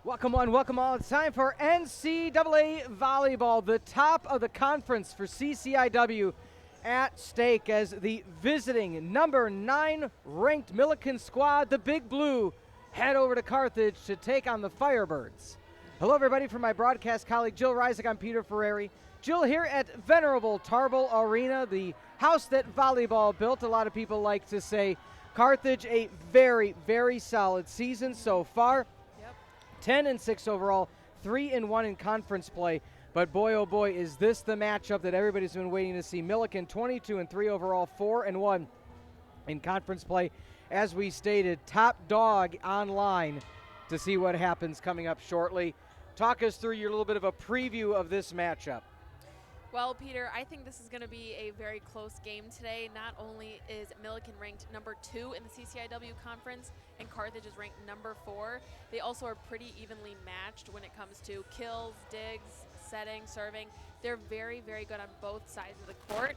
Welcome one, welcome all. It's time for NCAA Volleyball, the top of the conference for CCIW at stake as the visiting number 9 ranked Millikin squad, the Big Blue, head over to Carthage to take on the Firebirds. Hello everybody, from my broadcast colleague Jill Ryczek, I'm Peter Ferreri. Jill here at venerable Tarble Arena, the house that volleyball built. A lot of people like to say Carthage, a very, very solid season so far. 10-6 overall, 3-1 in conference play. But boy, oh boy, is this the matchup that everybody's been waiting to see. Millikin 22-3 overall, 4-1 in conference play. As we stated, top dog online to see what happens coming up shortly. Talk us through your little bit of a preview of this matchup. Well, Peter, I think this is going to be a very close game today. Not only is Millikin ranked number 2 in the CCIW conference and Carthage is ranked number 4, they also are pretty evenly matched when it comes to kills, digs, setting, serving. They're very, very good on both sides of the court.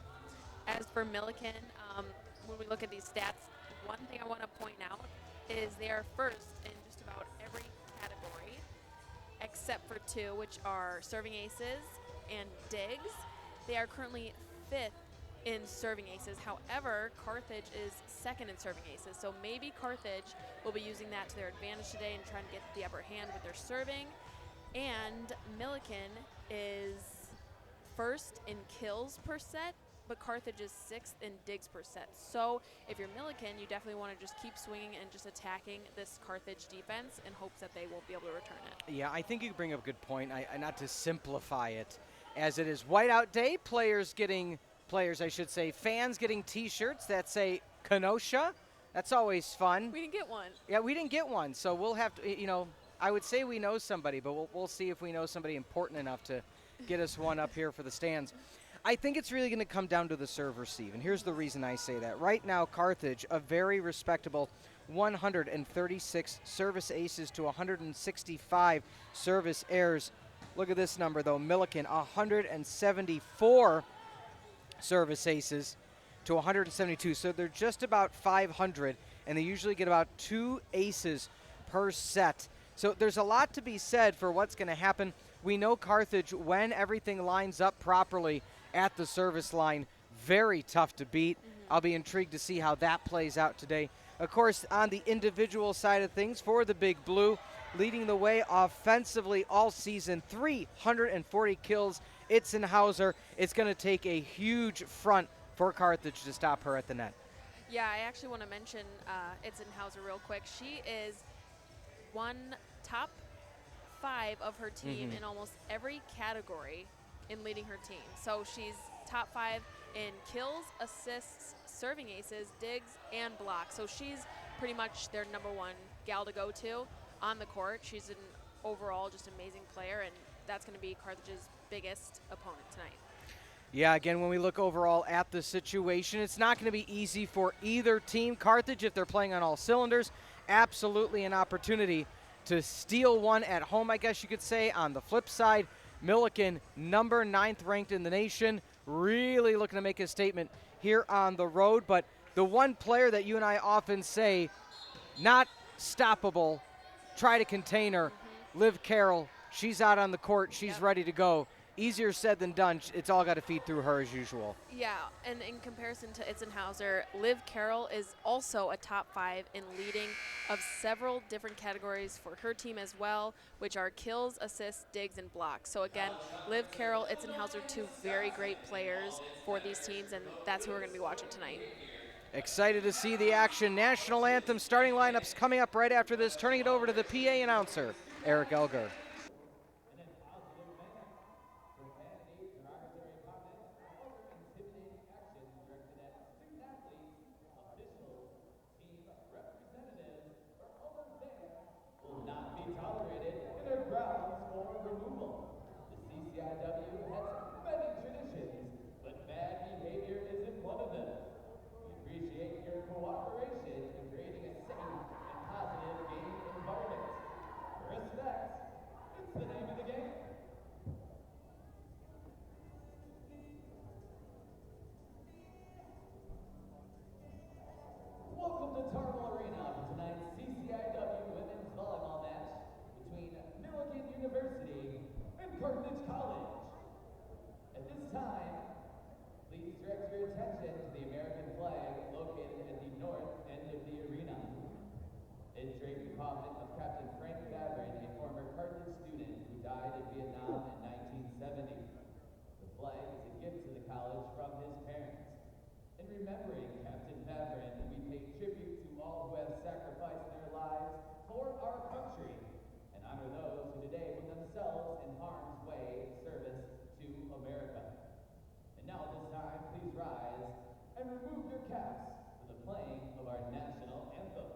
As for Millikin, when we look at these stats, one thing I want to point out is they are first in just about every category except for 2, which are serving aces and digs. They are currently 5th in serving aces. However, Carthage is 2nd in serving aces. So maybe Carthage will be using that to their advantage today and trying to get the upper hand with their serving. And Millikin is 1st in kills per set, but Carthage is 6th in digs per set. So if you're Millikin, you definitely want to just keep swinging and just attacking this Carthage defense in hopes that they won't be able to return it. Yeah, I think you bring up a good point. Not to simplify it, as it is Whiteout Day, fans getting T-shirts that say Kenosha. That's always fun. We didn't get one. Yeah, we didn't get one, so we'll have to, I would say we know somebody, but we'll see if we know somebody important enough to get us one up here for the stands. I think it's really going to come down to the serve receive, and here's the reason I say that. Right now, Carthage, a very respectable 136 service aces to 165 service errors. Look at this number, though. Millikin, 174 service aces to 172. So they're just about 500, and they usually get about 2 aces per set. So there's a lot to be said for what's going to happen. We know Carthage, when everything lines up properly at the service line, very tough to beat. I'll be intrigued to see how that plays out today. Of course, on the individual side of things for the Big Blue, leading the way offensively all season, 340 kills. Itzenhauser. It's going to take a huge front for Carthage to stop her at the net. Yeah, I actually want to mention Itzenhauser real quick. She is one top 5 of her team in almost every category in leading her team. So she's top 5 in kills, assists, serving aces, digs, and blocks. So she's pretty much their number 1 gal to go to on the court. She's an overall just amazing player, and that's going to be Carthage's biggest opponent tonight. Yeah, again, when we look overall at the situation, it's not going to be easy for either team. Carthage, if they're playing on all cylinders, absolutely an opportunity to steal one at home, I guess you could say. On the flip side, Millikin, number 9th ranked in the nation, really looking to make a statement here on the road. But the one player that you and I often say, not stoppable, try to contain her, Liv Carroll. She's out on the court. She's ready to go. Easier said than done. It's all got to feed through her as usual. Yeah, and in comparison to Itzenhauser, Liv Carroll is also a top 5 in leading of several different categories for her team as well, which are kills, assists, digs, and blocks. So again, Liv Carroll, Itzenhauser, 2 very great players for these teams, and that's who we're going to be watching tonight. Excited to see the action. National anthem starting lineups coming up right after this. Turning it over to the PA announcer, Eric Elger. Welcome to Tarble Arena for tonight's CCIW Women's Volleyball match between for our country and honor those who today put themselves in harm's way in service to America. And now this time, please rise and remove your caps for the playing of our national anthem.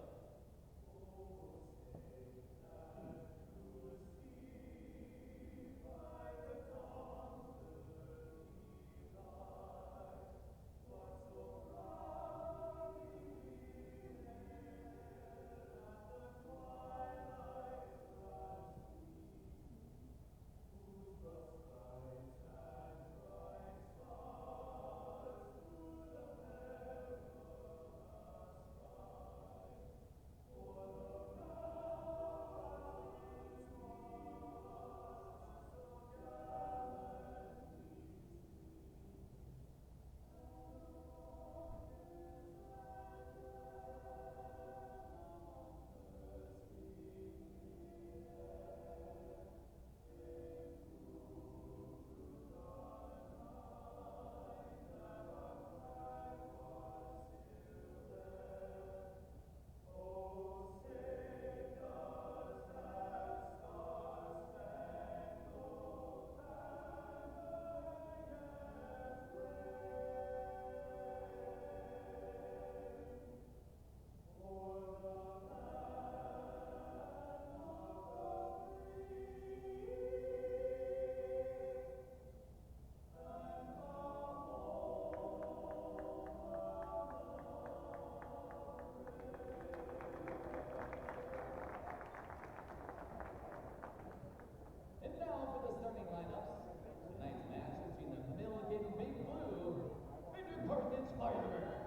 And now for the starting lineups. Tonight's match between the Millikin Big Blue and the Carthage Firebirds.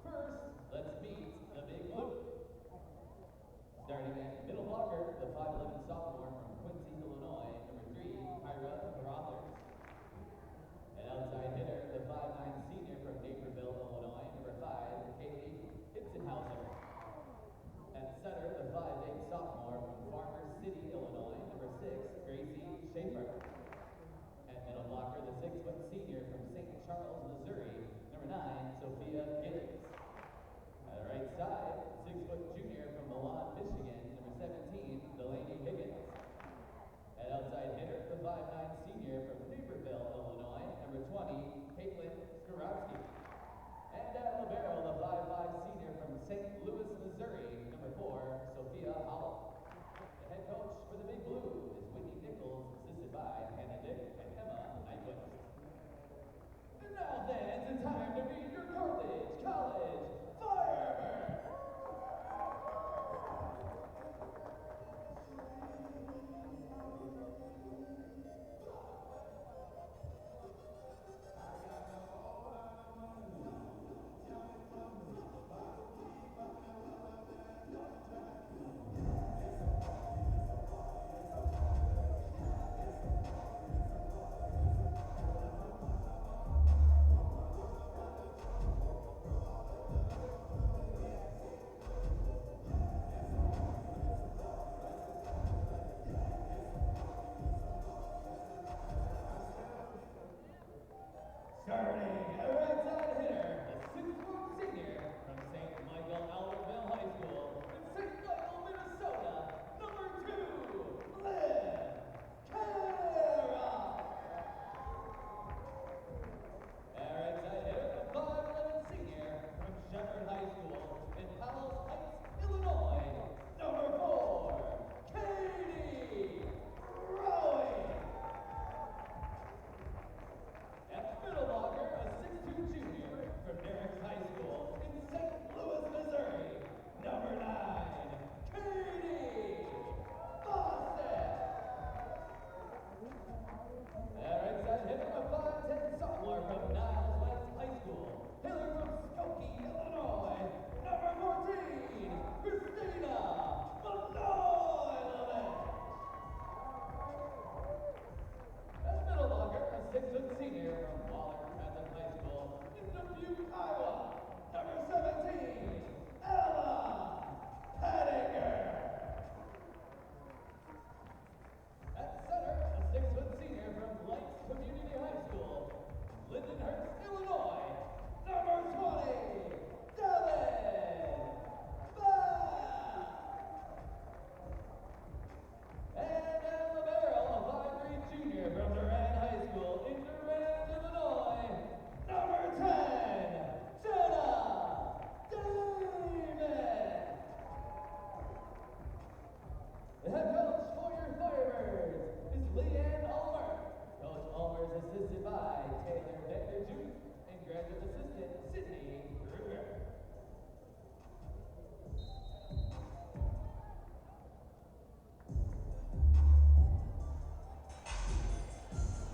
First, let's meet the Big Blue. Starting at middle blocker, the 5'11 sophomore from Quincy, Illinois, number 3, Kyra Rothers. And outside hitter, the 5'9 senior from Naperville, Illinois, number 5, Kaylee Hitzenhauser. At center, the 5'8 sophomore from Farmer City, Illinois, number 6, Gracie Schaefer. At middle blocker, the 6-foot senior from St. Charles, Missouri, number 9, Sophia Gibbs. At right side, 6-foot junior from Milan, Michigan, number 17, Delaney Higgins. At outside hitter, the 5'9 senior from Naperville, Illinois, number 20, Caitlin Skorowski. And at libero, the 5'5 senior from St. Louis, Missouri, number 4, Sophia Howell. The head coach for the Big Blue is Whitney Nichols, assisted by Hannah Dick and Emma Nyquist. And now then, it's time to meet your Carthage College Firebirds!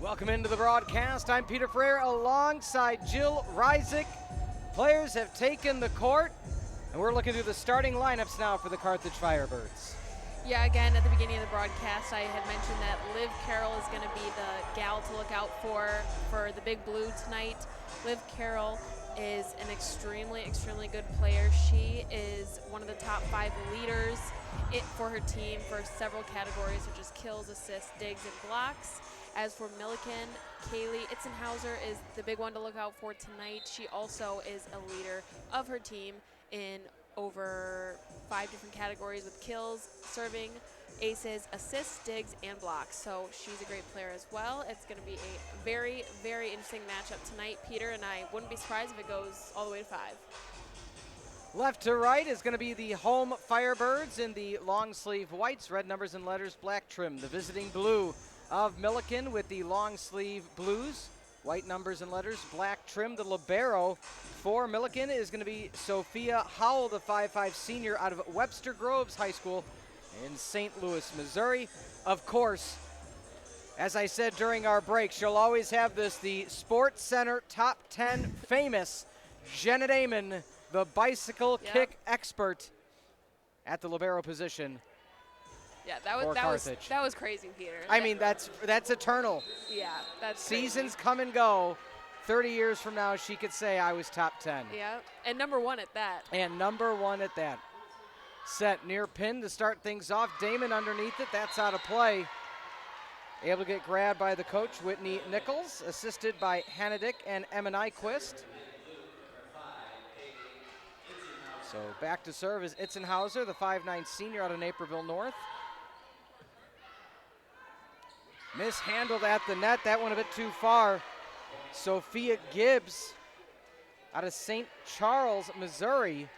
Welcome into the broadcast. I'm Peter Ferreri alongside Jill Ryczek. Players have taken the court, and we're looking through the starting lineups now for the Carthage Firebirds. Yeah, again, at the beginning of the broadcast, I had mentioned that Liv Carroll is going to be the gal to look out for the Big Blue tonight. Liv Carroll is an extremely good player. She is one of the top 5 leaders for her team for several categories, such as kills, assists, digs, and blocks. As for Millikin, Kaylee Itzenhauser is the big one to look out for tonight. She also is a leader of her team in over 5 different categories with kills, serving, aces, assists, digs, and blocks. So she's a great player as well. It's going to be a very interesting matchup tonight, Peter, and I wouldn't be surprised if it goes all the way to 5. Left to right is going to be the home Firebirds in the long sleeve whites, red numbers and letters, black trim. The visiting blue of Millikin with the long sleeve blues, white numbers and letters, black trim. The libero for Millikin is going to be Sophia Howell, the 5'5" senior out of Webster Groves High School in St. Louis, Missouri. Of course, as I said during our break, she'll always have this, the Sports Center Top 10 famous Jenna Damon, the bicycle kick expert at the libero position. Yeah, that was crazy, Peter. I mean, that's eternal. Yeah, that's seasons crazy. come and go. 30 years from now, she could say I was top 10. Yeah, and number 1 at that. And number 1 at that. Set near pin to start things off. Damon underneath it. That's out of play. Able to get grabbed by the coach, Whitney Nichols, assisted by Hanadick and Emma Nyquist. So back to serve is Itzenhauser, the 5'9" senior out of Naperville North. Mishandled at the net. That one a bit too far. Sophia Gibbs out of St. Charles, Missouri.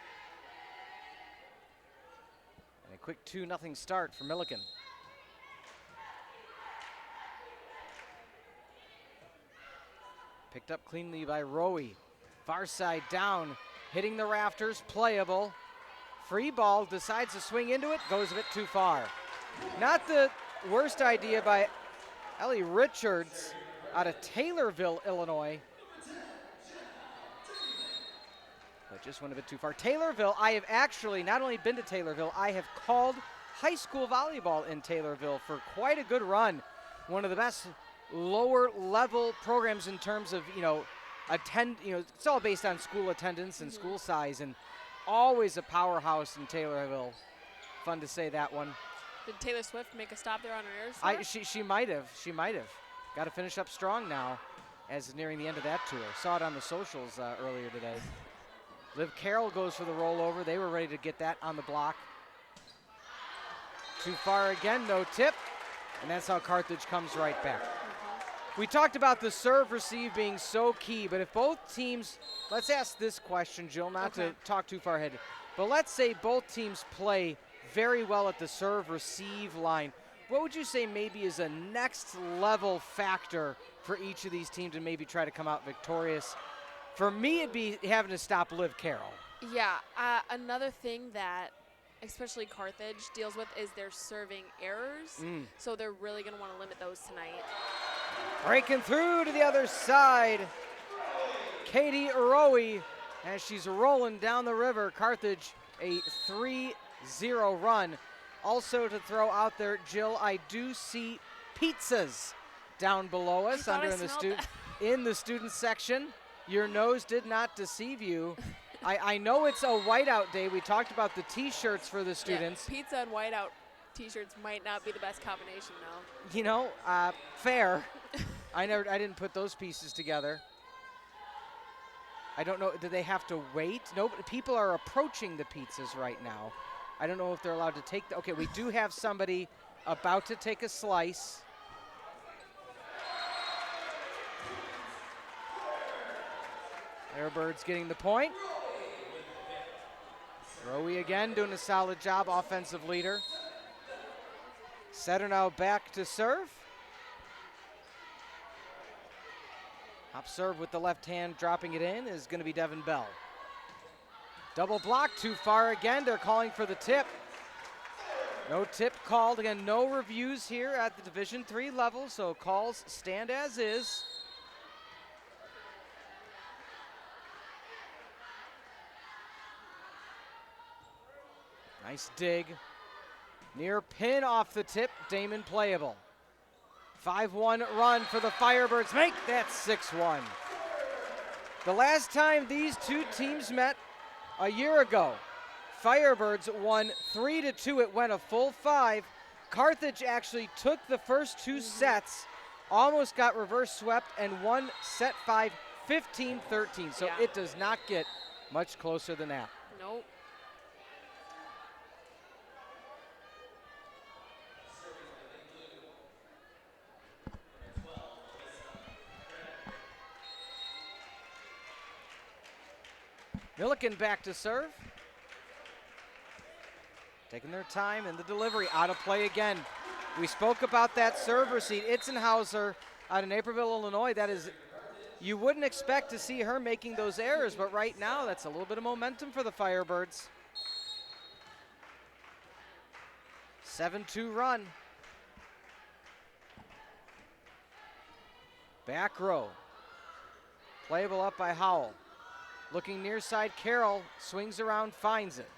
And a quick 2-0 start for Millikin. Picked up cleanly by Rowe. Far side down, hitting the rafters, playable. Free ball, decides to swing into it, goes a bit too far. Not the worst idea by Ellie Richards out of Taylorville, Illinois. But just went a bit too far. Taylorville, I have actually not only been to Taylorville, I have called high school volleyball in Taylorville for quite a good run. One of the best lower level programs in terms of, it's all based on school attendance and school size, and always a powerhouse in Taylorville. Fun to say that one. Did Taylor Swift make a stop there on her air? She might have. She might have. Got to finish up strong now as nearing the end of that tour. Saw it on the socials earlier today. Liv Carroll goes for the rollover. They were ready to get that on the block. Too far again, no tip. And that's how Carthage comes right back. We talked about the serve receive being so key, but if both teams, let's ask this question, Jill, not to talk too far ahead, but let's say both teams play very well at the serve receive line. What would you say maybe is a next level factor for each of these teams to maybe try to come out victorious? For me, it'd be having to stop Liv Carroll. Yeah, another thing that especially Carthage deals with is their serving errors. So they're really going to want to limit those tonight. Breaking through to the other side. Katie Rowe, as she's rolling down the river. Carthage, a 3-0 run. Also to throw out there, Jill, I do see pizzas down below us under in the student section. Your nose did not deceive you. I know it's a whiteout day. We talked about the T-shirts for the students. Yeah, pizza and whiteout T-shirts might not be the best combination, though. Fair. I didn't put those pieces together. I don't know. Do they have to wait? No, people are approaching the pizzas right now. I don't know if they're allowed to take. Okay, we do have somebody about to take a slice. Airbirds getting the point. Rowe again doing a solid job, offensive leader. Setter now back to serve. Up serve with the left hand, dropping it in, is going to be Devin Bell. Double block, too far again. They're calling for the tip. No tip called. Again, no reviews here at the Division III level, so calls stand as is. Nice dig. Near pin off the tip, Damon playable. 5-1 run for the Firebirds. Make that 6-1. The last time these two teams met a year ago, Firebirds won 3-2. It went a full 5. Carthage actually took the first two sets, almost got reverse swept, and won set 5, 15-13. So it does not get much closer than that. Nope. Millikin back to serve. Taking their time in the delivery, out of play again. We spoke about that server seat. Itzenhauser out of Naperville, Illinois. That is, you wouldn't expect to see her making those errors, but right now that's a little bit of momentum for the Firebirds. 7-2 run. Back row. Playable up by Howell. Looking near side, Carroll swings around, finds it.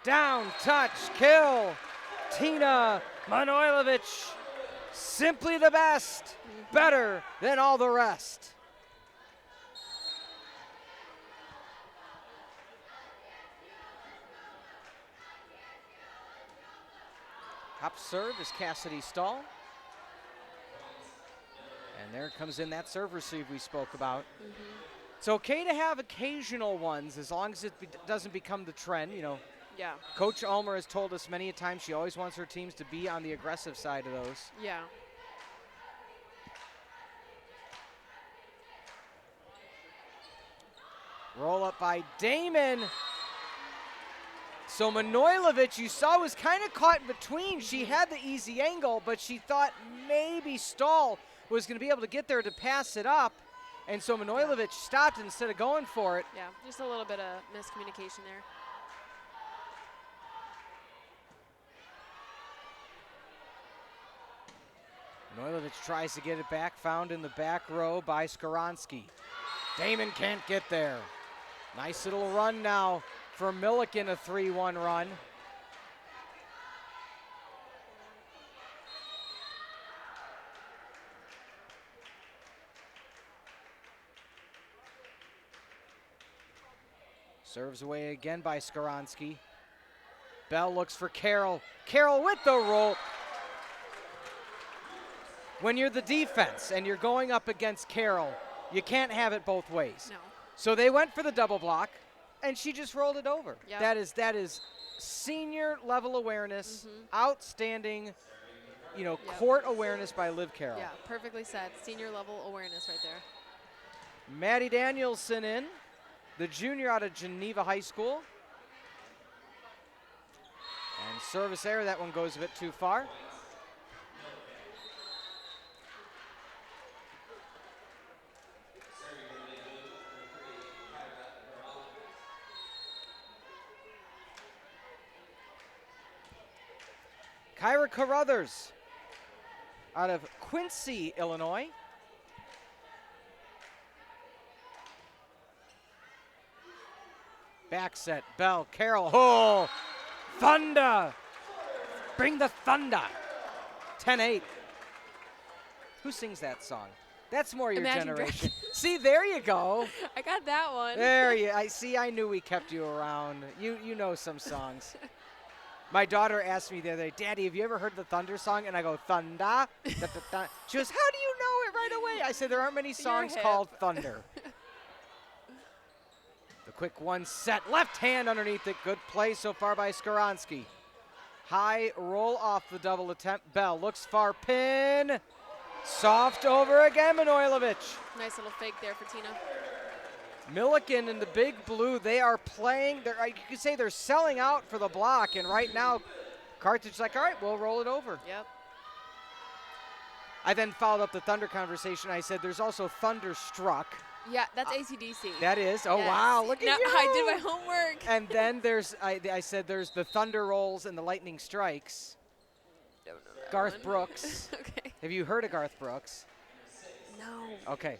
Down, touch, kill. Tina Manojlovic, simply the best, better than all the rest. Top serve is Cassidy Stahl. And there comes in that serve receive we spoke about. It's okay to have occasional ones as long as it doesn't become the trend, you know. Yeah. Coach Ulmer has told us many a time she always wants her teams to be on the aggressive side of those. Yeah. Roll up by Damon. So Manojlovic, you saw, was kind of caught in between. She had the easy angle, but she thought maybe Stahl was going to be able to get there to pass it up. And so Manojlovic stopped instead of going for it. Yeah, just a little bit of miscommunication there. Manojlovic tries to get it back, found in the back row by Skaronski. Damon can't get there. Nice little run now for Millikin, a 3-1 run. Serves away again by Skaronski. Bell looks for Carroll. Carroll with the roll. When you're the defense and you're going up against Carroll, you can't have it both ways. No. So they went for the double block, and she just rolled it over. Yep. That is senior level awareness, outstanding, you know, court awareness by Liv Carroll. Yeah, perfectly said. Senior level awareness right there. Maddie Danielson in, the junior out of Geneva High School. And service error, that one goes a bit too far. Kyra Carruthers out of Quincy, Illinois. Back set, Bell, Carroll, oh, thunder. Bring the thunder. 10-8. Who sings that song? That's more your Imagine generation. Dragons. See, there you go. I got that one. There you, I knew we kept you around. You know some songs. My daughter asked me the other day, Daddy, have you ever heard the Thunder song? And I go, Thunder? Da, da, da. She goes, how do you know it right away? I said, there aren't many songs hip. called Thunder. The quick one set, left hand underneath it. Good play so far by Skaronski. High roll off the double attempt. Bell looks far, pin. Soft over again, Manojlovic. Nice little fake there for Tina. Millikin in the big blue, they are playing, you could say they're selling out for the block, and right now, Carthage like, all right, we'll roll it over. Yep. I then followed up the Thunder conversation. I said, there's also Thunderstruck. Yeah, that's AC/DC. That is. Oh, Yes. wow. Look No, at you. I did my homework. And then there's, I said there's the Thunder Rolls and the Lightning Strikes. Don't know that Garth one. Brooks. Okay. Have you heard of Garth Brooks? No. Okay.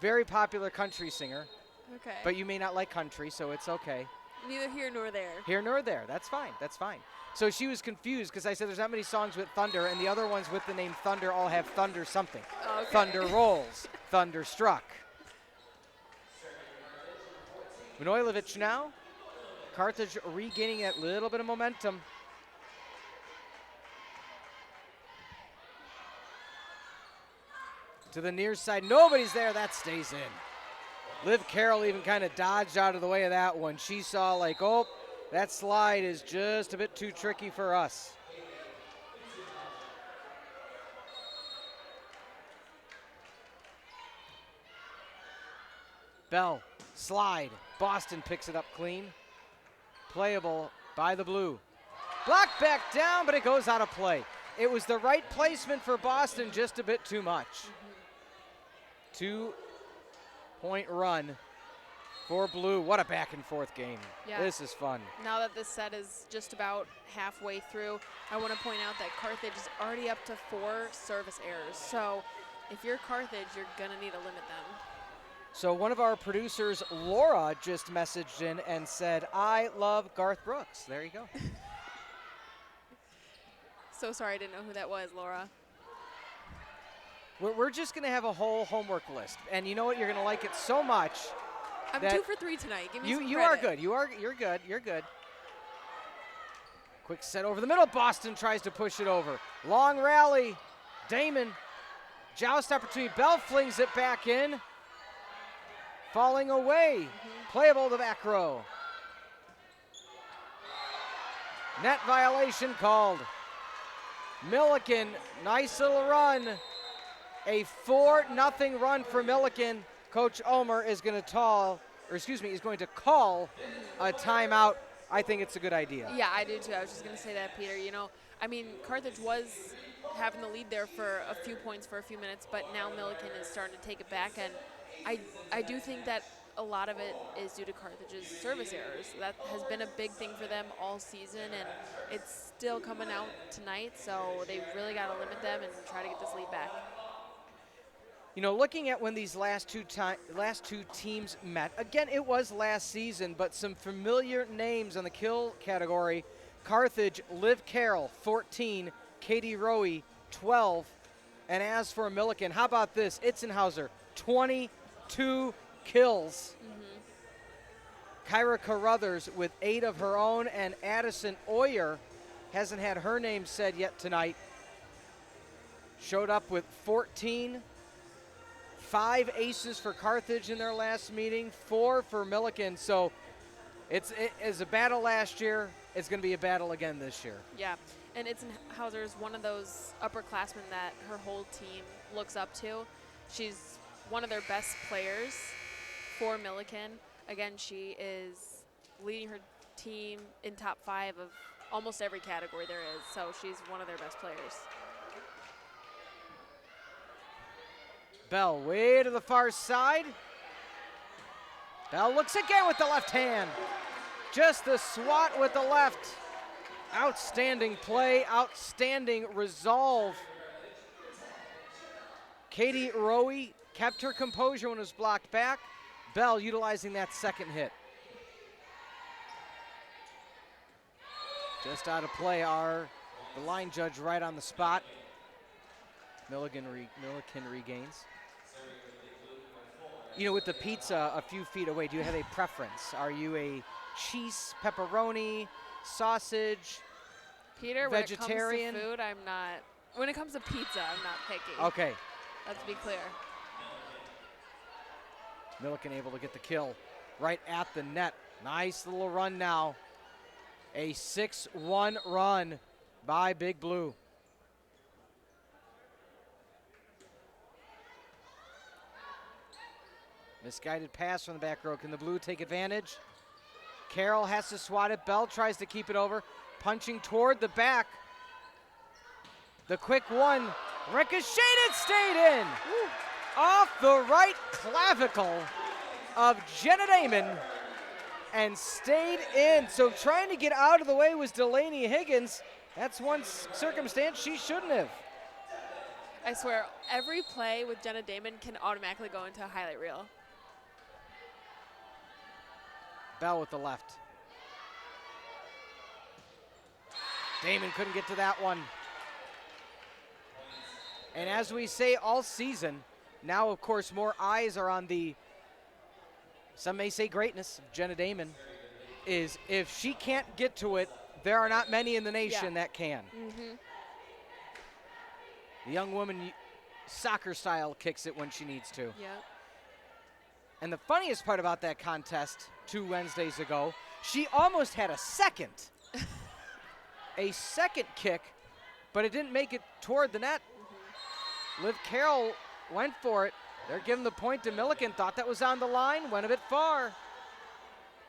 Very popular country singer, Okay. but you may not like country, so it's okay. Neither here nor there. Here nor there. That's fine. That's fine. So she was confused because I said there's not many songs with thunder, and the other ones with the name Thunder all have thunder something. Okay. Thunder Rolls, Thunderstruck. Manojlovic now. Carthage regaining that little bit of momentum. To the near side, nobody's there, that stays in. Liv Carroll even kind of dodged out of the way of that one. She saw like, oh, that slide is just a bit too tricky for us. Bell, slide, Boston picks it up clean. Playable by the blue. Blocked back down, but it goes out of play. It was the right placement for Boston, just a bit too much. 2-point run for blue. What a back and forth game. Yeah. This is fun. Now that this set is just about halfway through, I want to point out that Carthage is already up to 4 service errors. So if you're Carthage, you're going to need to limit them. So one of our producers, Laura, just messaged in and said, I love Garth Brooks. There you go. So sorry I didn't know who that was, Laura. We're just going to have a whole homework list. And you know what? You're going to like it so much. I'm that 2 for 3 tonight. Give me some You are credit. good. You're good. You're good. Quick set over the middle. Boston tries to push it over. Long rally. Damon. Joust opportunity. Bell flings it back in. Falling away. Playable to the back row. Net violation called. Millikin, nice little run. A 4-0 run for Millikin. Coach Omer is going to call a timeout. I think it's a good idea. Yeah, I do too. I was just going to say that, Peter. You know, I mean, Carthage was having the lead there for a few points for a few minutes, but now Millikin is starting to take it back, and I do think that a lot of it is due to Carthage's service errors. That has been a big thing for them all season, and it's still coming out tonight, so they really got to limit them and try to get this lead back. You know, looking at when these last two teams met, again, it was last season, but some familiar names on the kill category. Carthage, Liv Carroll, 14, Katie Rowe, 12. And as for Millikin, how about this? Itzenhauser, 22 kills. Kyra Carruthers with 8 of her own, and Addison Oyer hasn't had her name said yet tonight. Showed up with 14. 5 aces for Carthage in their last meeting, 4 for Millikin. So it is a battle last year. It's going to be a battle again this year. Yeah, and Itzenhauser is one of those upperclassmen that her whole team looks up to. She's one of their best players for Millikin. Again, she is leading her team in top 5 of almost every category there is, so she's one of their best players. Bell way to the far side. Bell looks again with the left hand. Just the swat with the left. Outstanding play, outstanding resolve. Katie Rowe kept her composure when it was blocked back. Bell utilizing that second hit. Just out of play are the line judge right on the spot. Millikin regains. You know, with the pizza a few feet away, do you have a preference? Are you a cheese, pepperoni, sausage, Peter, vegetarian? when it comes to food, I'm not. When it comes to pizza, I'm not picky. Okay. Let's be clear. Millikin able to get the kill right at the net. Nice little run now. A 6-1 run by Big Blue. Misguided pass from the back row. Can the Blue take advantage? Carroll has to swat it. Bell tries to keep it over. Punching toward the back. The quick one. Ricocheted, stayed in. Woo. off the right clavicle of Jenna Damon and stayed in. So trying to get out of the way was Delaney Higgins. That's one circumstance she shouldn't have. I swear, every play with Jenna Damon can automatically go into a highlight reel. Bell with the left. Damon couldn't get to that one. And as we say all season, now of course more eyes are on the, some may say greatness of Jenna Damon, is if she can't get to it, there are not many in the nation that can. The young woman soccer style kicks it when she needs to. Yep. And the funniest part about that contest 2 Wednesdays ago, she almost had a second kick, but it didn't make it toward the net. Liv Carroll went for it. They're giving the point to Millikin. Thought that was on the line, went a bit far.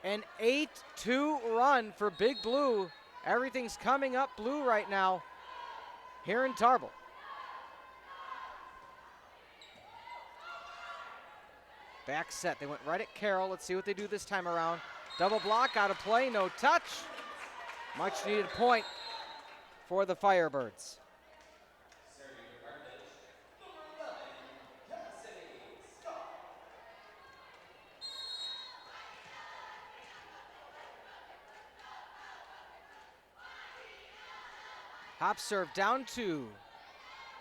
An 8-2 run for Big Blue. Everything's coming up blue right now here in Tarble. Back set, they went right at Carroll. Let's see what they do this time around. Double block, out of play, no touch. Much needed point for the Firebirds. Hop serve down 2.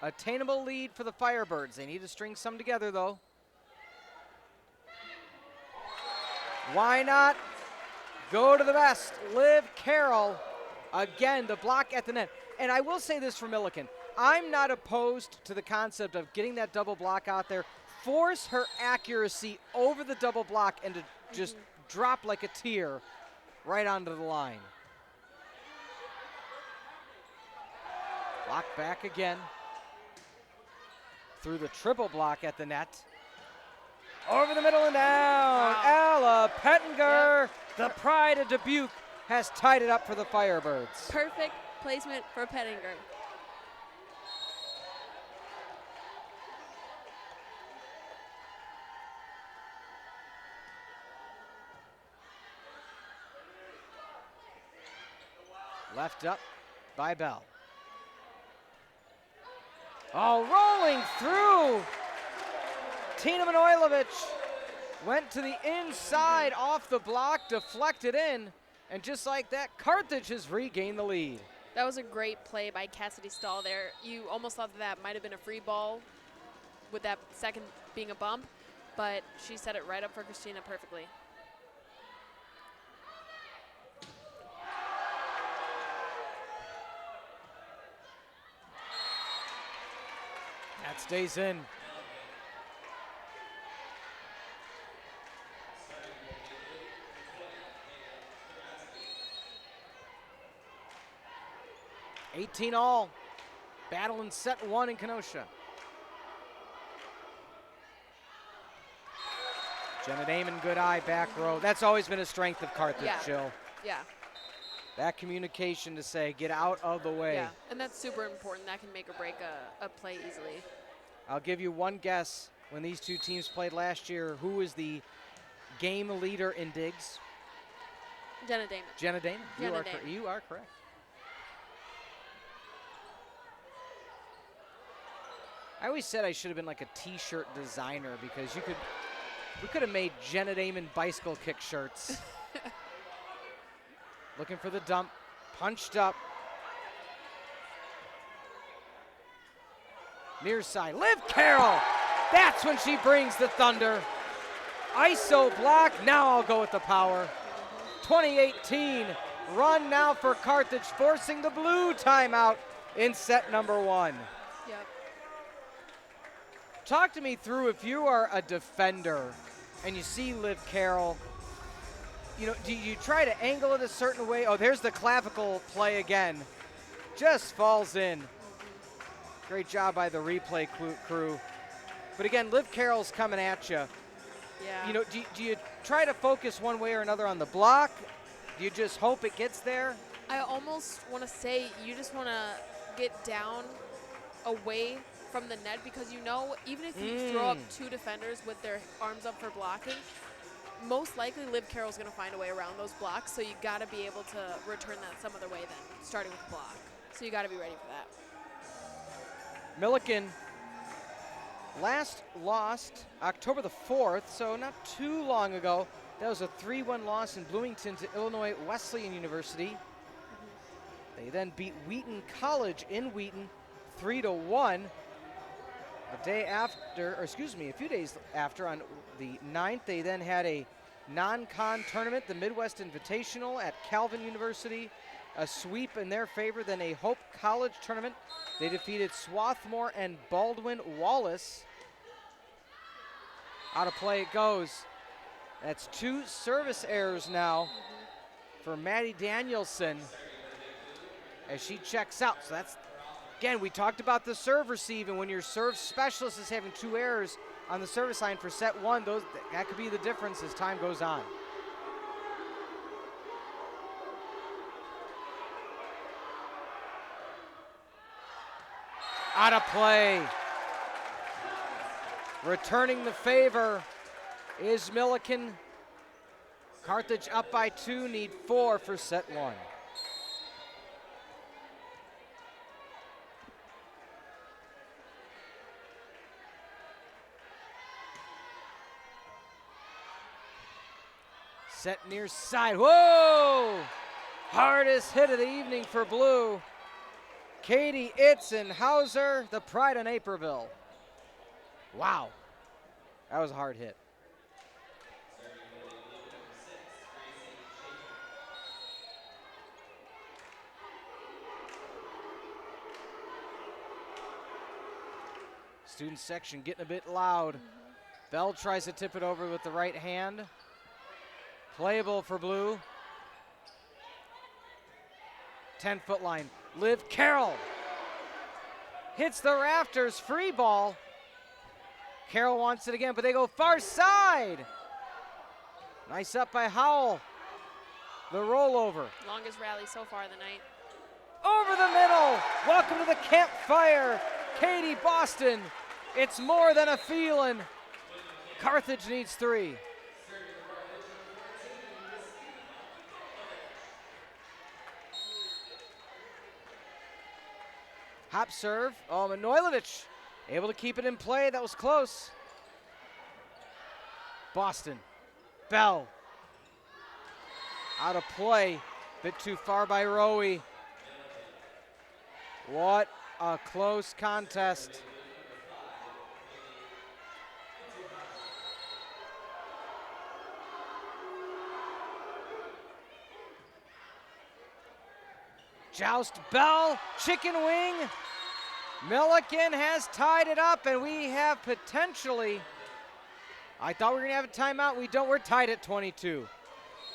Attainable lead for the Firebirds. They need to string some together though. Why not go to the best? Liv Carroll, again, the block at the net. And I will say this for Millikin. I'm not opposed to the concept of getting that double block out there. Force her accuracy over the double block and to just drop like a tear right onto the line. Block back again. Through the triple block at the net. Over the middle and down. Wow. Ella Pettinger, the pride of Dubuque, has tied it up for the Firebirds. Perfect placement for Pettinger. Left up by Bell. Oh, rolling through. Tina Manojlovic went to the inside off the block, deflected in, and just like that, Carthage has regained the lead. That was a great play by Cassidy Stahl there. You almost thought that might have been a free ball with that second being a bump, but she set it right up for Christina perfectly. That stays in. $18-all. Battle in set 1 in Kenosha. Jenna Damon, good eye, back row. That's always been a strength of Carthage, Jill. Yeah. That communication to say, get out of the way. Yeah, and that's super important. That can make or break a play easily. I'll give you one guess. When these two teams played last year, who was the game leader in digs? Jenna Damon. Jenna Damon. Jenna Damon. You are correct. I always said I should have been like a t-shirt designer because we could have made Jenna Damon bicycle kick shirts. Looking for the dump, punched up. Near side, Liv Carroll. That's when she brings the thunder. ISO block, now I'll go with the power. 2018, run now for Carthage, forcing the blue timeout in set number 1. Yep. Talk to me through, if you are a defender and you see Liv Carroll, do you try to angle it a certain way? Oh, there's the clavicle play again. Just falls in. Great job by the replay crew. But again, Liv Carroll's coming at you. Yeah. Do you try to focus one way or another on the block? Do you just hope it gets there? I almost want to say you just want to get down away from the net, because you know, even if you throw up 2 defenders with their arms up for blocking, most likely Liv Carroll's going to find a way around those blocks, so you got to be able to return that some other way than starting with the block. So you got to be ready for that. Millikin last lost October the 4th, so not too long ago. That was a 3-1 loss in Bloomington to Illinois Wesleyan University. They then beat Wheaton College in Wheaton 3-1. A day after, or excuse me, a few days after, on the 9th, they then had a non-con tournament, the Midwest Invitational at Calvin University, a sweep in their favor, then a Hope College tournament. They defeated Swarthmore and Baldwin Wallace. Out of play it goes. That's 2 service errors now for Maddie Danielson as she checks out. So that's, again, we talked about the serve receive, and when your serve specialist is having 2 errors on the service line for set 1, that could be the difference as time goes on. Out of play. Returning the favor is Millikin. Carthage up by 2, need 4 for set 1. Set near side. Whoa! Hardest hit of the evening for blue. Katie Itzenhauser, the pride of Naperville. Wow. That was a hard hit. Student section getting a bit loud. Bell tries to tip it over with the right hand. Playable for blue. 10-foot line. Liv Carroll hits the rafters, free ball. Carroll wants it again, but they go far side. Nice up by Howell. The rollover. Longest rally so far of the night. Over the middle. Welcome to the campfire, Katie Boston. It's more than a feeling. Carthage needs 3. Hop serve. Oh, Manojlovic able to keep it in play. That was close. Boston. Bell. Out of play. Bit too far by Rowe. What a close contest. Joust Bell, chicken wing. Millikin has tied it up, and we have potentially, I thought we were gonna have a timeout. We don't, we're tied at 22.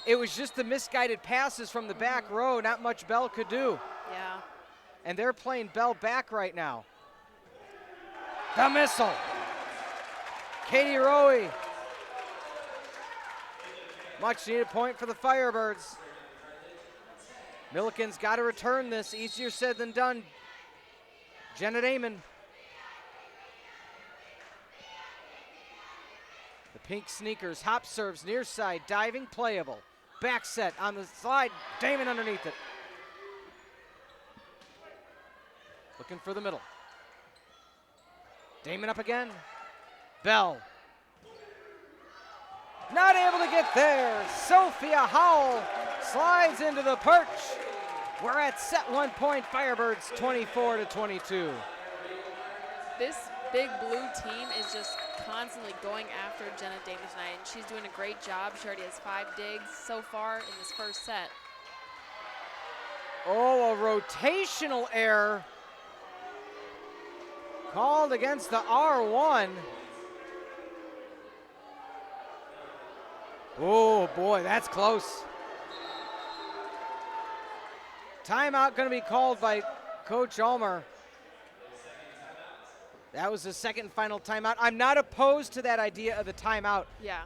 It was just the misguided passes from the back row, not much Bell could do. Yeah. And they're playing Bell back right now. The missile. Katie Rowe. Much needed point for the Firebirds. Millikin's got to return this. Easier said than done. Jenna Damon. The pink sneakers, hop serves, near side, diving, playable. Back set on the slide, Damon underneath it. Looking for the middle. Damon up again. Bell. Not able to get there. Sophia Howell slides into the perch. We're at set 1 point, Firebirds 24-22. This big blue team is just constantly going after Jenna Damon tonight, and she's doing a great job. She already has 5 digs so far in this first set. Oh, a rotational error called against the R1. Oh boy, that's close. Timeout going to be called by Coach Ulmer. That was the second and final timeout. I'm not opposed to that idea of the timeout. Yeah.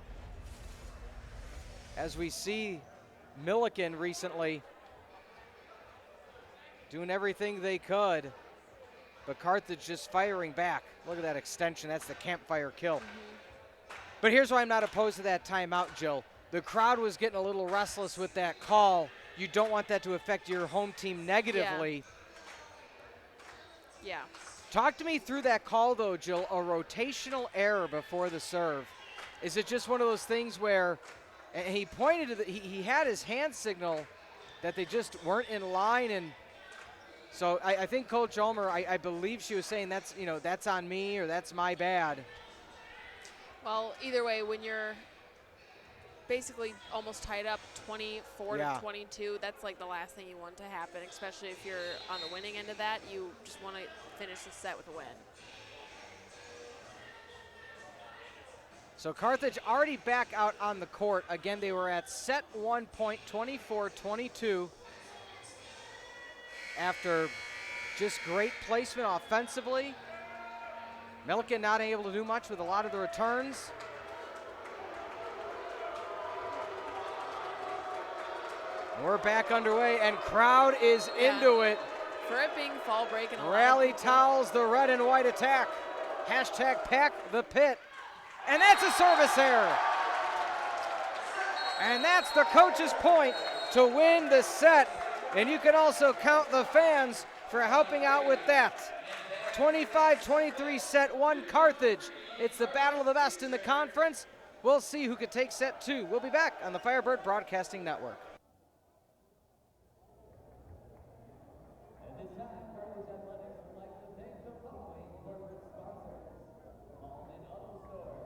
As we see Millikin recently doing everything they could but Carthage just firing back. Look at that extension. That's the campfire kill. But here's why I'm not opposed to that timeout, Jill. The crowd was getting a little restless with that call. You don't want that to affect your home team negatively. Yeah. Talk to me through that call, though, Jill. A rotational error before the serve. Is it just one of those things where, and he pointed to he had his hand signal that they just weren't in line, and so I think Coach Ulmer, I believe she was saying that's, that's on me or that's my bad. Well, either way, when you're basically almost tied up 24 to 22, that's like the last thing you want to happen, especially if you're on the winning end of that. You just want to finish the set with a win. So Carthage already back out on the court. Again, they were at set 1 point, 24-22. After just great placement offensively. Millikin not able to do much with a lot of the returns. We're back underway, and crowd is into it. For it being fall break and Rally towels, the red and white attack. Hashtag pack the pit. And that's a service error. And that's the coach's point to win the set. And you can also count the fans for helping out with that. 25-23 set 1 Carthage. It's the battle of the best in the conference. We'll see who can take set 2. We'll be back on the Firebird Broadcasting Network. At this time, Carthage Athletics would like to thank the following corporate sponsors: Home and Auto Store,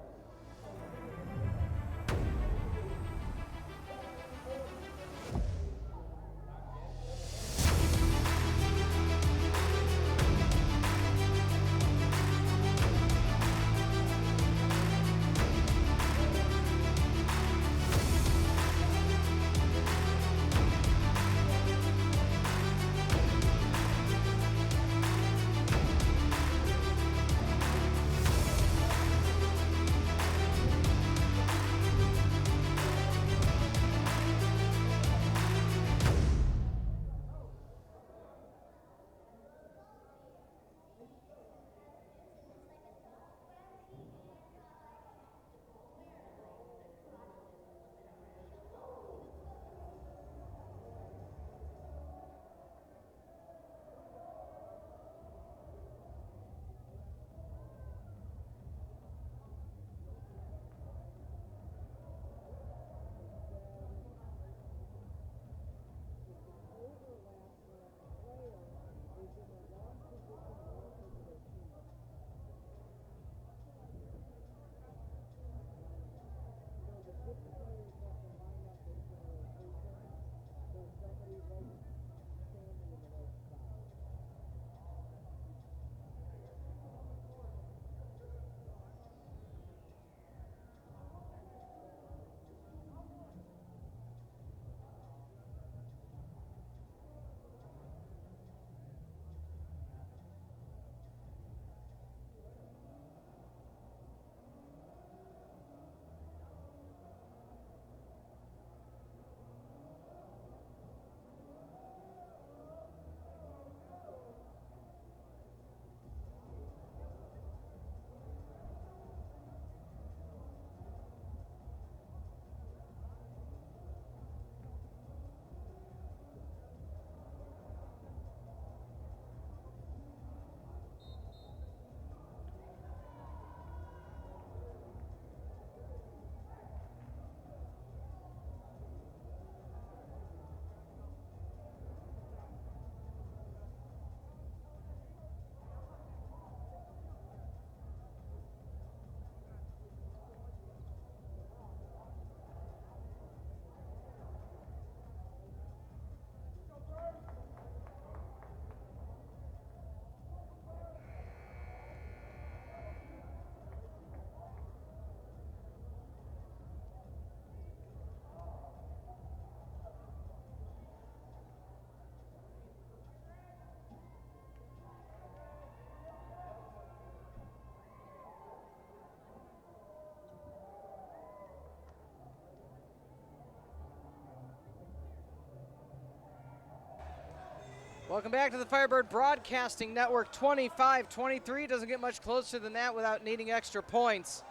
Welcome back to the Firebird Broadcasting Network. 25-23. Doesn't get much closer than that without needing extra points.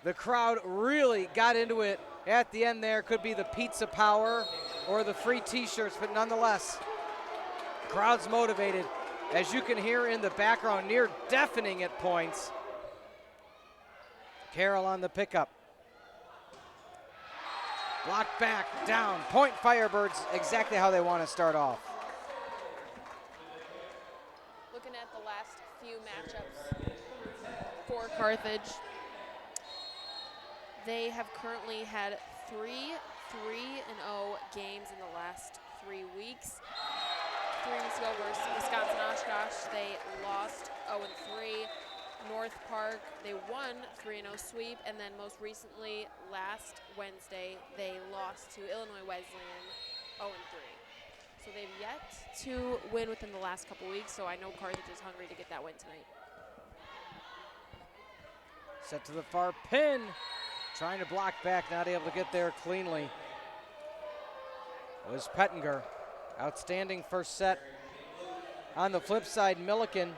The crowd really got into it at the end there. Could be the pizza power or the free t-shirts, but nonetheless, crowd's motivated. As you can hear in the background, near deafening at points. Carroll on the pickup. Blocked back, down. Point Firebirds, exactly how they want to start off. Looking at the last few matchups for Carthage, they have currently had 3 3-0 games in the last 3 weeks. 3 weeks ago versus Wisconsin Oshkosh, they lost 0-3. North Park, they won 3-0 sweep, and then most recently, last Wednesday, they lost to Illinois Wesleyan 0-3. So they've yet to win within the last couple weeks, so I know Carthage is hungry to get that win tonight. Set to the far pin. Trying to block back, not able to get there cleanly. It was Pettinger. Outstanding first set. On the flip side, Millikin,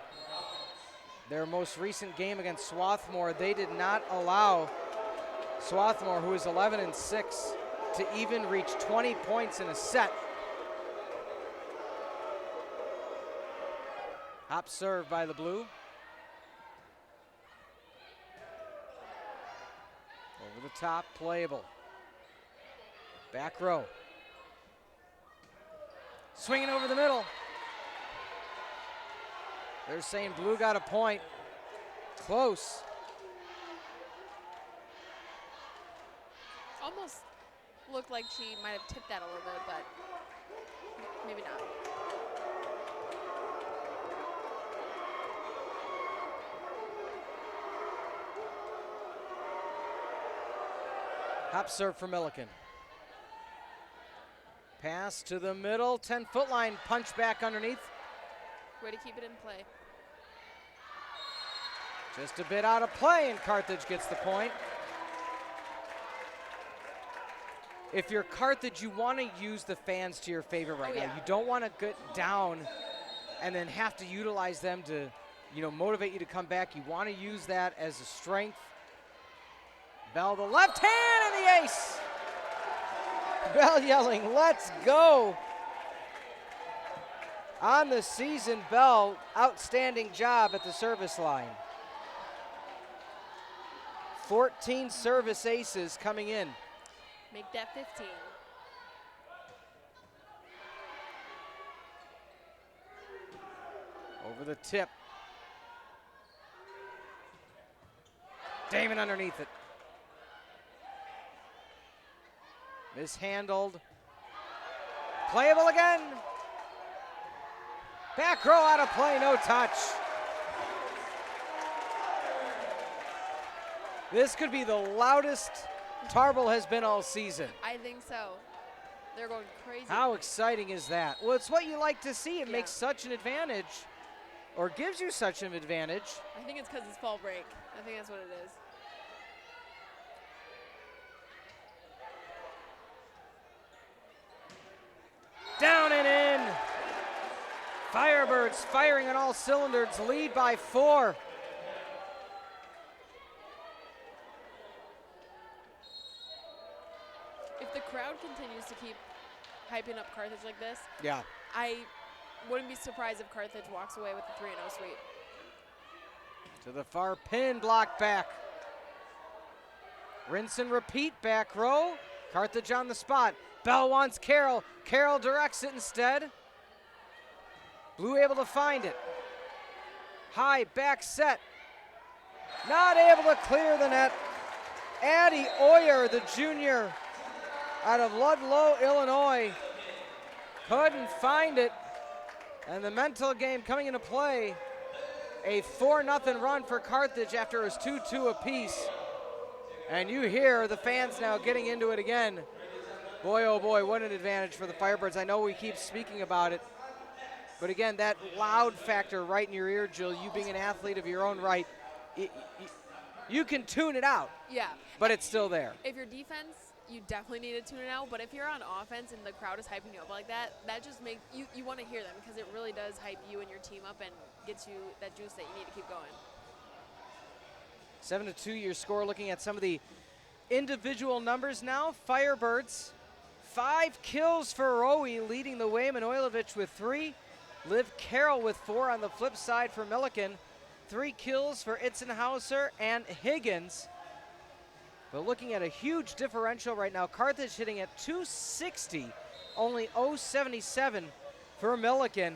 their most recent game against Swarthmore, they did not allow Swarthmore, who is 11-6, to even reach 20 points in a set. Hop serve by the blue. Over the top, playable. Back row. Swinging over the middle. They're saying blue got a point. Close. Almost looked like she might have tipped that a little bit, but maybe not. Hop serve for Millikin. Pass to the middle, 10-foot line, punch back underneath. Way to keep it in play. Just a bit out of play, and Carthage gets the point. If you're Carthage, you want to use the fans to your favor right now. You don't want to get down and then have to utilize them to, motivate you to come back. You want to use that as a strength. Bell, the left hand, and the ace. Bell yelling, let's go. On the season, Bell, outstanding job at the service line. 14 service aces coming in. Make that 15. Over the tip. Damon underneath it. Mishandled. Playable again. Back row out of play, no touch. This could be the loudest Tarble has been all season. I think so. They're going crazy. How exciting is that? Well, it's what you like to see. It makes such an advantage, or gives you such an advantage. I think it's because it's fall break. I think that's what it is. Down and in. Firebirds firing on all cylinders, lead by 4. If the crowd continues to keep hyping up Carthage like this, Yeah. I wouldn't be surprised if Carthage walks away with the 3-0 sweep. To the far pin, block back. Rinse and repeat, back row. Carthage on the spot. Bell wants Carroll. Carroll directs it instead. Blue able to find it. High back set. Not able to clear the net. Addie Oyer, the junior out of Ludlow, Illinois, couldn't find it. And the mental game coming into play. A 4-0 run for Carthage after it was 2-2 apiece. And you hear the fans now getting into it again. Boy, oh boy, what an advantage for the Firebirds. I know we keep speaking about it. But again, that loud factor right in your ear, Jill, you being an athlete of your own right, you can tune it out. Yeah. But it's still there. If your defense, you definitely need to tune it out. But if you're on offense and the crowd is hyping you up like that, that just makes you want to hear them, because it really does hype you and your team up and gets you that juice that you need to keep going. 7-2 your score. Looking at some of the individual numbers now. Firebirds, 5 kills for Rowe, leading the way. Manojlovic with 3. Liv Carroll with 4 on the flip side for Millikin. 3 kills for Itzenhauser and Higgins. But looking at a huge differential right now. Carthage hitting at 260, only 077 for Millikin.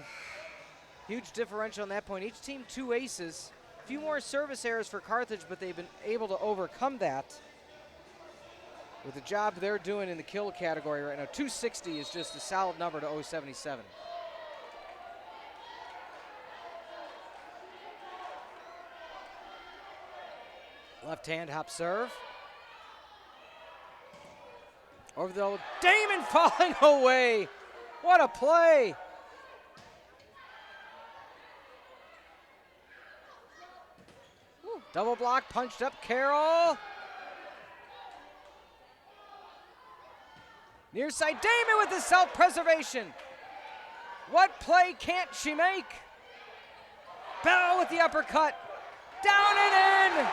Huge differential on that point. Each team 2 aces. A few more service errors for Carthage, but they've been able to overcome that with the job they're doing in the kill category right now. 260 is just a solid number to 077. Left hand hop serve. Over the Damon falling away. What a play. Woo. Double block, punched up Carroll. Near side, Damon with the self-preservation. What play can't she make? Bell with the uppercut. Down and in.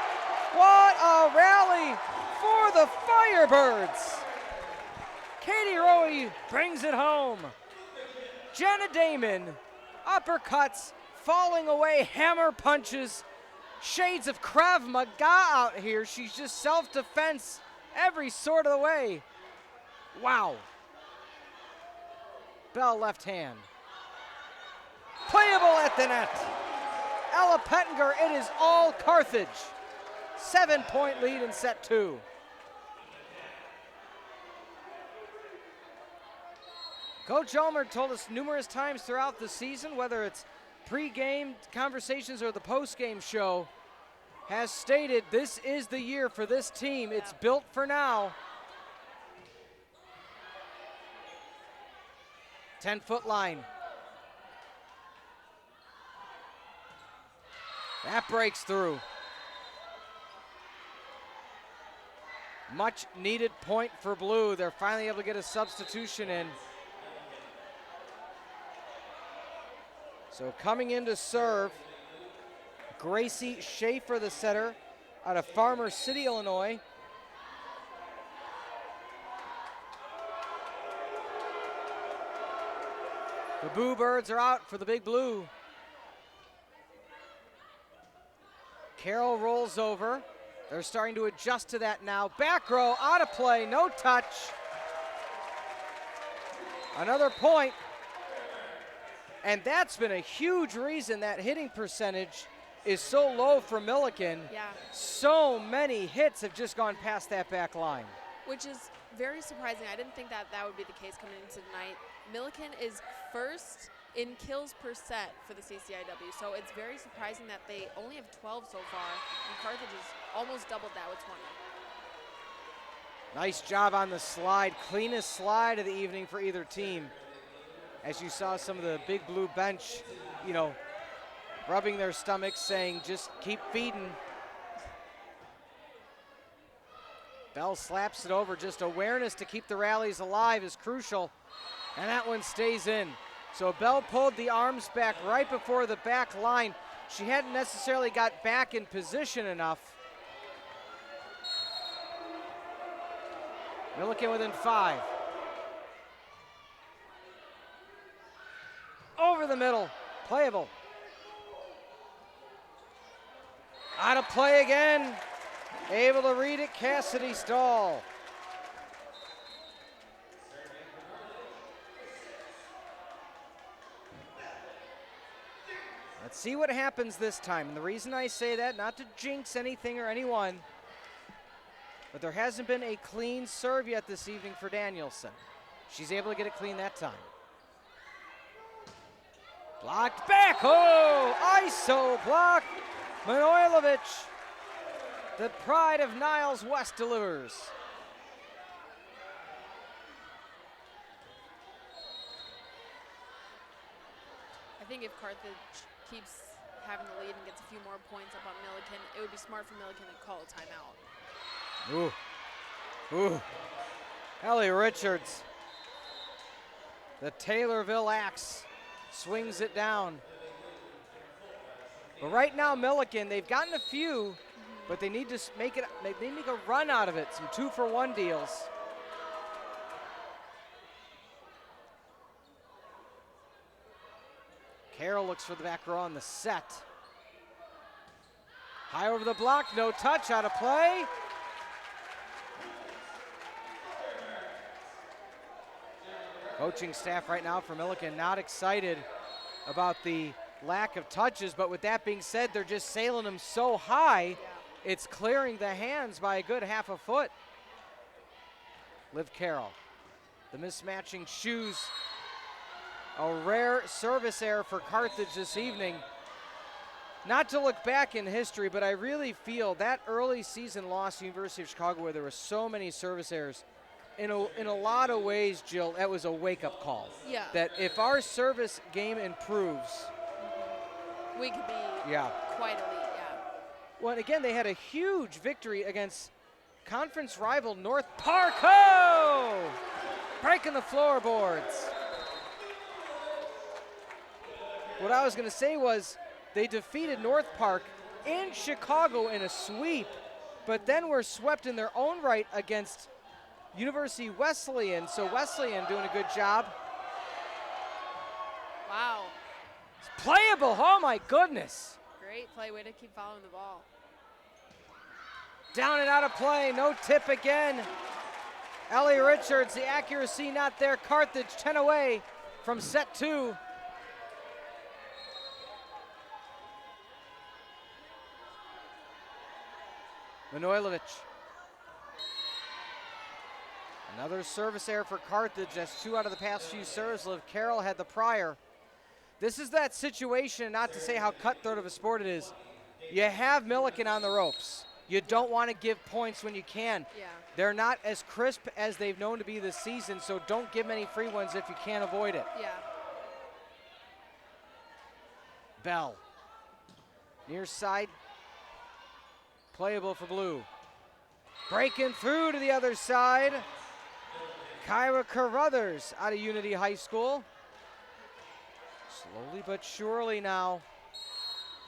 What a rally for the Firebirds. Katie Rowe brings it home. Jenna Damon, uppercuts, falling away, hammer punches. Shades of Krav Maga out here. She's just self-defense every sort of the way. Wow. Bell left hand. Playable at the net. Ella Pettinger, it is all Carthage. 7-point lead in set 2. Coach Ulmer told us numerous times throughout the season, whether it's pre-game conversations or the post-game show, has stated this is the year for this team. It's built for now. 10-foot line. That breaks through. Much needed point for Blue. They're finally able to get a substitution in. So coming in to serve, Gracie Schaefer, the setter, out of Farmer City, Illinois. The Boo Birds are out for the Big Blue. Carroll rolls over. They're starting to adjust to that now. Back row, out of play, no touch. Another point. And that's been a huge reason that hitting percentage is so low for Millikin. Yeah. So many hits have just gone past that back line. Which is very surprising. I didn't think that that would be the case coming into tonight. Millikin is first in kills per set for the CCIW, so it's very surprising that they only have 12 so far, and Carthage has almost doubled that with 20. Nice job on the slide. Cleanest slide of the evening for either team. As you saw some of the Big Blue bench, rubbing their stomachs saying, just keep feeding. Bell slaps it over. Just awareness to keep the rallies alive is crucial. And that one stays in. So Bell pulled the arms back right before the back line. She hadn't necessarily got back in position enough. Millikin within 5. Over the middle, playable. Out of play again. Able to read it, Cassidy Stahl. Let's see what happens this time. And the reason I say that, not to jinx anything or anyone, but there hasn't been a clean serve yet this evening for Danielson. She's able to get it clean that time. Blocked back, oh, ISO block. Manojlovic, the pride of Niles West, delivers. I think if Carthage keeps having the lead and gets a few more points up on Millikin, it would be smart for Millikin to call a timeout. Ooh, ooh. Ellie Richards, the Taylorville Axe, swings it down. But right now, Millikin, they've gotten a few, but they need to make it. They need to make a run out of it. Some 2-for-1 deals. Carroll looks for the back row on the set. High over the block, no touch, out of play. Coaching staff right now for Millikin not excited about the lack of touches, but with that being said, they're just sailing them so high, it's clearing the hands by a good half a foot. Liv Carroll, the mismatching shoes. A rare service error for Carthage this evening. Not to look back in history, but I really feel that early season loss to University of Chicago where there were so many service errors, in a lot of ways, Jill, that was a wake-up call. Yeah. That if our service game improves, we could be quite elite, yeah. Well, and again, they had a huge victory against conference rival North Parco, breaking the floorboards. What I was going to say was they defeated North Park in Chicago in a sweep, but then were swept in their own right against University Wesleyan. So Wesleyan doing a good job. Wow. It's playable. Oh, my goodness. Great play. Way to keep following the ball. Down and out of play. No tip again. Ellie Richards, the accuracy not there. Carthage 10 away from set 2. Manojlovic. Another service error for Carthage. That's 2 out of the past few serves. Liv Carroll had the prior. This is that situation, not to say how cutthroat of a sport it is. You have Millikin on the ropes. You don't want to give points when you can. Yeah. They're not as crisp as they've known to be this season, so don't give many free ones if you can't avoid it. Yeah. Bell. Near side. Playable for blue. Breaking through to the other side. Kyra Carruthers out of Unity High School. Slowly but surely now.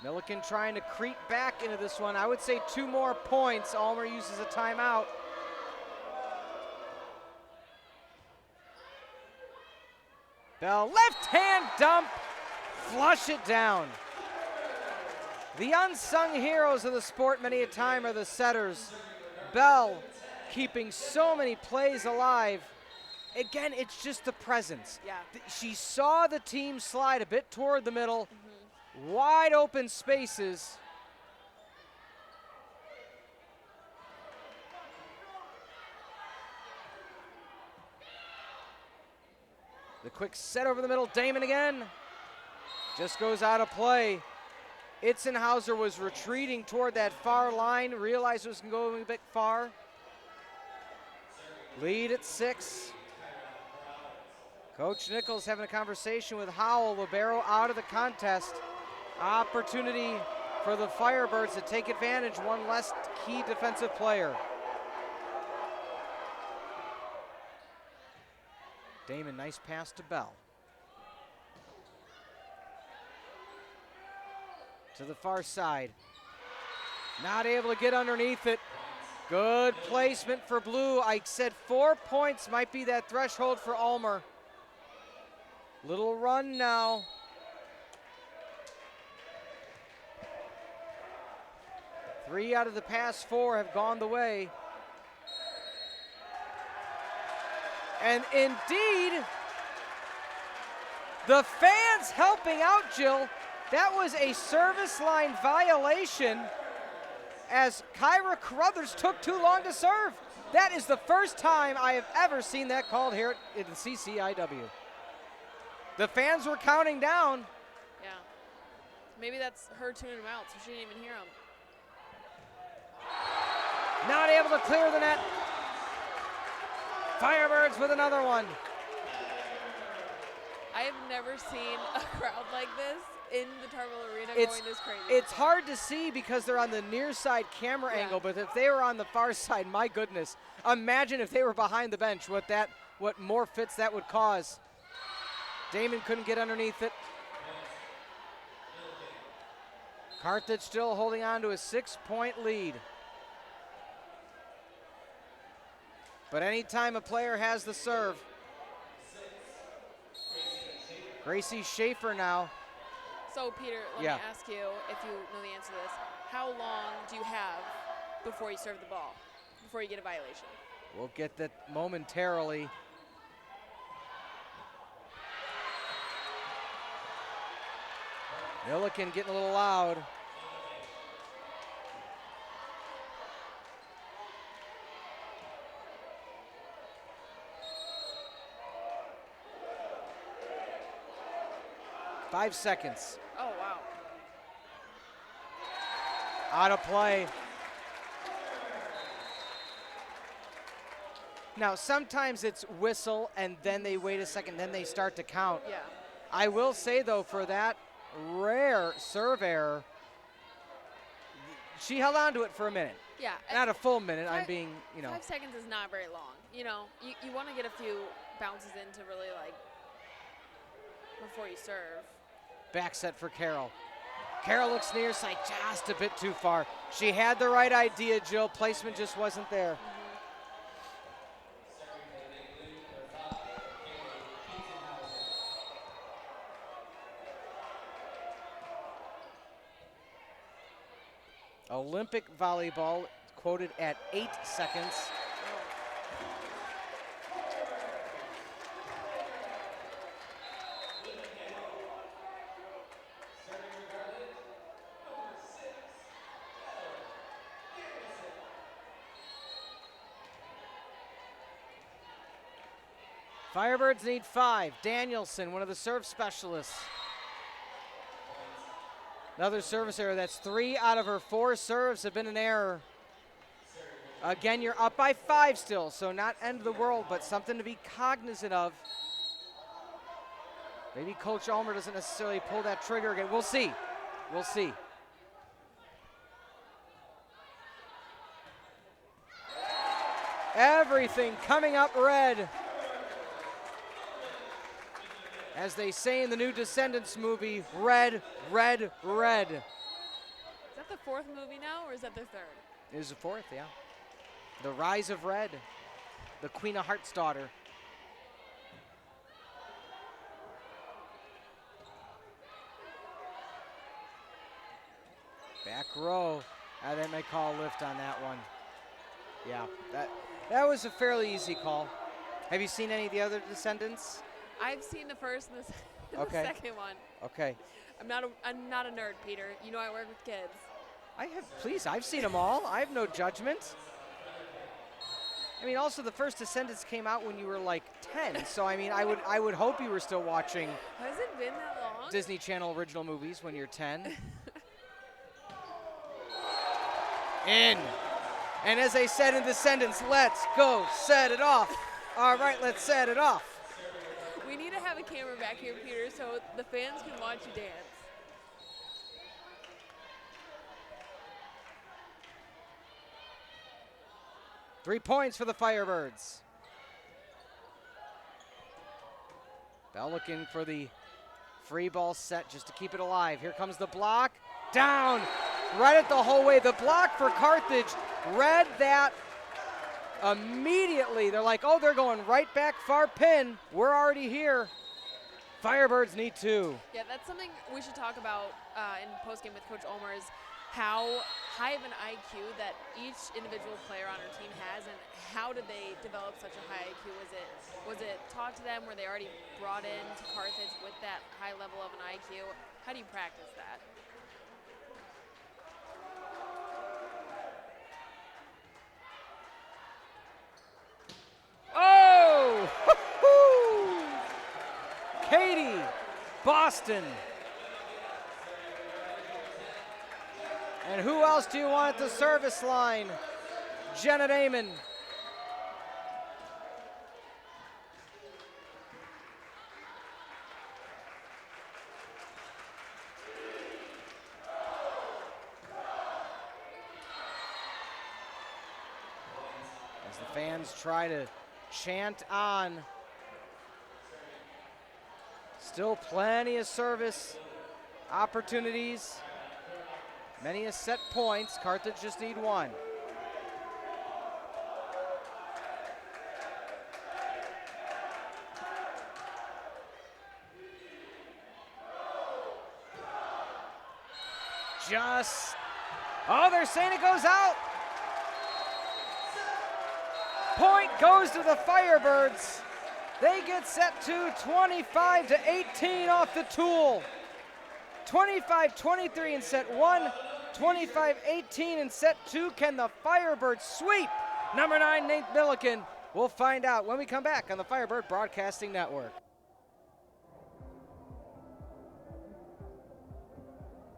Millikin trying to creep back into this one. I would say 2 more points. Ulmer uses a timeout. Bell, left hand dump. Flush it down. The unsung heroes of the sport many a time are the setters. Bell keeping so many plays alive. Again, it's just the presence. Yeah. She saw the team slide a bit toward the middle. Wide open spaces. The quick set over the middle, Damon again. Just goes out of play. Itzenhauser was retreating toward that far line, realized it was going a bit far. Lead at 6. Coach Nichols having a conversation with Howell. Libero out of the contest. Opportunity for the Firebirds to take advantage. One less key defensive player. Damon, nice pass to Bell. To the far side. Not able to get underneath it. Good placement for blue. I said 4 points might be that threshold for Ulmer. Little run now. Three out of the past 4 have gone the way. And indeed, the fans helping out, Jill. That was a service line violation as Kyra Carruthers took too long to serve. That is the first time I have ever seen that called here at the CCIW. The fans were counting down. Yeah. Maybe that's her tuning him out, so she didn't even hear him. Not able to clear the net. Firebirds with another one. I have never seen a crowd like this in the Tarble Arena It's- going this crazy. It's hard to see because they're on the near side camera Yeah. angle, but if they were on the far side, my goodness, imagine if they were behind the bench, what more fits that would cause. Damon couldn't get underneath it. Carthage still holding on to a 6-point lead. But anytime a player has the serve, Gracie Schaefer now. So, Peter, let Yeah. me ask you, if you know the answer to this, how long do you have before you serve the ball, before you get a violation? We'll get that momentarily. Millikin getting a little loud. Five seconds. Oh, wow. Out of play. Now, sometimes it's whistle and then they wait a second, then they start to count. Yeah. I will say, though, for that rare serve error, she held on to it for a minute. Yeah. Not a full minute. I'm Five- being, 5 seconds is not very long. You want to get a few bounces in to really, before you serve. back set for Carroll. Carroll looks near side, just a bit too far. She had the right idea, Jill. Placement just wasn't there. Olympic volleyball quoted at 8 seconds. Firebirds need 5. Danielson, one of the serve specialists. Another service error. That's 3 out of her 4 serves have been an error. Again, you're up by 5 still, so not end of the world, but something to be cognizant of. Maybe Coach Ulmer doesn't necessarily pull that trigger again. We'll see. We'll see. Everything coming up red. As they say in the new Descendants movie, red, red, red. Is that the 4th movie now, or is that the 3rd? It is the 4th, yeah. The Rise of Red, the Queen of Hearts' daughter. Back row. They may call a lift on that one. Yeah, that was a fairly easy call. Have you seen any of the other Descendants? I've seen the first and the Okay. second one. Okay. I'm not a nerd, Peter. You know I work with kids. Please, I've seen them all. I have no judgment. I mean, also the first Descendants came out when you were like 10, so I mean, I would hope you were still watching Has it been that long? Disney Channel original movies when you're 10. In. And as they said in Descendants, let's go set it off. All right, let's set it off. We need to have a camera back here, Peter, so the fans can watch you dance. Three points for the Firebirds. Bell looking for the free ball set just to keep it alive. Here comes the block. Down. Read it the whole way. The block for Carthage read that immediately. They're like, oh, they're going right back far pin. We're already here. Firebirds need 2. Yeah, that's something we should talk about in postgame with Coach Ulmer is how high of an IQ that each individual player on our team has, and how did they develop such a high IQ? Was it taught to them? Were they already brought in to Carthage with that high level of an IQ? How do you practice that? Oh! Katie, Boston. And who else do you want at the service line? Jenna Damon. As the fans try to chant on. Still plenty of service opportunities. Many a set points. Carthage just need one. Oh, they're saying it goes out. Point goes to the Firebirds. They get set to 25-18 off the tool. 25-23 in set one, 25-18 in set two. Can the Firebirds sweep number 9, Nate Millikin? We'll find out when we come back on the Firebird Broadcasting Network.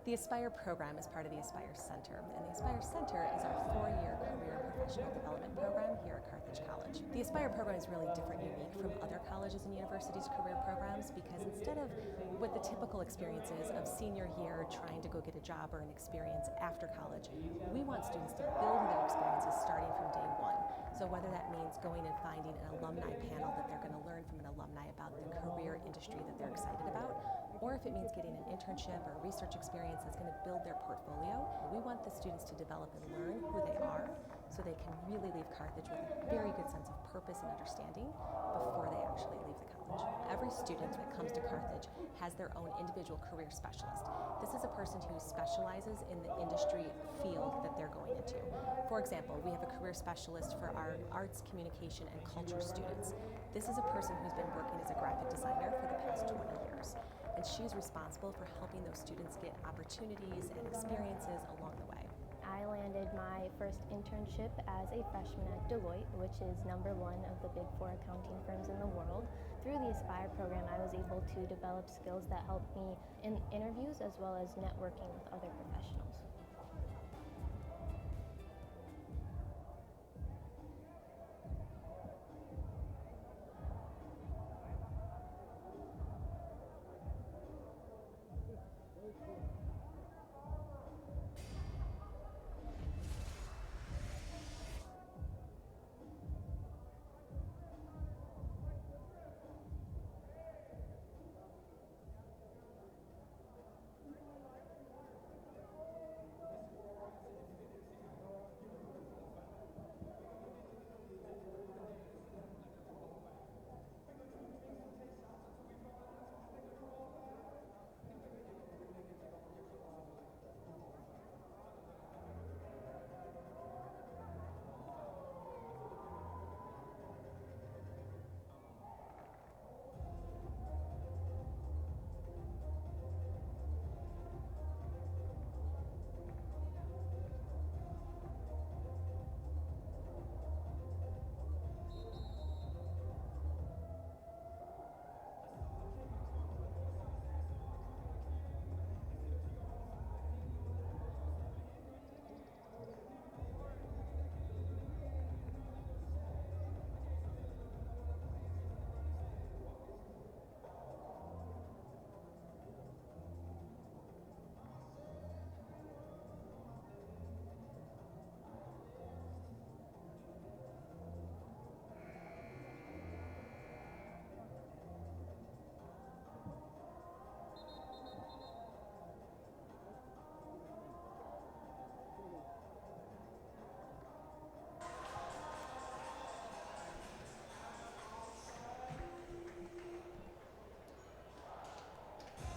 The Aspire program is part of the Aspire Center, and the Aspire Center is our 4-year career and professional development program here at Carthage College. The Aspire program is really different and unique from other colleges and universities' career programs because instead of what the typical experience is of senior year trying to go get a job or an experience after college, we want students to build their experiences starting from day one. So whether that means going and finding an alumni panel that they're going to learn from an alumni about the career industry that they're excited about, or if it means getting an internship or a research experience that's going to build their portfolio, we want the students to develop and learn who they are so they can really leave Carthage with a very good sense of purpose and understanding before they actually leave the college. Every student that comes to Carthage has their own individual career specialist. This is a person who specializes in the industry field that they're going into. For example, we have a career specialist for our arts, communication, and culture students. This is a person who's been working as a graphic designer for the past 20 years. And she's responsible for helping those students get opportunities and experiences along the way. I landed my first internship as a freshman at Deloitte, which is number 1 of the big 4 accounting firms in the world. Through the Aspire program, I was able to develop skills that helped me in interviews as well as networking with other professionals.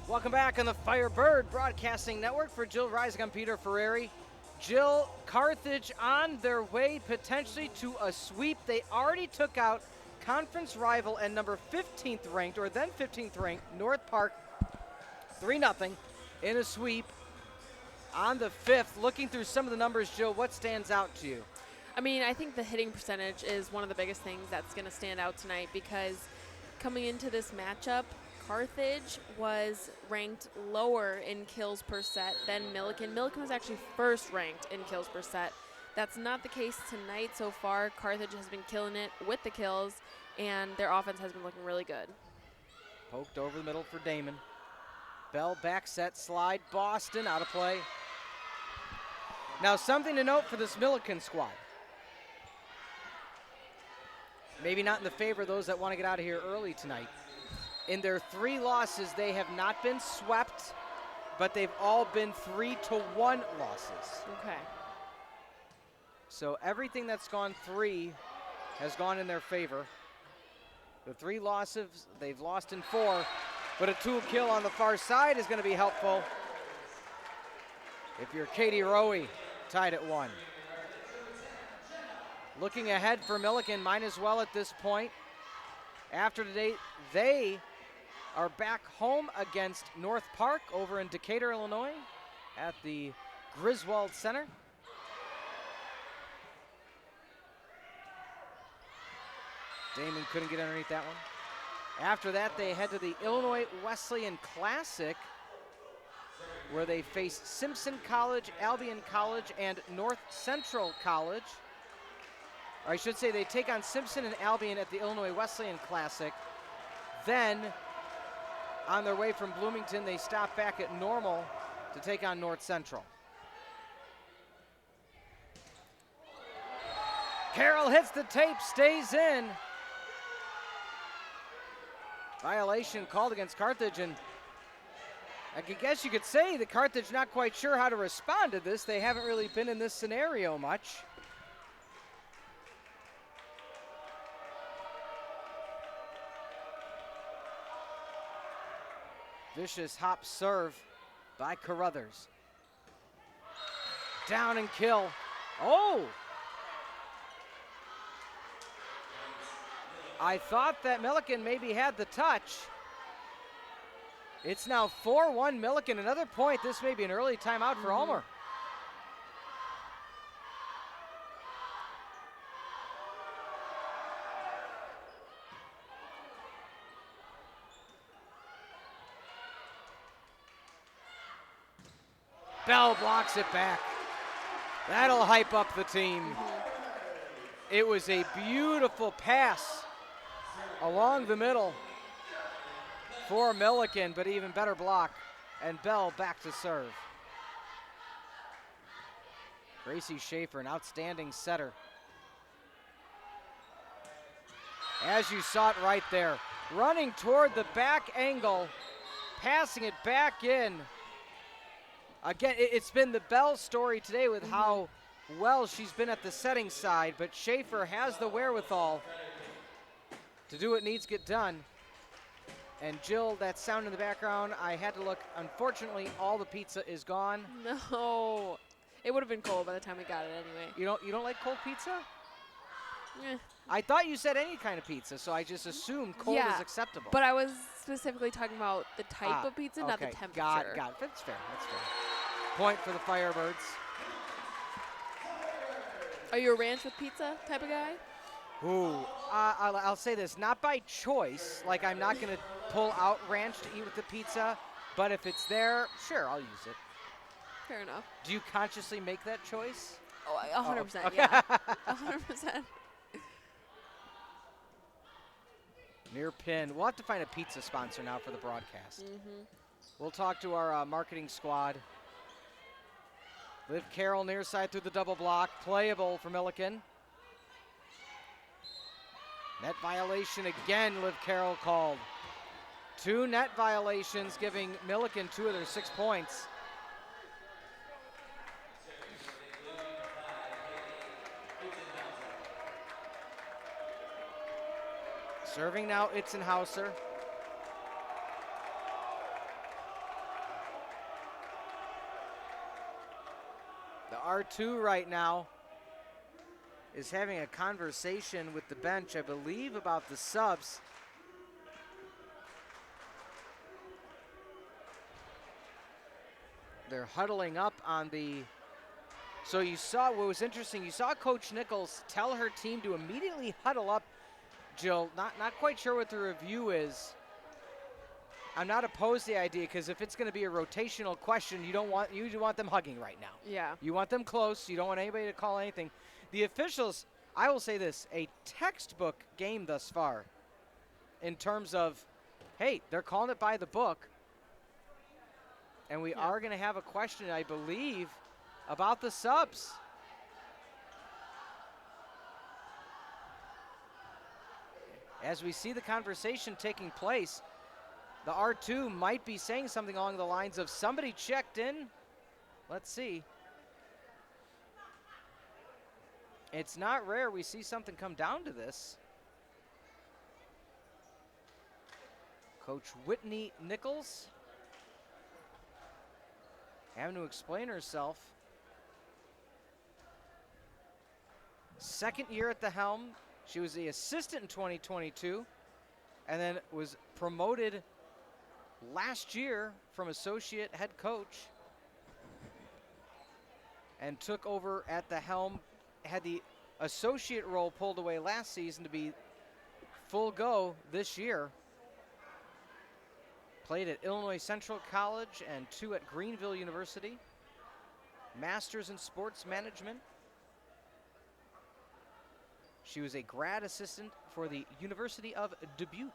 Welcome back on the Firebird Broadcasting Network. For Jill Ryczek, I'm Peter Ferreri. Jill, Carthage on their way potentially to a sweep. They already took out conference rival and number 15th ranked, or then 15th ranked, North Park 3-0 in a sweep on the 5th. Looking through some of the numbers, Jill, what stands out to you? I mean, I think the hitting percentage is one of the biggest things that's going to stand out tonight because coming into this matchup, Carthage was ranked lower in kills per set than Millikin. Millikin was actually first ranked in kills per set. That's not the case tonight so far. Carthage has been killing it with the kills, and their offense has been looking really good. Poked over the middle for Damon. Bell back set, slide, Boston out of play. Now something to note for this Millikin squad. maybe not in the favor of those that want to get out of here early tonight. In their 3 losses, they have not been swept, but they've all been 3-1 losses. Okay. So everything that's gone 3 has gone in their favor. The 3 losses, they've lost in 4, but a 2 kill on the far side is going to be helpful if you're Katie Rowe, tied at 1. Looking ahead for Millikin, might as well at this point. After today, they are back home against North Park over in Decatur, Illinois at the Griswold Center. Damon couldn't get underneath that one. After that, they head to the Illinois Wesleyan Classic, where they face Simpson College, Albion College, and North Central College. Or I should say they take on Simpson and Albion at the Illinois Wesleyan Classic. Then, on their way from Bloomington, they stop back at Normal to take on North Central. Carroll hits the tape, stays in. Violation called against Carthage, and I guess you could say that Carthage not quite sure how to respond to this. They haven't really been in this scenario much. Vicious hop serve by Carruthers. Down and kill. Oh! I thought that Millikin maybe had the touch. It's now 4-1 Millikin. Another point. This may be an early timeout for Ulmer. Bell blocks it back. That'll hype up the team. It was a beautiful pass along the middle for Millikin, but even better block, and Bell back to serve. Gracie Schaefer, an outstanding setter. As you saw it right there, running toward the back angle, passing it back in. Again, it's been the Bell story today with how well she's been at the setting side, but Schaefer has the wherewithal to do what needs to get done. And Jill, that sound in the background, I had to look. Unfortunately, all the pizza is gone. No. It would have been cold by the time we got it anyway. You don't like cold pizza? Eh. I thought you said any kind of pizza, so I just assumed cold is acceptable. But I was specifically talking about the type of pizza, not the okay. temperature. Got it. That's fair. Point for the Firebirds. Are you a ranch with pizza type of guy? Ooh, I'll say this, not by choice. Like, I'm not going to pull out ranch to eat with the pizza, but if it's there, sure, I'll use it. Fair enough. Do you consciously make that choice? Oh, 100%, okay. yeah. 100%. Near pin. We'll have to find a pizza sponsor now for the broadcast. We'll talk to our marketing squad. Liv Carroll near side through the double block. Playable for Millikin. Net violation again, Liv Carroll called. 2 net violations, giving Millikin 2 of their 6 points. Serving now, Itzenhauser. The R2 right now is having a conversation with the bench, I believe, about the subs. They're huddling up on the... So you saw, what was interesting, you saw Coach Nichols tell her team to immediately huddle up. Jill, not quite sure what the review is. I'm not opposed to the idea, because if it's going to be a rotational question, you want them hugging right now. Yeah. You want them close. You don't want anybody to call anything. The officials, I will say this, a textbook game thus far in terms of, hey, they're calling it by the book. And we are going to have a question, I believe, about the subs. As we see the conversation taking place, the R2 might be saying something along the lines of somebody checked in. Let's see. It's not rare we see something come down to this. Coach Whitney Nichols having to explain herself. Second year at the helm. She was the assistant in 2022 and then was promoted last year from associate head coach and took over at the helm, had the associate role pulled away last season to be full go this year. Played at Illinois Central College and 2 at Greenville University. Masters in Sports Management. She was a grad assistant for the University of Dubuque.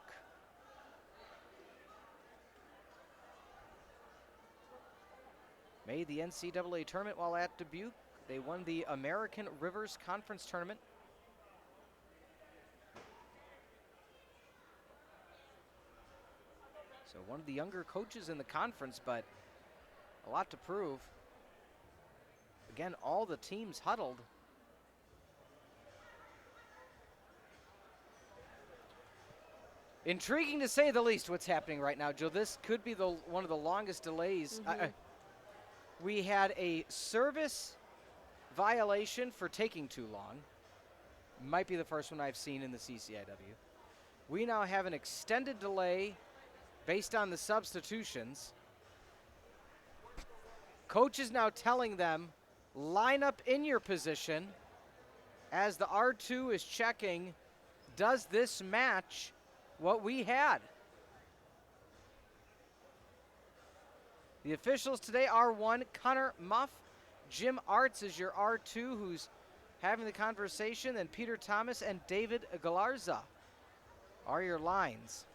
Made the NCAA tournament while at Dubuque. They won the American Rivers Conference Tournament. So one of the younger coaches in the conference, but a lot to prove. Again, all the teams huddled. Intriguing to say the least what's happening right now, Joe. This could be one of the longest delays. We had a service violation for taking too long. Might be the first one I've seen in the CCIW. We now have an extended delay based on the substitutions. Coach is now telling them, line up in your position as the R2 is checking, does this match what we had? The officials today are R1, Connor Muff. Jim Arts is your R2 who's having the conversation, and Peter Thomas and David Galarza are your lines.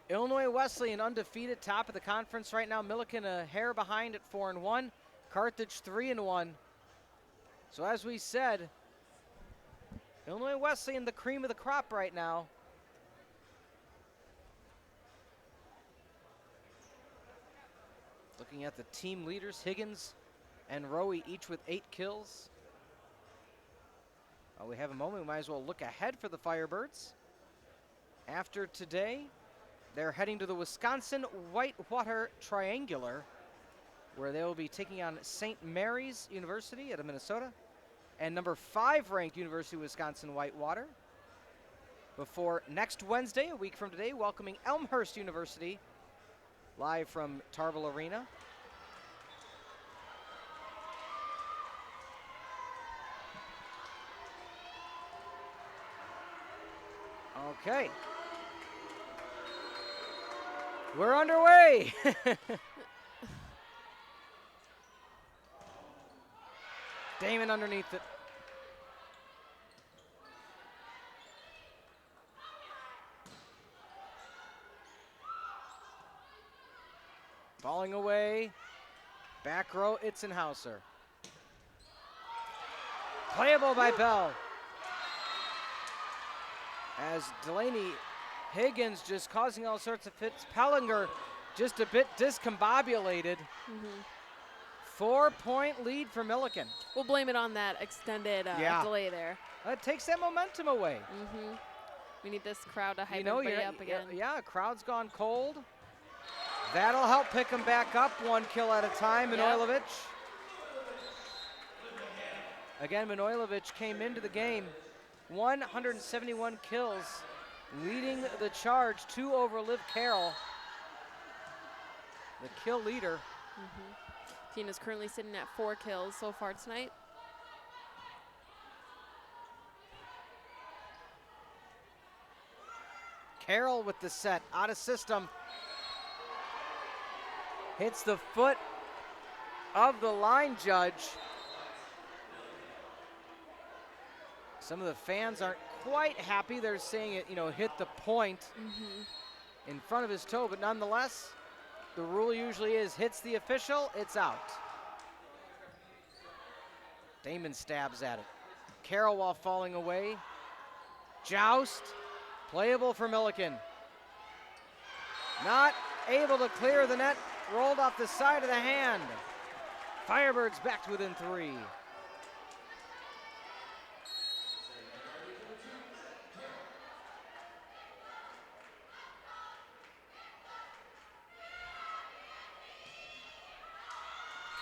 Illinois Wesleyan undefeated, top of the conference right now. Millikin a hair behind at 4-1. Carthage 3-1. So as we said, Illinois Wesleyan the cream of the crop right now. Looking at the team leaders, Higgins and Rowe each with 8 kills. While we have a moment, we might as well look ahead for the Firebirds. After today, they're heading to the Wisconsin Whitewater Triangular, where they will be taking on St. Mary's University out of Minnesota and number 5 ranked University of Wisconsin Whitewater. Before next Wednesday, a week from today, welcoming Elmhurst University live from Tarble Arena. Okay. We're underway. Damon underneath it. Falling away. Back row, Itzenhauser. Playable by Bell. As Delaney Higgins just causing all sorts of fits. Pellinger just a bit discombobulated. 4-point lead for Millikin. We'll blame it on that extended delay there. That takes that momentum away. We need this crowd to hype everybody up again. Yeah, crowd's gone cold. That'll help pick them back up 1 kill at a time. Manojlovic. Again, Manojlovic came into the game. 171 kills, leading the charge, 2 over Liv Carroll, the kill leader. Tina's currently sitting at 4 kills so far tonight. Carroll with the set, out of system. Hits the foot of the line judge. Some of the fans aren't quite happy. They're saying it, hit the point in front of his toe, but nonetheless, the rule usually is hits the official, it's out. Damon stabs at it. Carroll, while falling away, Joust, playable for Millikin. Not able to clear the net, rolled off the side of the hand. Firebirds back to within 3.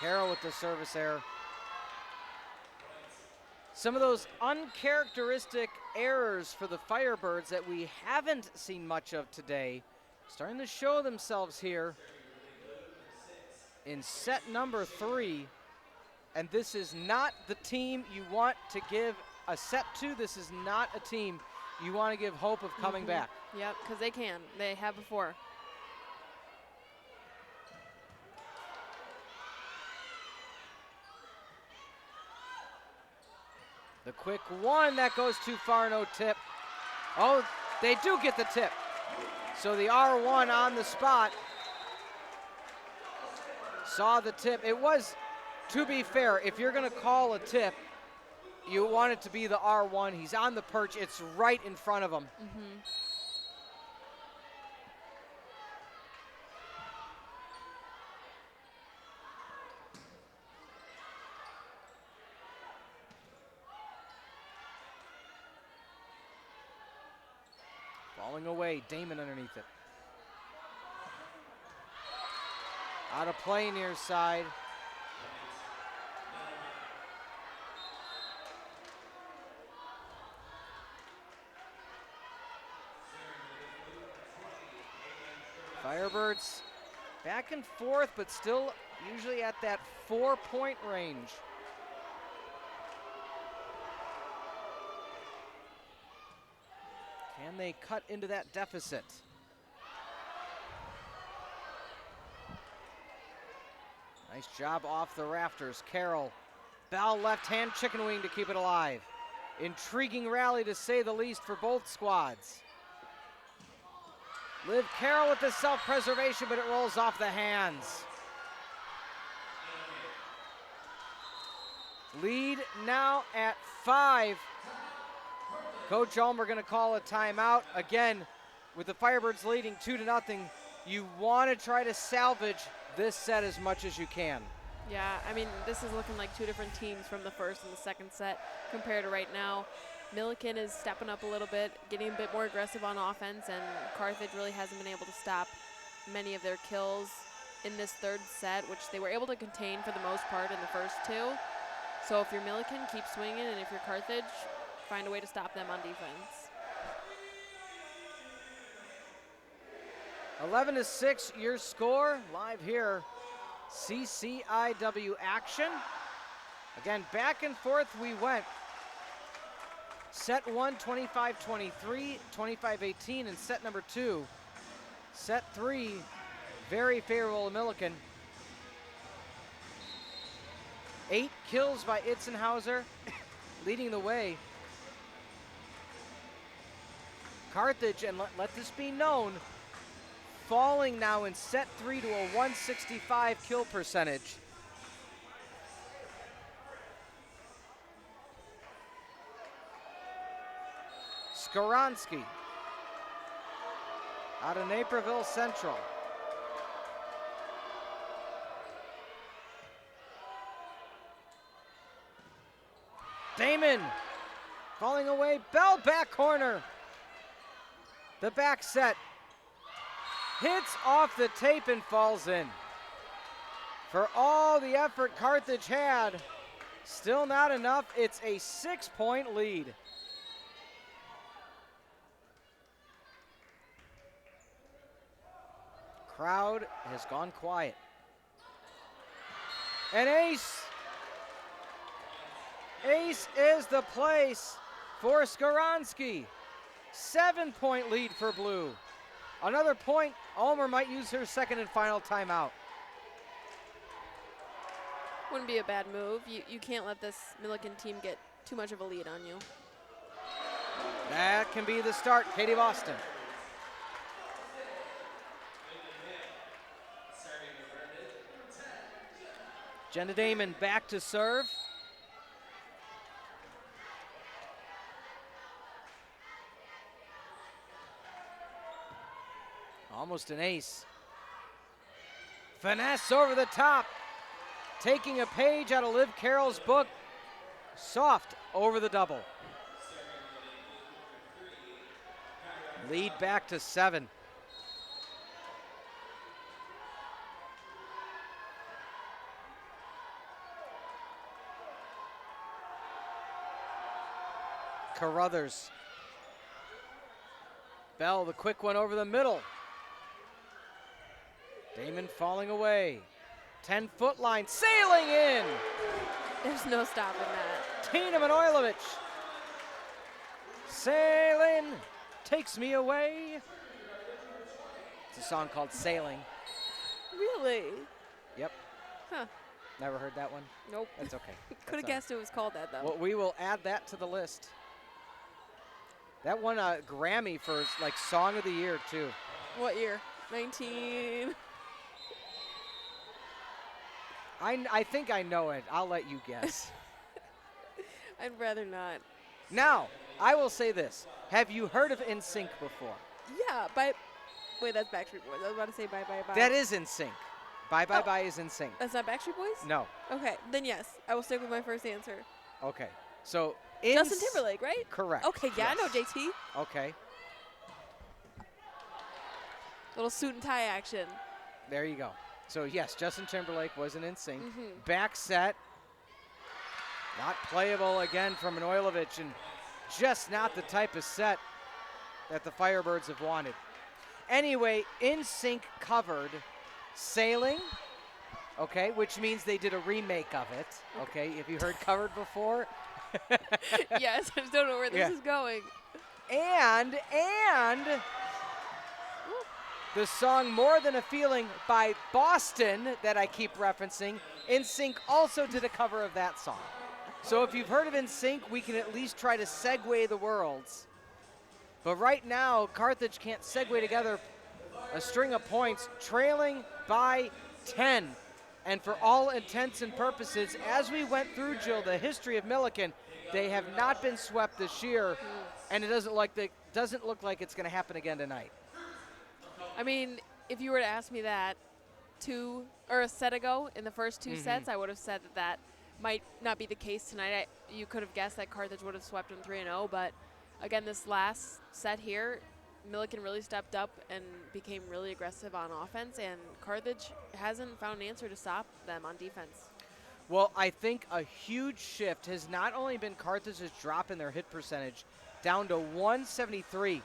Carroll with the service error. Some of those uncharacteristic errors for the Firebirds that we haven't seen much of today starting to show themselves here in set number 3. And this is not the team you want to give a set to. This is not a team you want to give hope of coming back. Yep, because they can. They have before. The quick one, that goes too far, no tip. Oh, they do get the tip. So the R1 on the spot saw the tip. It was, to be fair, if you're gonna call a tip, you want it to be the R1. He's on the perch, it's right in front of him. Falling away, Damon underneath it. Out of play near side. Firebirds back and forth, but still usually at that 4-point range. Can they cut into that deficit? Nice job off the rafters. Carroll, Bell left hand chicken wing to keep it alive. Intriguing rally to say the least for both squads. Liv Carroll with the self-preservation, but it rolls off the hands. Lead now at 5. Coach Ulmer going to call a timeout. Again, with the Firebirds leading 2-0, you want to try to salvage this set as much as you can. Yeah, I mean, this is looking like two different teams from the first and the second set compared to right now. Millikin is stepping up a little bit, getting a bit more aggressive on offense, and Carthage really hasn't been able to stop many of their kills in this third set, which they were able to contain for the most part in the first 2. So if you're Millikin, keep swinging, and if you're Carthage, find a way to stop them on defense. 11-6, your score live here. CCIW action. Again, back and forth we went. Set 1, 25-23, 25-18, and set number 2. Set 3, very favorable to Millikin. 8 kills by Itzenhauser, leading the way. Carthage, and let this be known, falling now in set 3 to a 165 kill percentage. Skoransky out of Naperville Central. Damon falling away, Bell back corner. The back set hits off the tape and falls in. For all the effort Carthage had, still not enough. It's a 6-point lead. Crowd has gone quiet. An ace. Ace is the place for Skoransky. 7-point lead for Blue. Another point, Ulmer might use her second and final timeout. Wouldn't be a bad move. You can't let this Millikin team get too much of a lead on you. That can be the start, Katie Boston. Jenna Damon back to serve. Almost an ace. Finesse over the top. Taking a page out of Liv Carroll's book. Soft over the double. Lead back to 7. Carruthers. Bell, the quick one over the middle. Damon falling away. 10-foot line, sailing in. There's no stopping that. Tina Manojlovic. Sailing, takes me away. It's a song called Sailing. Really? Yep. Huh. Never heard that one? Nope. That's okay. Could have guessed it was called that, though. Well, we will add that to the list. That won a Grammy for like Song of the Year too. What year? 19. I think I know it. I'll let you guess. I'd rather not. Now, I will say this. Have you heard of NSYNC before? Yeah, wait, that's Backstreet Boys. I was about to say Bye Bye Bye. That is NSYNC. Bye Bye Oh. Bye is NSYNC. That's not Backstreet Boys? No. Okay, then yes. I will stick with my first answer. Okay. So Justin Timberlake, right? Correct. Okay, yeah, Yes. I know JT. Okay. Little suit and tie action. There you go. So yes, Justin Timberlake was an NSYNC. Mhm. Back set. Not playable again from Manojlovic, and just not the type of set that the Firebirds have wanted. Anyway, NSYNC covered Sailing, okay, which means they did a remake of it, okay, if you heard covered before. Yes, I just don't know where this is going. And the song More Than a Feeling by Boston that I keep referencing, NSYNC also did a cover of that song. So if you've heard of NSYNC, we can at least try to segue the worlds. But right now, Carthage can't segue together a string of points, trailing by 10. And for all intents and purposes, as we went through, Jill, the history of Millikin, they have not been swept this year, and it doesn't look like it's going to happen again tonight. I mean, if you were to ask me that a set ago in the first two sets, I would have said that might not be the case tonight. You could have guessed that Carthage would have swept them 3-0, but again, this last set here, Millikin really stepped up and became really aggressive on offense, and Carthage hasn't found an answer to stop them on defense. Well, I think a huge shift has not only been Carthage's drop in their hit percentage down to 173.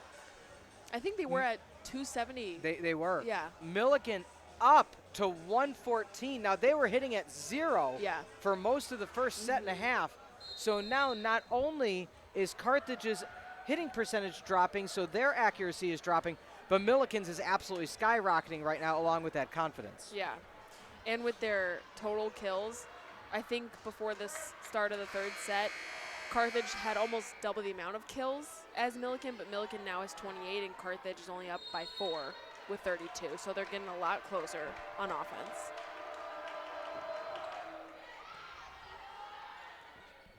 I think they were at 270. They were. Yeah. Millikin up to 114. Now, they were hitting at 0 for most of the first set and a half. So now not only is Carthage's hitting percentage dropping, so their accuracy is dropping, but Millikin's is absolutely skyrocketing right now along with that confidence. Yeah. And with their total kills, I think before this start of the third set, Carthage had almost double the amount of kills as Millikin, but Millikin now has 28 and Carthage is only up by 4 with 32. So they're getting a lot closer on offense.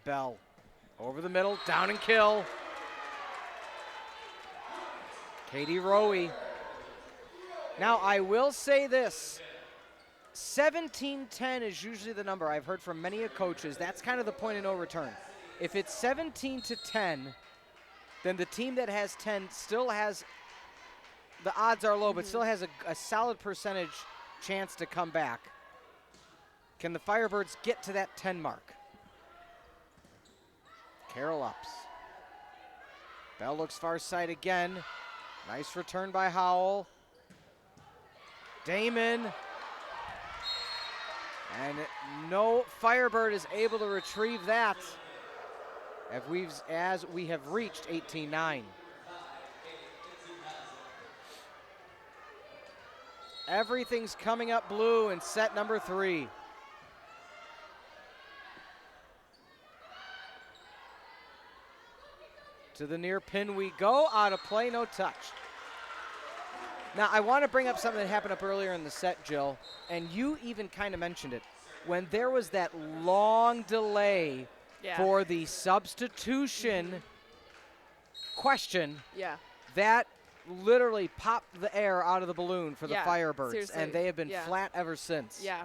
Bell over the middle, down and kill. Katie Rowe. Now, I will say this. 17-10 is usually the number. I've heard from many coaches. That's kind of the point of no return. If it's 17-10, then the team that has 10 still has, the odds are low, but still has a solid percentage chance to come back. Can the Firebirds get to that 10 mark? Carroll ups. Bell looks far side again. Nice return by Howell. Damon. And no Firebird is able to retrieve that as we have reached 18-9. Everything's coming up blue in set number 3. To the near pin we go, out of play, no touch. Now, I want to bring up something that happened up earlier in the set, Jill, and you even kind of mentioned it. When there was that long delay for the substitution question, that literally popped the air out of the balloon for the Yeah, Firebirds, seriously, and they have been yeah. flat ever since. Yeah.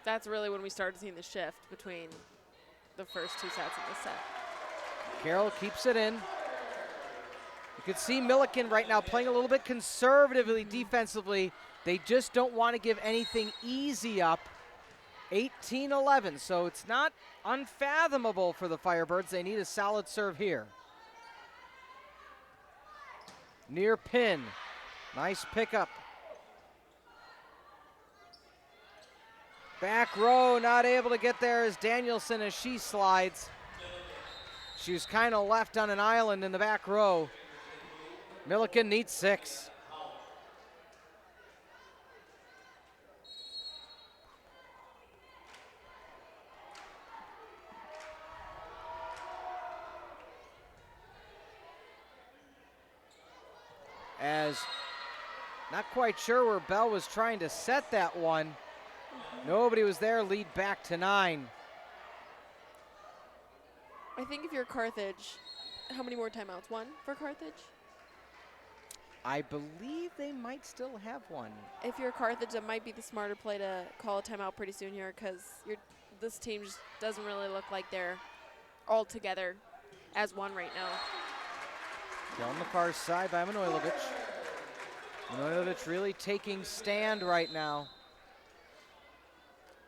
That's really when we started seeing the shift between the first 2 sets of the set. Carroll keeps it in. You can see Millikin right now playing a little bit conservatively defensively. They just don't want to give anything easy up. 18-11, so it's not unfathomable for the Firebirds. They need a solid serve here. Near pin. Nice pickup. Back row, not able to get there as Danielson as she slides. She was kind of left on an island in the back row. Millikin needs 6. As not quite sure where Bell was trying to set that one. Nobody was there, lead back to 9. I think if you're Carthage, how many more timeouts? 1 for Carthage? I believe they might still have one. If you're Carthage, that might be the smarter play to call a timeout pretty soon here, because this team just doesn't really look like they're all together as one right now. On the far side by Manojlovic. Manojlovic really taking stand right now.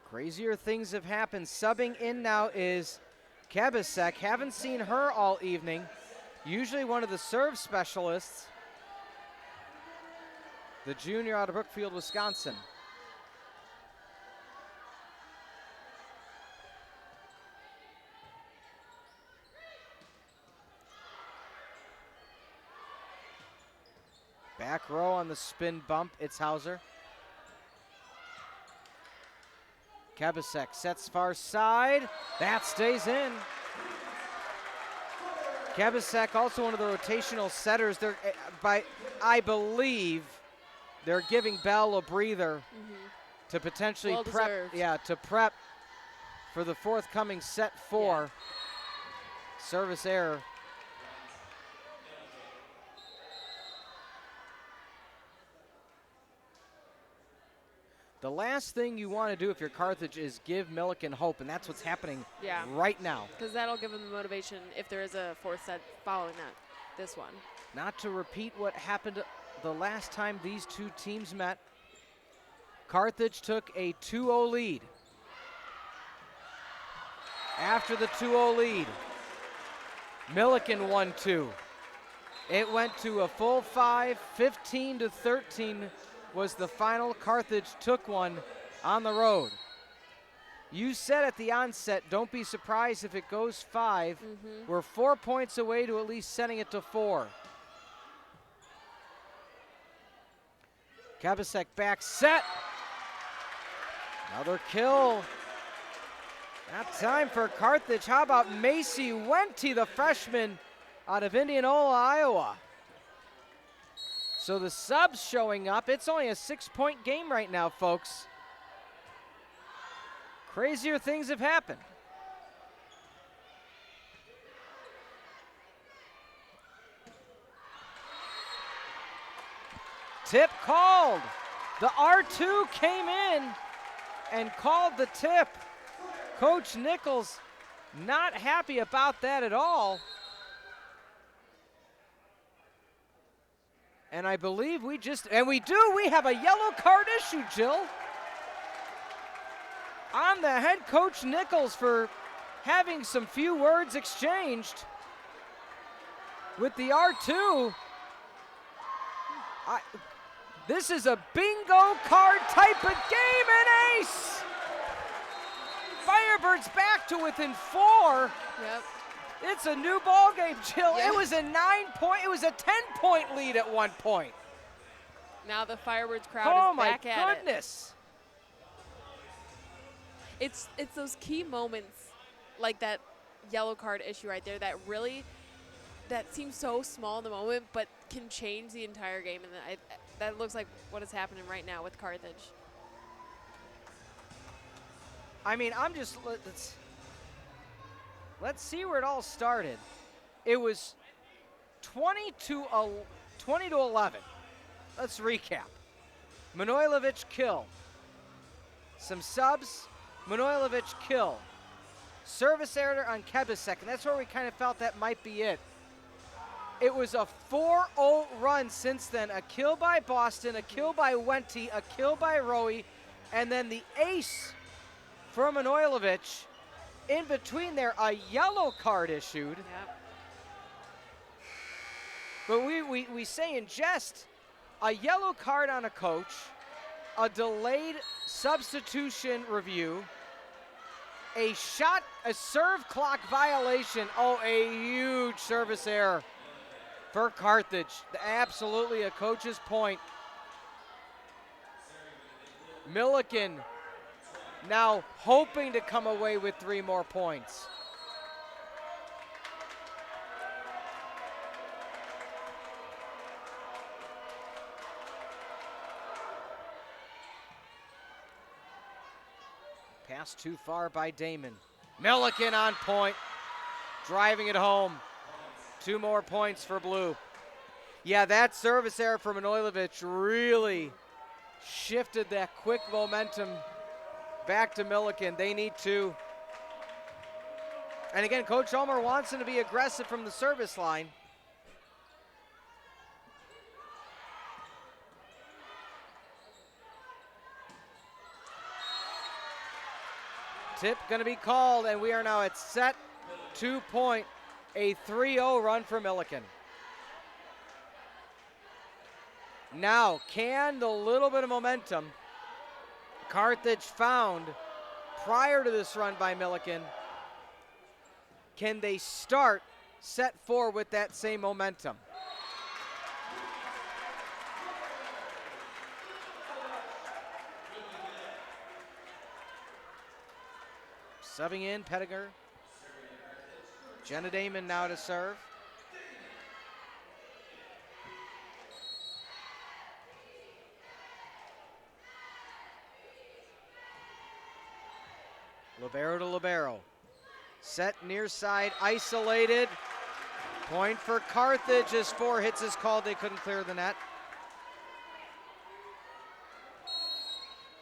Crazier things have happened. Subbing in now is Kebisek. Haven't seen her all evening. Usually one of the serve specialists. The junior out of Brookfield, Wisconsin. Back row on the spin bump, it's Hauser. Kebisek sets far side. That stays in. Kebisek also one of the rotational setters. I believe they're giving Bell a breather to potentially prep for the forthcoming set 4. Yeah. Service error. The last thing you want to do if you're Carthage is give Millikin hope, and that's what's happening right now. Because that'll give them the motivation if there is a 4th set following this one. Not to repeat what happened the last time these two teams met. Carthage took a 2-0 lead. After the 2-0 lead, Millikin won 2. It went to a full 5, 15-13 was the final. Carthage took one on the road. You said at the onset, don't be surprised if it goes 5. We're 4 points away to at least setting it to 4. Kebisek back set. Another kill. That time for Carthage. How about Macy Wente, the freshman out of Indianola, Iowa? So the subs showing up. It's only a 6-point game right now, folks. Crazier things have happened. Tip called. The R2 came in and called the tip. Coach Nichols not happy about that at all. And I believe we have a yellow card issue, Jill. On the head coach Nichols for having some few words exchanged with the R2. This is a bingo card type of game, and ace! Firebirds back to within 4. Yep. It's a new ball game, Jill. Yeah. It was a 10-point lead at one point. Now the Firebirds crowd is back at it. Oh my goodness. It's those key moments like that yellow card issue right there that seems so small in the moment but can change the entire game, and that looks like what is happening right now with Carthage. I mean, let's see where it all started. It was 20 to 11. Let's recap. Manojlovic kill. Some subs. Manojlovic kill. Service error on Kebisek, and that's where we kind of felt that might be it. It was a 4-0 run since then. A kill by Boston, a kill by Wente, a kill by Rowe, and then the ace from Manojlovic. In between there, a yellow card issued. Yep. But we say in jest, a yellow card on a coach, a delayed substitution review, a serve clock violation. Oh, a huge service error for Carthage. Absolutely a coach's point. Millikin now hoping to come away with 3 more points. Pass too far by Damon. Millikin on point, driving it home. 2 more points for Blue. Yeah, that service error for Manojlovic really shifted that quick momentum back to Millikin. They need 2. And again, Coach Ulmer wants him to be aggressive from the service line. Tip gonna be called, and we are now at set 2 point, a 3-0 run for Millikin. Now, can the little bit of momentum Carthage found prior to this run by Millikin, can they start set 4 with that same momentum? Subbing in, Pettiger. Jenna Damon now to serve. Libero to libero. Set near side, isolated. Point for Carthage as 4 hits is called. They couldn't clear the net.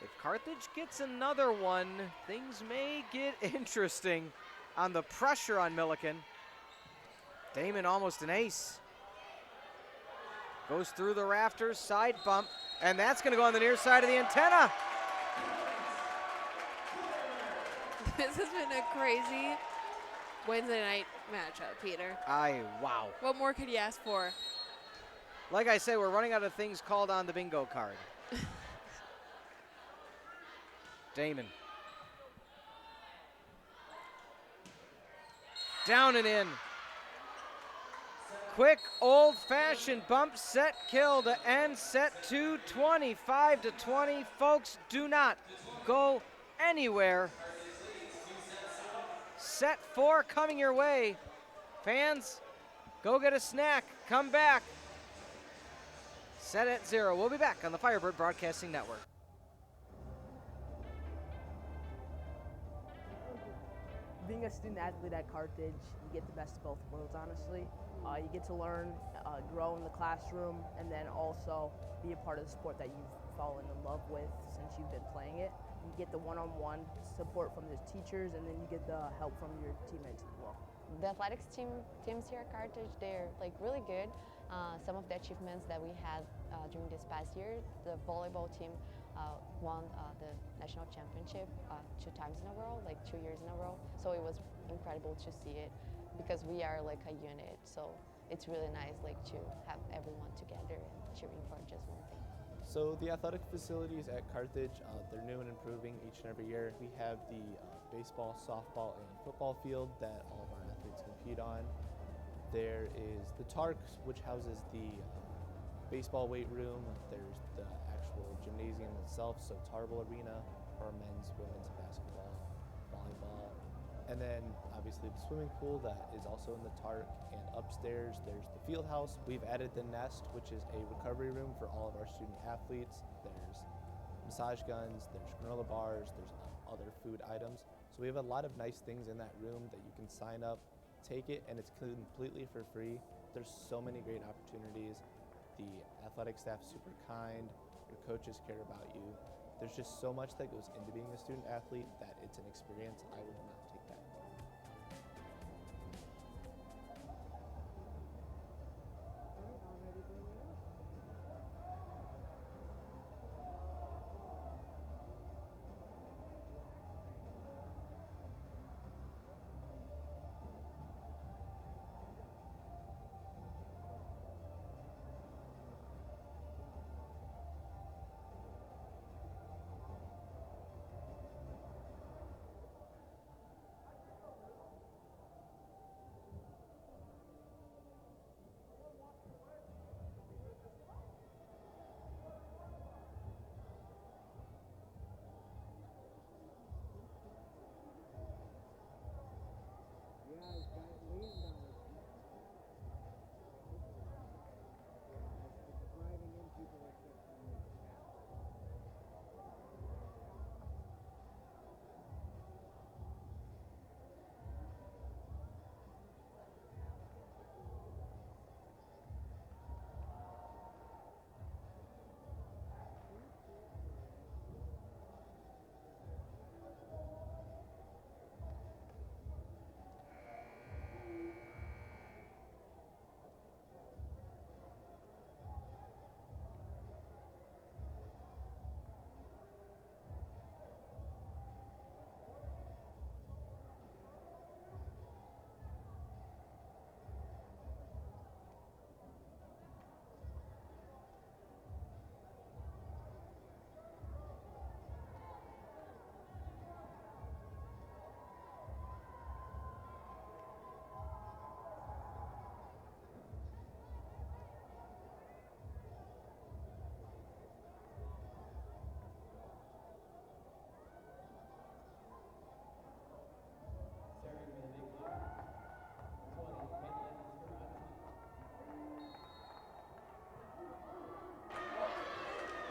If Carthage gets another one, things may get interesting on the pressure on Millikin. Damon almost an ace. Goes through the rafters, side bump, and that's going to go on the near side of the antenna. This has been a crazy Wednesday night matchup, Peter. Wow. What more could you ask for? Like I say, we're running out of things called on the bingo card. Damon. Down and in. Quick, old-fashioned bump, set, kill to end set 2, 25 to 20. Folks, do not go anywhere. Set 4 coming your way. Fans, go get a snack. Come back. Set at 0. We'll be back on the Firebird Broadcasting Network. Being a student athlete at Carthage, you get the best of both worlds, honestly. You get to learn, grow in the classroom, and then also be a part of the sport that you've fallen in love with since you've been playing it. You get the one-on-one support from the teachers, and then you get the help from your teammates as well. The athletics teams here at Carthage, they're like really good. Some of the achievements that we had during this past year, the volleyball team won the national championship 2 times in a row, like 2 years in a row. So it was incredible to see it because we are like a unit. So it's really nice like to have everyone together and cheering for just one thing. So the athletic facilities at Carthage, they're new and improving each and every year. We have the baseball, softball, and football field that all of our athletes compete on. There is the Tark, which houses the baseball weight room. There's the actual gymnasium itself, so Tarble Arena for men's, women's basketball, volleyball. And then obviously the swimming pool that is also in the Tark. And upstairs there's the field house. We've added the Nest, which is a recovery room for all of our student athletes. There's massage guns, there's granola bars, there's other food items. So we have a lot of nice things in that room that you can sign up take it and it's completely for free. There's so many great opportunities. The athletic staff's super kind. Your coaches care about you. There's just so much that goes into being a student athlete that it's an experience I would not take back.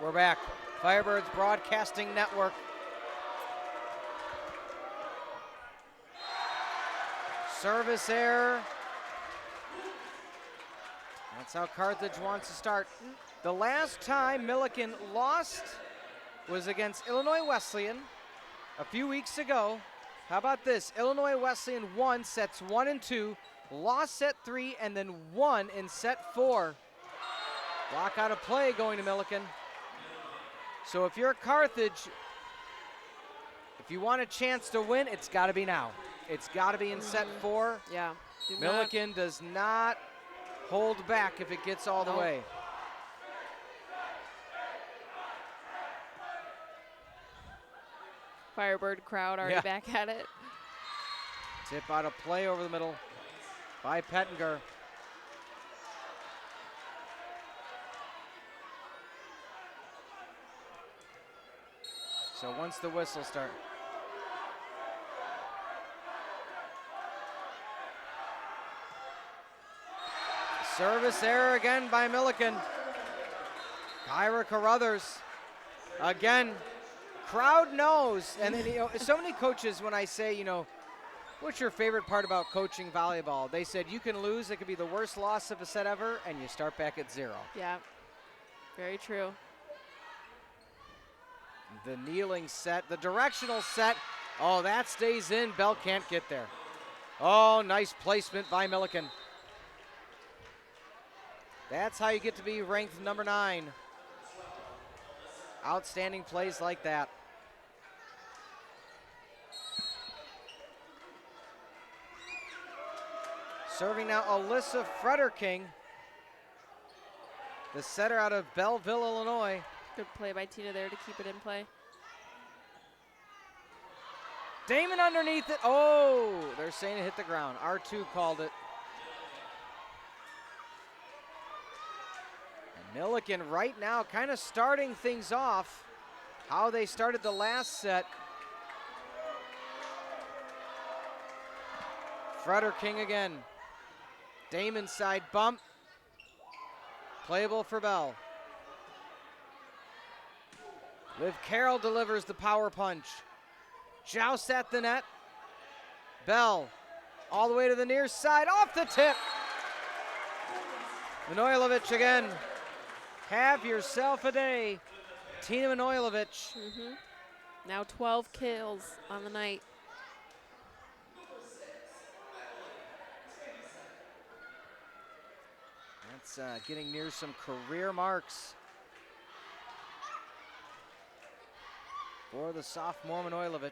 We're back. Firebirds Broadcasting Network. Service error. That's how Carthage wants to start. The last time Millikin lost was against Illinois Wesleyan a few weeks ago. How about this? Illinois Wesleyan won sets 1 and 2, lost set 3, and then won in set 4. Block out of play going to Millikin. So if you're Carthage, if you want a chance to win, it's got to be now. It's got to be in set 4. Yeah. Millikin does not hold back if it gets all the way. Firebird crowd already back at it. Tip out of play over the middle by Pettinger. So once the whistle starts. Service error again by Millikin. Kyra Carruthers again. Crowd knows, and then, so many coaches, when I say, what's your favorite part about coaching volleyball? They said you can lose, it could be the worst loss of a set ever, and you start back at 0. Yeah, very true. The kneeling set, the directional set. Oh, that stays in. Bell can't get there. Oh, nice placement by Millikin. That's how you get to be ranked number 9. Outstanding plays like that. Serving now Alyssa Frederking, the setter out of Belleville, Illinois. Good play by Tina there to keep it in play. Damon underneath it. Oh, they're saying it hit the ground. R2 called it. And Millikin right now kind of starting things off how they started the last set. Frederking again. Damon side bump. Playable for Bell. Liv Carroll delivers the power punch. Joust at the net. Bell All the way to the near side, off the tip. Manojlovic again. Have yourself a day, Tina Manojlovic. Now 12 kills on the night. That's getting near some career marks for the sophomore Manojlovic.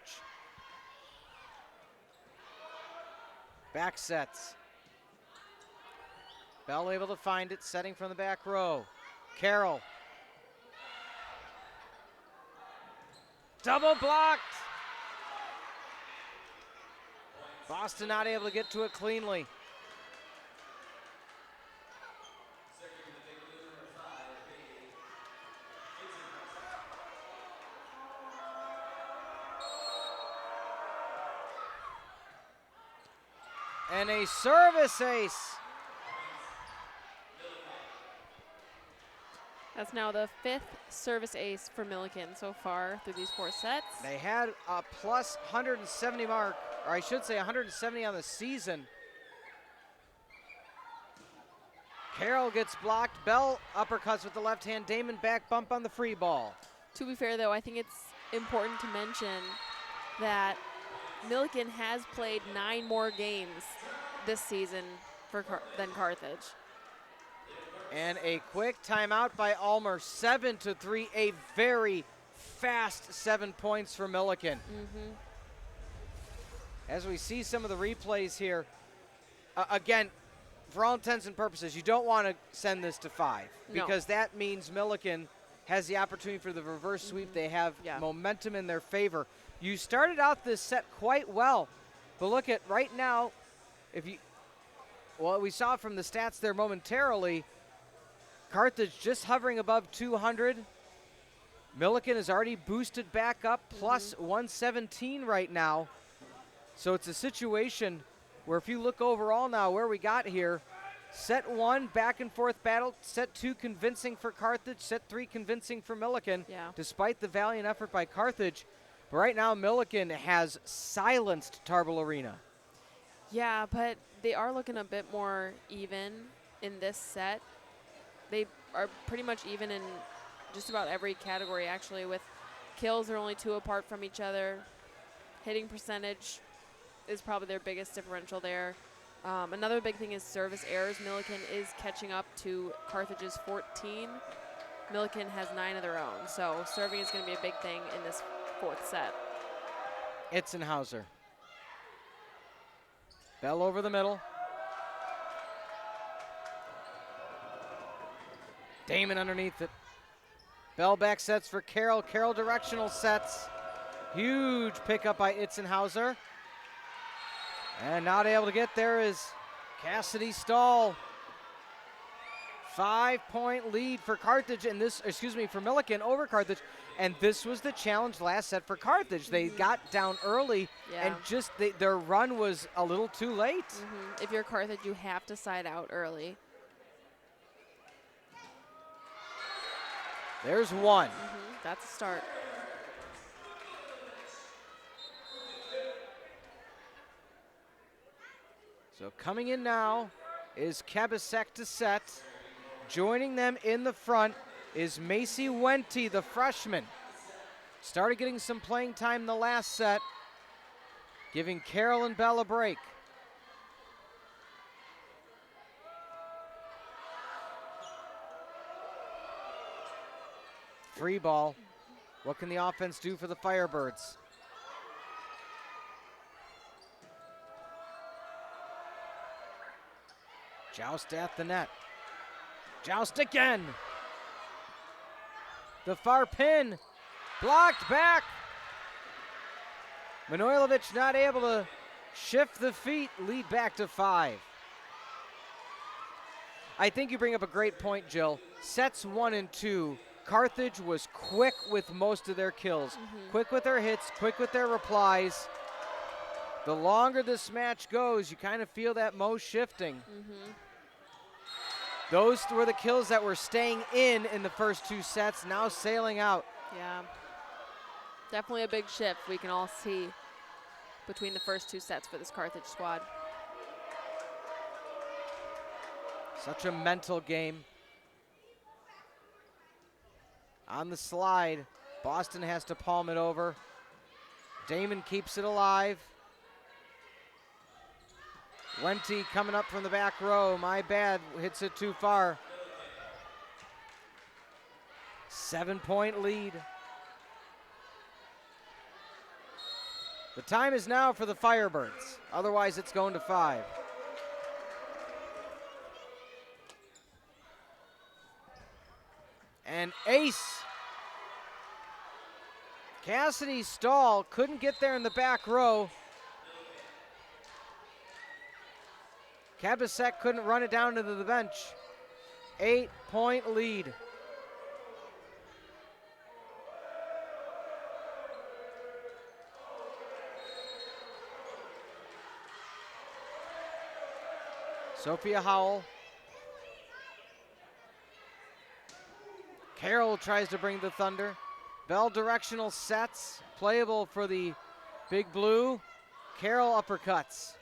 Back sets. Bell able to find it, setting from the back row. Carroll. Double blocked. Boston not able to get to it cleanly. And a service ace. That's now the 5th service ace for Millikin so far through these 4 sets. They had a plus 170 mark, or I should say 170 on the season. Carroll gets blocked. Bell uppercuts with the left hand. Damon back bump on the free ball. To be fair, though, I think it's important to mention that Millikin has played 9 more games this season than Carthage. And a quick timeout by Ulmer, 7-3, a very fast 7 points for Millikin. As we see some of the replays here, again, for all intents and purposes, you don't want to send this to 5 because that means Millikin has the opportunity for the reverse sweep. They have momentum in their favor. You started out this set quite well, but look at right now, we saw from the stats there momentarily, Carthage just hovering above 200. Millikin has already boosted back up, plus 117 right now. So it's a situation where if you look overall now where we got here, set 1, back and forth battle, set 2 convincing for Carthage, set 3 convincing for Millikin, despite the valiant effort by Carthage. But right now Millikin has silenced Tarble Arena. Yeah, but they are looking a bit more even in this set. They are pretty much even in just about every category, actually. With kills, they're only 2 apart from each other. Hitting percentage is probably their biggest differential there. Another big thing is service errors. Millikin is catching up to Carthage's 14. Millikin has 9 of their own, so serving is going to be a big thing in this 4th set. Itzenhauser. Bell over the middle. Damon underneath it. Bell back sets for Carroll. Carroll directional sets. Huge pickup by Itzenhauser. And not able to get there is Cassidy Stahl. 5-point lead for Carthage, and for Millikin over Carthage. And this was the challenge last set for Carthage. They got down early, and just their run was a little too late. If you're Carthage, you have to side out early. There's 1. That's a start. So coming in now is Kabasek to set. Joining them in the front is Macy Wente, the freshman. Started getting some playing time in the last set, giving Carroll and Bell a break. Free ball. What can the offense do for the Firebirds? Joust at the net. Joust again. The far pin. Blocked back. Manojlovic not able to shift the feet. Lead back to 5. I think you bring up a great point, Jill. Sets 1 and 2. Carthage was quick with most of their kills. Quick with their hits, quick with their replies. The longer this match goes, you kind of feel that Mo shifting. Those were the kills that were staying in the first 2 sets, now sailing out. Yeah. Definitely a big shift we can all see between the first 2 sets for this Carthage squad. Such a mental game. On the slide, Boston has to palm it over. Damon keeps it alive. Wente coming up from the back row. My bad, hits it too far. 7-point lead. The time is now for the Firebirds. Otherwise, it's going to 5. And ace. Cassidy Stahl couldn't get there in the back row. Kabasek couldn't run it down into the bench. 8-point lead. Sophia Howell. Carroll tries to bring the Thunder. Bell directional sets, playable for the Big Blue. Carroll uppercuts.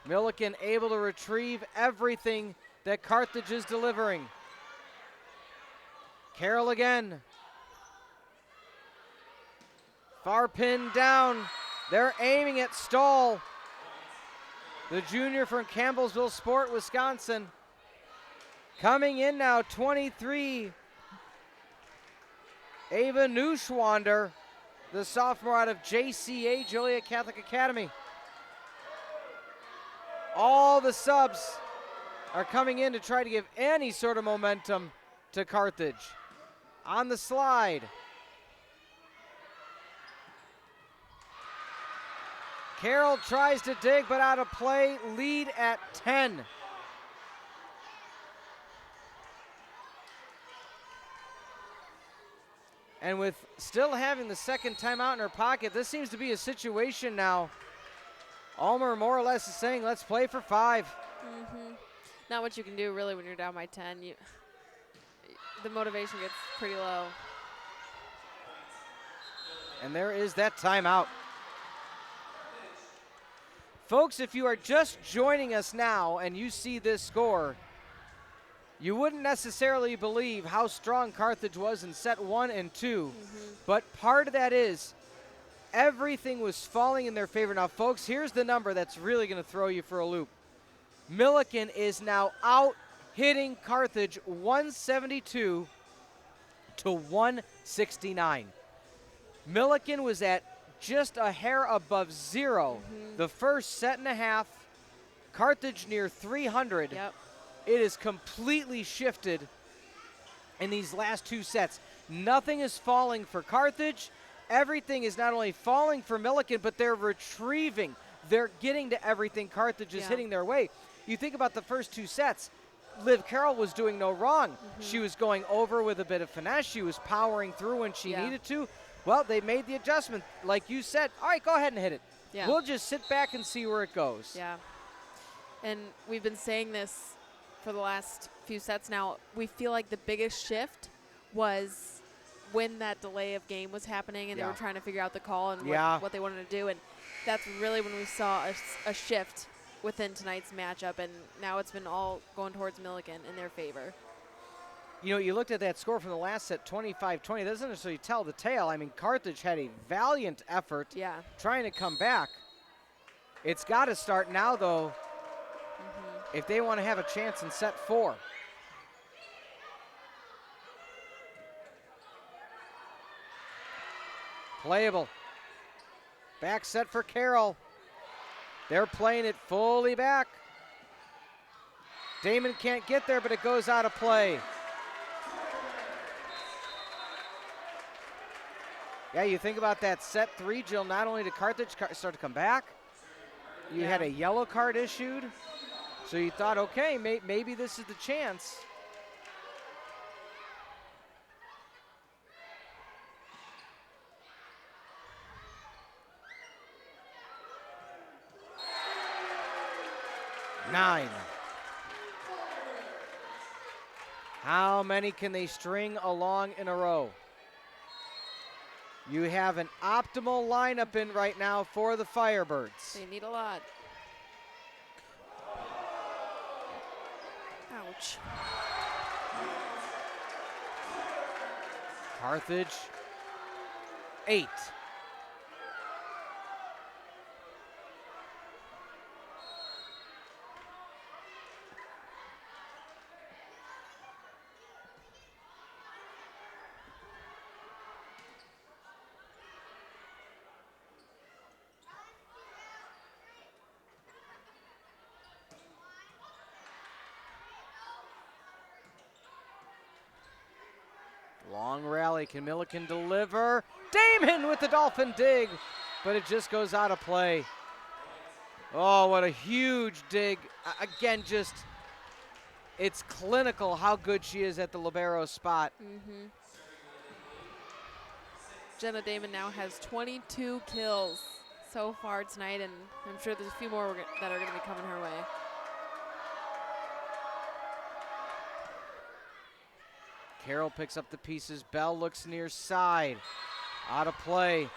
Millikin able to retrieve everything that Carthage is delivering. Carroll again. Far pin down. They're aiming at Stahl, the junior from Campbellsville Sport, Wisconsin. Coming in now, 23, Ava Neuschwander, the sophomore out of JCA, Joliet Catholic Academy. All the subs are coming in to try to give any sort of momentum to Carthage. On the slide. Carroll tries to dig, but out of play, lead at 10. And with still having the second timeout in her pocket, this seems to be a situation now. Ulmer more or less is saying, let's play for 5. Not what you can do really when you're down by 10. The motivation gets pretty low. And there is that timeout. Folks, if you are just joining us now and you see this score, you wouldn't necessarily believe how strong Carthage was in set 1 and 2. But part of that is everything was falling in their favor. Now, folks, here's the number that's really going to throw you for a loop. Millikin is now out hitting Carthage 172 to 169. Millikin was at just a hair above 0 the first set and a half. Carthage near 300. Yep. It is completely shifted in these last 2 sets. Nothing is falling for Carthage. Everything is not only falling for Millikin, but they're retrieving. They're getting to everything Carthage is hitting their way. You think about the first 2 sets. Liv Carroll was doing no wrong. She was going over with a bit of finesse. She was powering through when she needed to. Well, they made the adjustment. Like you said, all right, go ahead and hit it. Yeah. We'll just sit back and see where it goes. Yeah. And we've been saying this for the last few sets now. We feel like the biggest shift was when that delay of game was happening and they were trying to figure out the call and what they wanted to do. And that's really when we saw a shift within tonight's matchup. And now it's been all going towards Millikin in their favor. You know, you looked at that score from the last set, 25-20. That doesn't necessarily tell the tale. I mean, Carthage had a valiant effort trying to come back. It's got to start now, though, if they want to have a chance in set 4. Playable. Back set for Carroll. They're playing it fully back. Damon can't get there, but it goes out of play. Yeah, you think about that set 3, Jill, not only did Carthage start to come back, you had a yellow card issued, so you thought, okay, maybe this is the chance. Nine. How many can they string along in a row? You have an optimal lineup in right now for the Firebirds. They need a lot. Ouch. Carthage, 8. Long rally, can Millikin deliver? Damon with the Dolphin dig, but it just goes out of play. Oh, what a huge dig. Again, just, it's clinical how good she is at the libero spot. Jenna Damon now has 22 kills so far tonight, and I'm sure there's a few more that are going to be coming her way. Carroll picks up the pieces. Bell looks near side. Out of play.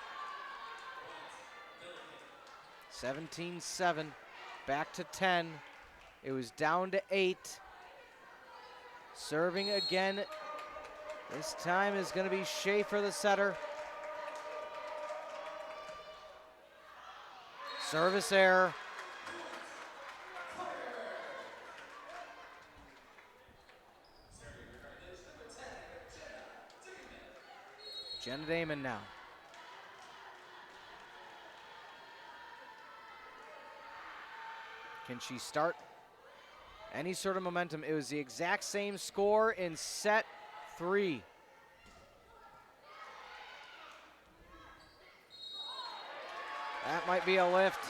17-7. Back to 10. It was down to 8. Serving again. This time is going to be Schaefer, the setter. Service error. Jenna Damon now. Can she start any sort of momentum? It was the exact same score in set 3. That might be a lift.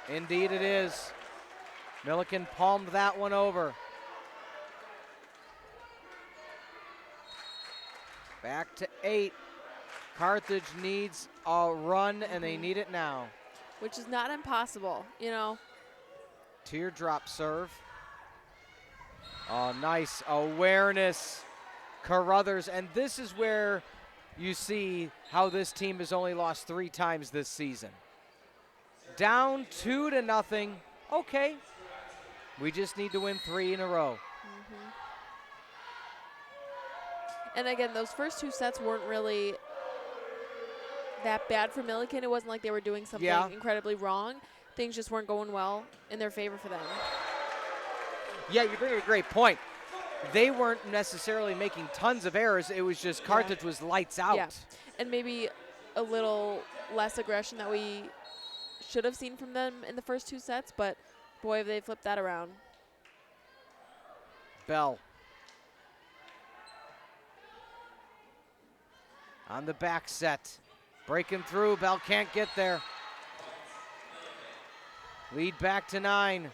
Indeed it is. Millikin palmed that one over. Back to 8. Carthage needs a run, and they need it now. Which is not impossible, you know. Teardrop serve. Oh, nice awareness. Carruthers, and this is where you see how this team has only lost 3 times this season. Down 2-0. Okay. We just need to win 3 in a row. And again, those first 2 sets weren't really that bad for Millikin. It wasn't like they were doing something incredibly wrong. Things just weren't going well in their favor for them. Yeah, you're bringing a great point. They weren't necessarily making tons of errors. It was just Carthage was lights out. Yeah, and maybe a little less aggression that we should have seen from them in the first 2 sets, but boy, have they flipped that around. Bell. On the back set. Breaking through. Bell can't get there. Lead back to 9.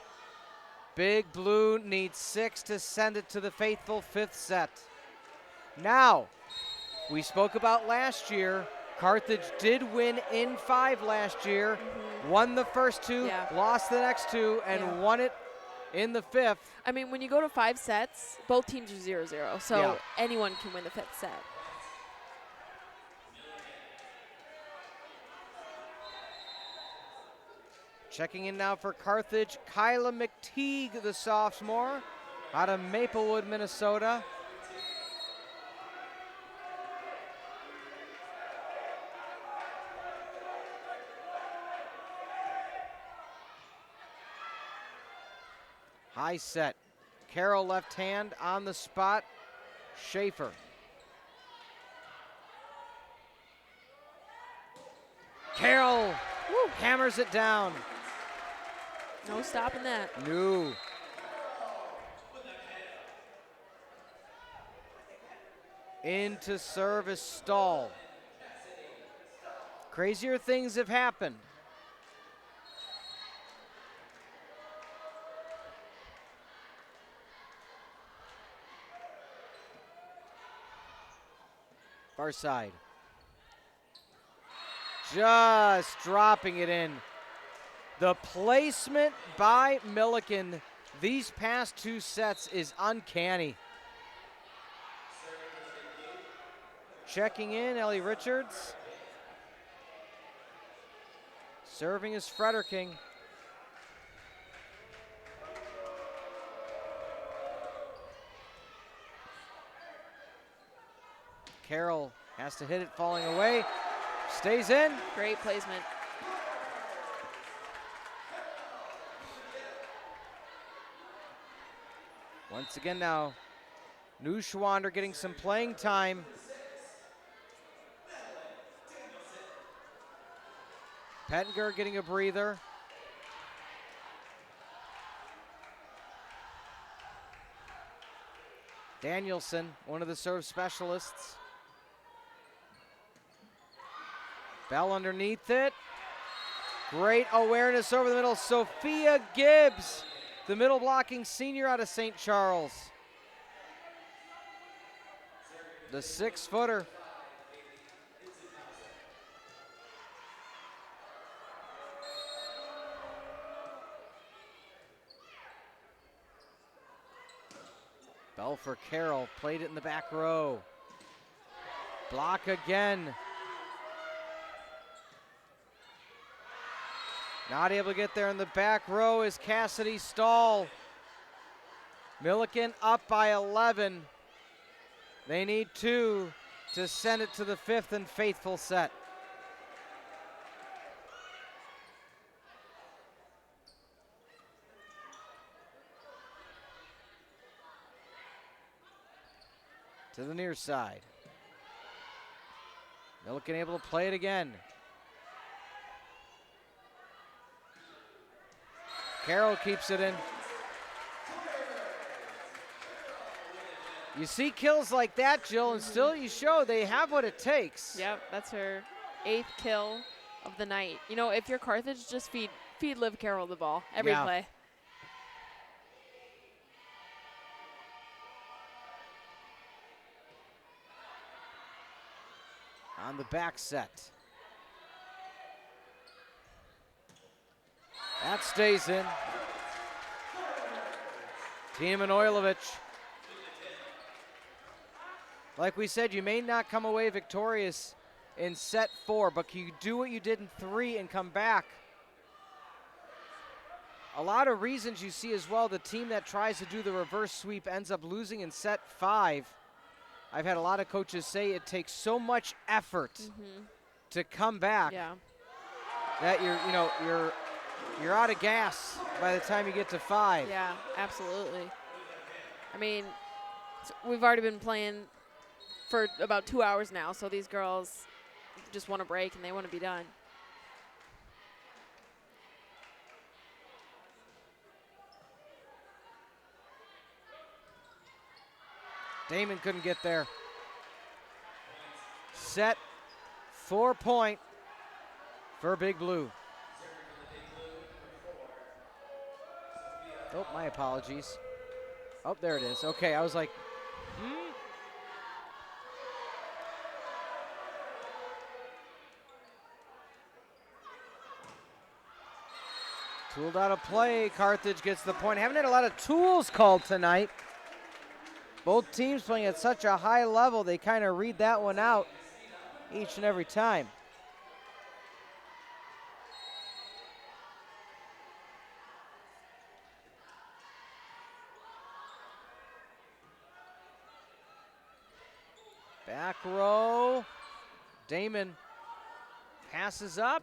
Big Blue needs 6 to send it to the faithful 5th set. Now, we spoke about last year. Carthage did win in 5 last year. Won the first 2, lost the next 2, and won it in the 5th. I mean, when you go to 5 sets, both teams are 0-0, so anyone can win the 5th set. Checking in now for Carthage, Kyla McTeague, the sophomore, out of Maplewood, Minnesota. High set. Carroll left hand on the spot. Schaefer. Carroll hammers it down. No stopping that. No. Into service stall. Crazier things have happened. Far side. Just dropping it in. The placement by Millikin these past 2 sets is uncanny. Checking in, Ellie Richards. Serving is Frederking. Carroll has to hit it, falling away. Stays in. Great placement. Once again now, Neuschwander getting some playing time. Pettinger getting a breather. Danielson, one of the serve specialists. Bell underneath it. Great awareness over the middle. Sophia Gibbs, the middle blocking senior out of St. Charles. The 6-footer. Bell for Carroll, played it in the back row. Block again. Not able to get there in the back row is Cassidy Stahl. Millikin up by 11. They need 2 to send it to the 5th and faithful set. To the near side. Millikin able to play it again. Carroll keeps it in. You see kills like that, Jill, and still you show they have what it takes. Yep, that's her 8th kill of the night. You know, if you're Carthage, just feed Liv Carroll the ball every play. On the back set. That stays in. Tina Manojlovic. Like we said, you may not come away victorious in set 4, but can you do what you did in 3 and come back? A lot of reasons you see as well, the team that tries to do the reverse sweep ends up losing in set 5. I've had a lot of coaches say it takes so much effort to come back that you're out of gas by the time you get to 5. Yeah, absolutely. I mean, we've already been playing for about 2 hours now, so these girls just want a break and they want to be done. Damon couldn't get there. Set 4-point for Big Blue. Oh, my apologies. Oh, there it is. Okay, I was like, Tooled out of play. Carthage gets the point. Haven't had a lot of tools called tonight. Both teams playing at such a high level, they kind of read that one out each and every time. Back row. Damon passes up.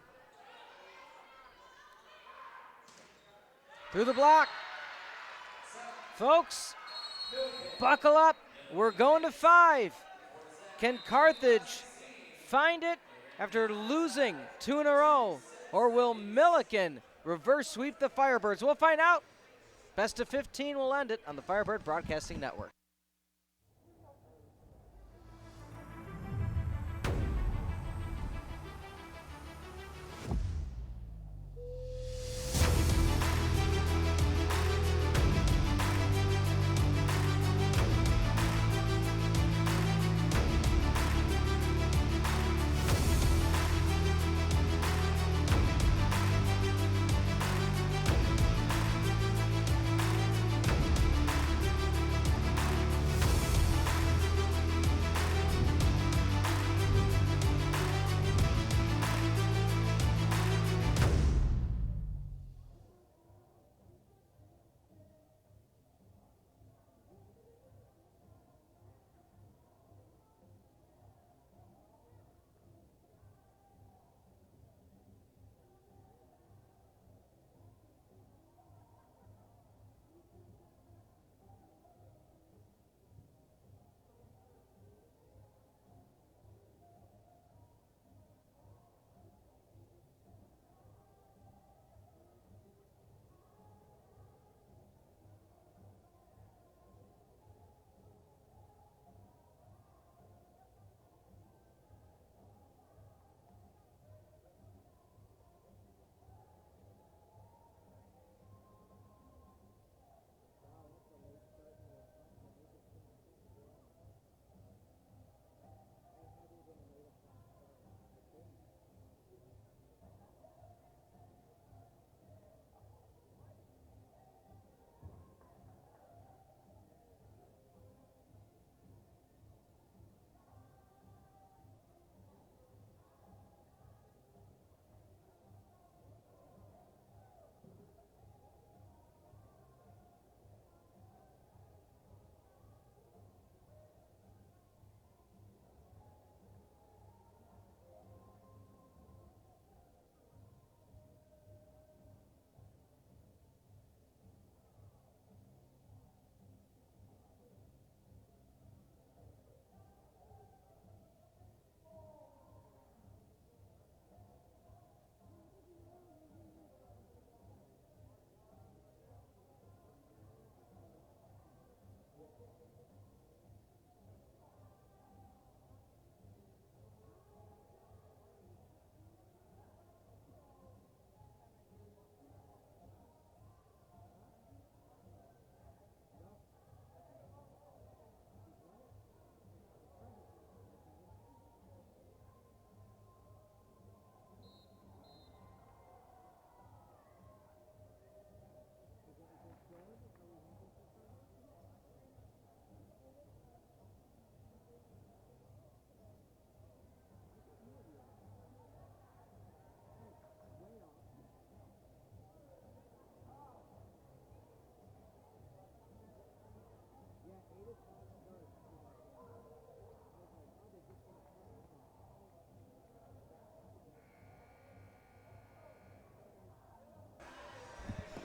Through the block. Folks, buckle up. We're going to 5. Can Carthage find it after losing 2 in a row? Or will Millikin reverse sweep the Firebirds? We'll find out. Best of 15 will end it on the Firebird Broadcasting Network.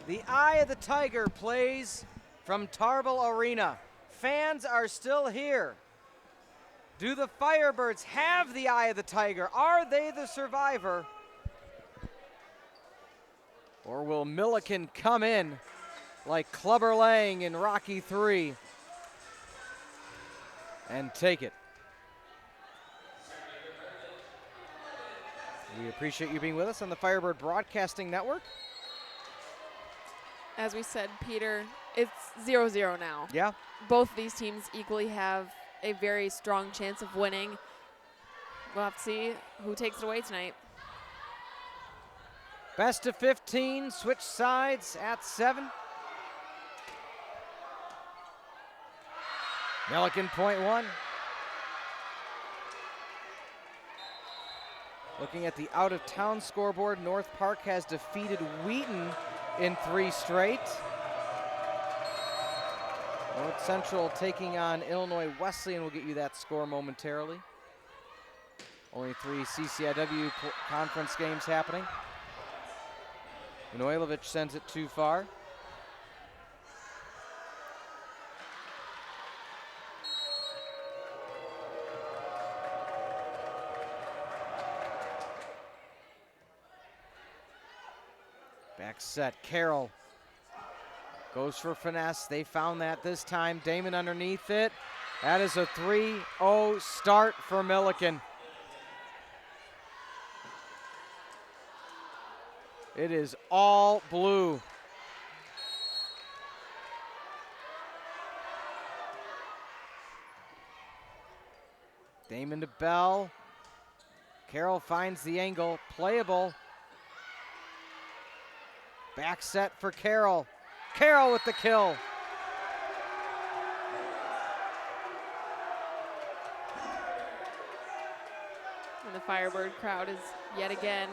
The Eye of the Tiger plays from Tarble Arena. Fans are still here. Do the Firebirds have the Eye of the Tiger? Are they the survivor? Or will Millikin come in like Clubber Lang in Rocky III and take it? We appreciate you being with us on the Firebird Broadcasting Network. As we said, Peter, it's 0-0 now. Yeah. Both these teams equally have a very strong chance of winning. We'll have to see who takes it away tonight. Best of 15, switch sides at 7. Millikin point 1. Looking at the out-of-town scoreboard, North Park has defeated Wheaton in 3 straight. North Central taking on Illinois Wesleyan. We'll get you that score momentarily. Only 3 CCIW conference games happening. Manojlovic sends it too far. Back set, Carroll goes for finesse. They found that this time. Damon underneath it. That is a 3-0 start for Millikin. It is all blue. Damon to Bell. Carroll finds the angle, playable. Back set for Carroll. Carroll with the kill. And the Firebird crowd is yet again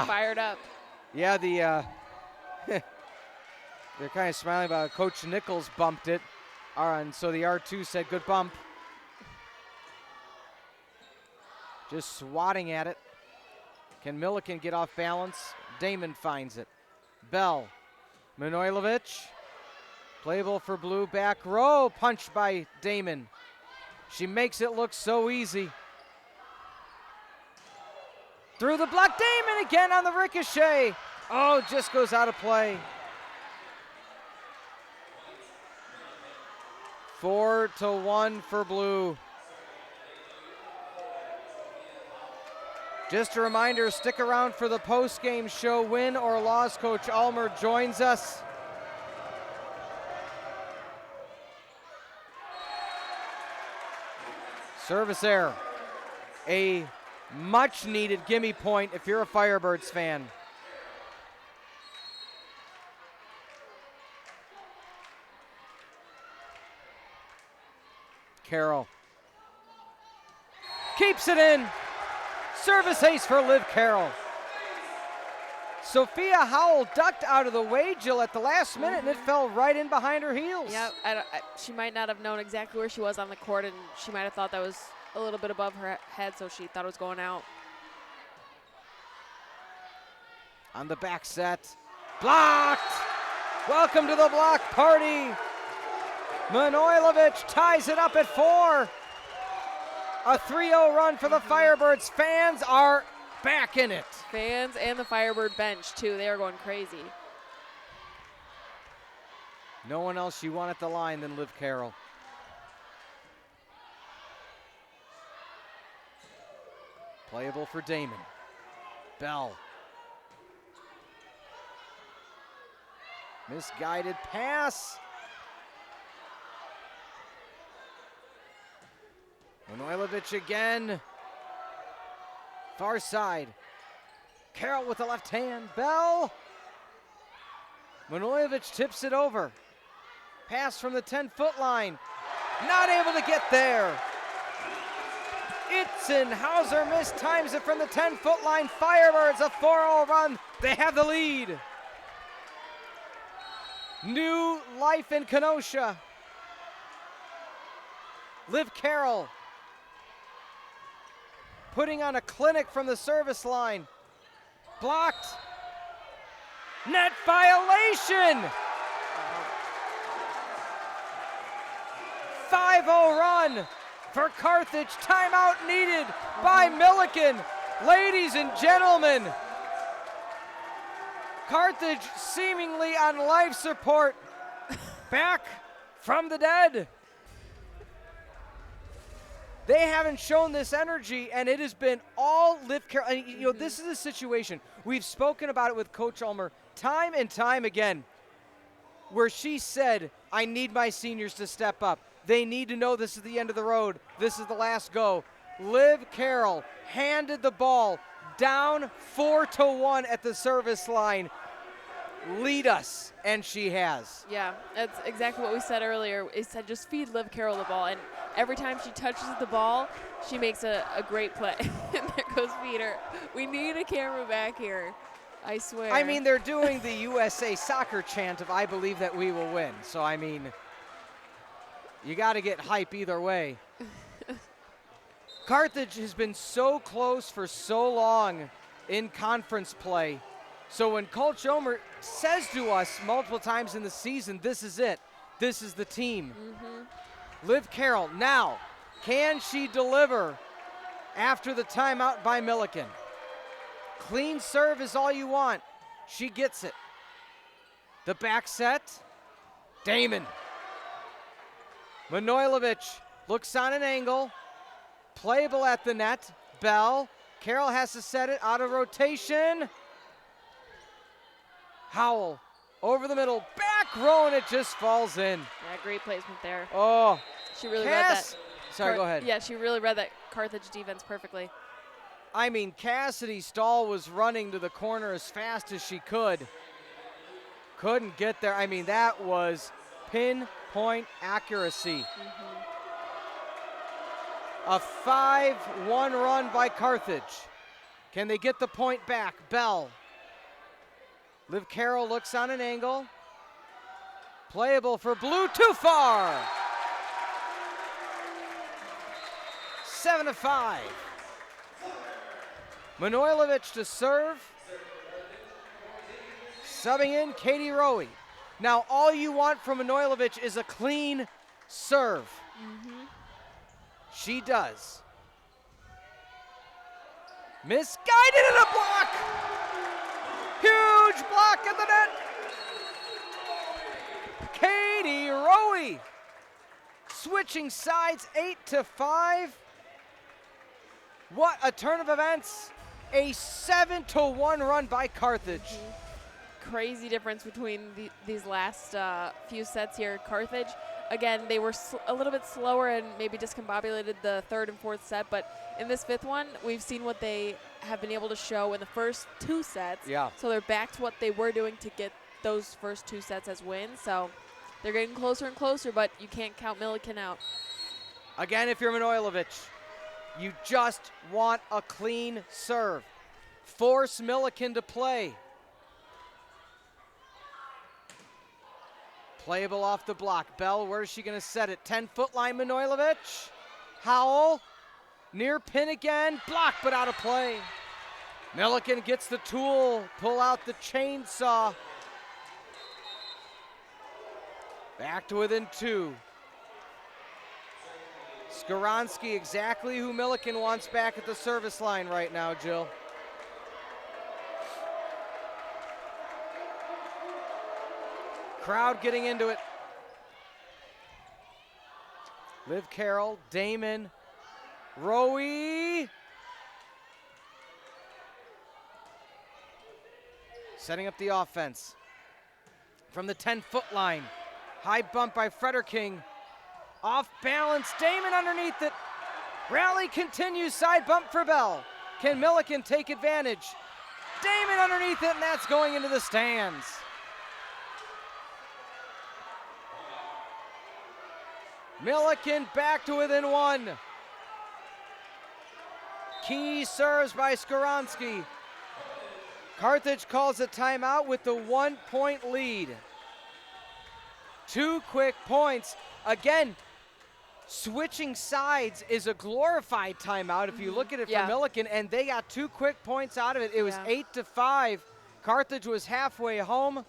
fired up. Yeah, they're kind of smiling about it. Coach Nichols bumped it. And so the R2 said good bump. Just swatting at it. Can Millikin get off balance? Damon finds it. Bell. Manojlovic. Playable for blue, back row. Punched by Damon. She makes it look so easy. Through the block. Damon again on the ricochet. Oh, just goes out of play. 4-1 for blue. Just a reminder, stick around for the post-game show. Win or loss, Coach Ulmer joins us. Service error. A much-needed gimme point if you're a Firebirds fan. Carroll keeps it in. Service ace for Liv Carroll. Sophia Howell ducked out of the way, Jill, at the last minute, and it fell right in behind her heels. Yep, she might not have known exactly where she was on the court, and she might have thought that was a little bit above her head, so she thought it was going out. On the back set, blocked. Welcome to the block party. Manojlovic ties it up at 4. A 3-0 run for the Firebirds. Fans are back in it. Fans and the Firebird bench, too. They are going crazy. No one else you want at the line than Liv Carroll. Playable for Damon. Bell. Misguided pass. Manojlovic again. Far side. Carroll with the left hand. Bell. Manojlovic tips it over. Pass from the 10-foot line. Not able to get there. Itzenhauser mistimes it from the 10-foot line. Firebirds a 4-0 run. They have the lead. New life in Kenosha. Liv Carroll putting on a clinic from the service line. Blocked. Net violation. 5-0 run for Carthage. Timeout needed by Millikin. Ladies and gentlemen, Carthage seemingly on life support, back from the dead. They haven't shown this energy, and it has been all Liv Carroll. And, you know, this is a situation, we've spoken about it with Coach Ulmer time and time again, where she said, I need my seniors to step up. They need to know this is the end of the road. This is the last go. Liv Carroll handed the ball down 4-1 at the service line. Lead us, and she has. Yeah, that's exactly what we said earlier. We said just feed Liv Carroll the ball, and every time she touches the ball, she makes a great play. And there goes Peter. We need a camera back here, I swear. I mean, they're doing the USA soccer chant of I believe that we will win. So, I mean, you got to get hype either way. Carthage has been so close for so long in conference play. So when Coach Ulmer says to us multiple times in the season, this is it, this is the team. Liv Carroll, now, can she deliver after the timeout by Millikin? Clean serve is all you want. She gets it. The back set, Damon. Manojlovic looks on an angle, playable at the net. Bell, Carroll has to set it out of rotation. Howell over the middle, back row, and it just falls in. Yeah, great placement there. Oh, She really read that. Sorry, go ahead. Yeah, she really read that Carthage defense perfectly. I mean, Cassidy Stahl was running to the corner as fast as she could. Couldn't get there. I mean, that was pinpoint accuracy. A 5-1 run by Carthage. Can they get the point back? Bell. Liv Carroll looks on an angle. Playable for Blue, too far. 7-5. Manojlovic to serve. Subbing in Katie Rowe. Now all you want from Manojlovic is a clean serve. She does. Misguided and a block. Huge block at the net. Katie Rowe switching sides 8-5. What a turn of events. A 7-1 run by Carthage. Crazy difference between these last few sets here. Carthage, again, they were a little bit slower and maybe discombobulated the third and fourth set, but in this fifth one, we've seen what they have been able to show in the first two sets. Yeah. So they're back to what they were doing to get those first two sets as wins. So they're getting closer and closer, but you can't count Millikin out. Again, if you're Manojlovic, you just want a clean serve. Force Millikin to play. Playable off the block. Bell, where is she going to set it? 10-foot line, Manojlovic. Howell, near pin again. Block, but out of play. Millikin gets the tool. Pull out the chainsaw. Back to within 2. Skaronski, exactly who Millikin wants back at the service line right now, Jill. Crowd getting into it. Liv Carroll, Damon, Rowe. Setting up the offense. From the 10-foot line. High bump by Frederking. Off balance, Damon underneath it. Rally continues, side bump for Bell. Can Millikin take advantage? Damon underneath it, and that's going into the stands. Millikin back to within 1. Key serves by Skaronski. Carthage calls a timeout with the 1-point lead. 2 quick points. Again, switching sides is a glorified timeout if you look at it from Millikin, and they got 2 quick points out of it. It was 8-5. Carthage was halfway home.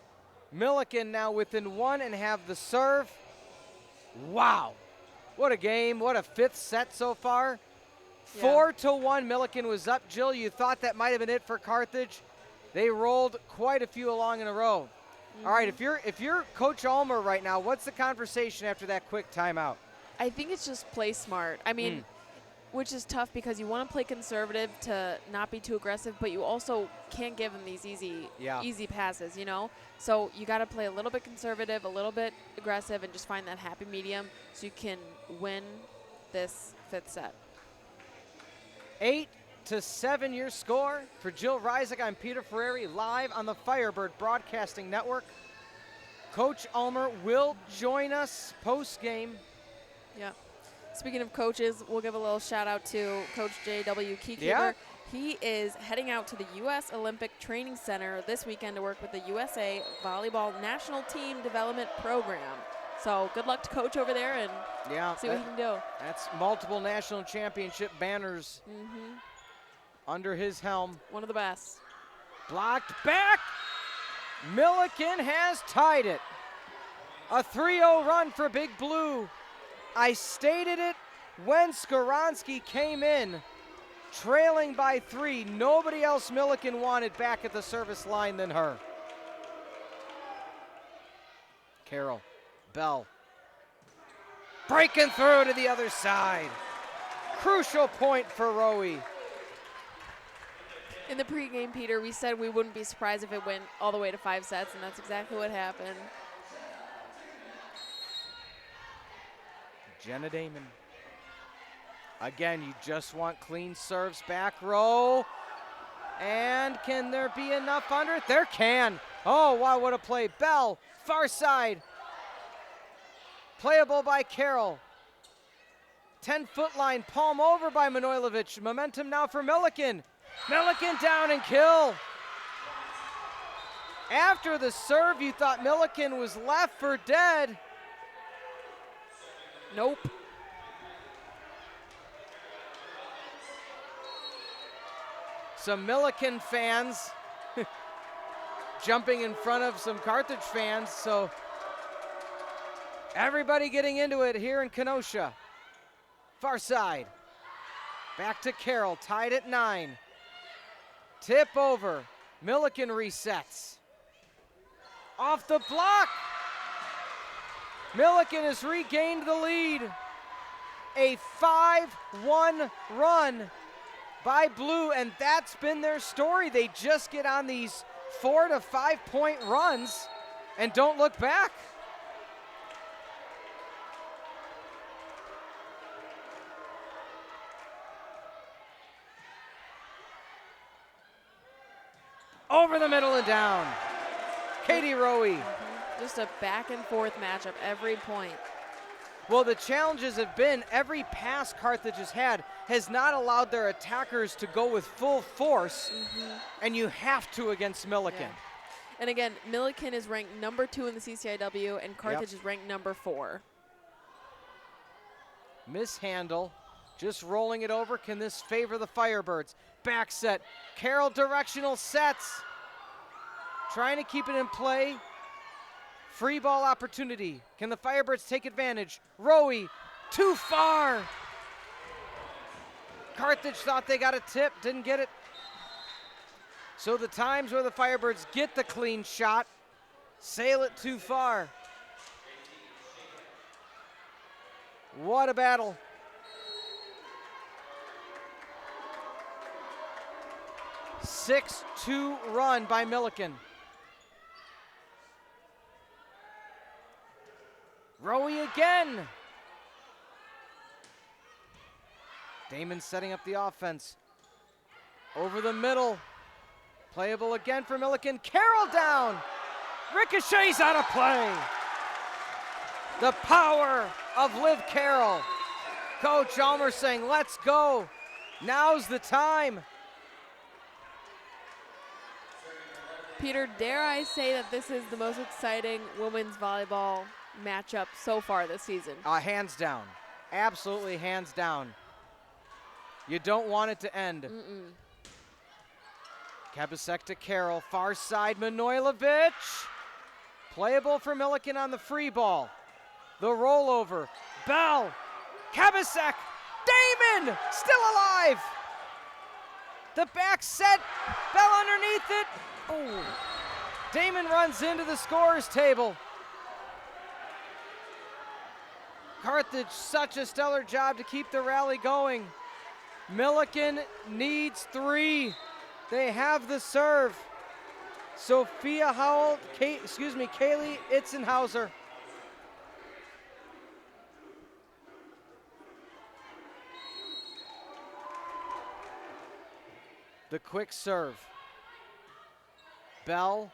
Millikin now within one and have the serve. Wow. What a game. What a fifth set so far. Yeah. 4-1, Millikin was up. Jill, you thought that might have been it for Carthage. They rolled quite a few along in a row. All right, if you're Coach Ulmer right now, what's the conversation after that quick timeout? I think it's just play smart. I mean, which is tough because you want to play conservative to not be too aggressive, but you also can't give them these easy passes, you know? So you got to play a little bit conservative, a little bit aggressive, and just find that happy medium so you can win this fifth set. 8-7 your score. For Jill Ryczek, I'm Peter Ferreri, live on the Firebird Broadcasting Network. Coach Ulmer will join us post-game. Yeah. Speaking of coaches, we'll give a little shout out to Coach J.W. Keykeeper. Yeah. He is heading out to the U.S. Olympic Training Center this weekend to work with the USA Volleyball National Team Development Program. So good luck to Coach over there and see what he can do. That's multiple national championship banners under his helm. One of the best. Blocked back. Millikin has tied it. A 3-0 run for Big Blue. I stated it when Skaronski came in, trailing by 3. Nobody else Millikin wanted back at the service line than her. Carroll, Bell, breaking through to the other side. Crucial point for Rowe. In the pregame, Peter, we said we wouldn't be surprised if it went all the way to 5 sets, and that's exactly what happened. Jenna Damon. Again, you just want clean serves back row. And can there be enough under it? There can. Oh, wow, what a play. Bell, far side. Playable by Carroll. 10-foot line, palm over by Manojlovic. Momentum now for Millikin. Millikin down and kill. After the serve, you thought Millikin was left for dead. Nope. Some Millikin fans jumping in front of some Carthage fans, so everybody getting into it here in Kenosha. Far side. Back to Carroll, tied at 9. Tip over. Millikin resets. Off the block. Millikin has regained the lead. A 5-1 run by Blue, and that's been their story. They just get on these 4 to 5 point runs and don't look back. Over the middle and down. Katie Rowe. Just a back and forth matchup every point. Well, the challenges have been every pass Carthage has had has not allowed their attackers to go with full force, and you have to against Millikin. Yeah. And again, Millikin is ranked number 2 in the CCIW, and Carthage is ranked number 4. Mishandle, just rolling it over. Can this favor the Firebirds? Back set. Carroll directional sets. Trying to keep it in play. Free ball opportunity. Can the Firebirds take advantage? Rowe, too far. Carthage thought they got a tip, didn't get it. So the times where the Firebirds get the clean shot, sail it too far. What a battle. A 6-2 run by Millikin. Rowe again. Damon setting up the offense. Over the middle. Playable again for Millikin. Carroll down. Ricochets out of play. The power of Liv Carroll. Coach Ulmer saying, let's go. Now's the time. Peter, dare I say that this is the most exciting women's volleyball matchup so far this season? Hands down. Absolutely hands down. You don't want it to end. Kebasek to Carroll, far side Manojlovic. Playable for Millikin on the free ball. The rollover, Bell, Kebasek, Damon, still alive. The back set, Bell underneath it. Oh, Damon runs into the scorer's table. Carthage, such a stellar job to keep the rally going. Millikin needs 3. They have the serve. Sophia Howell, Kaylee Itzenhauser. The quick serve. Bell,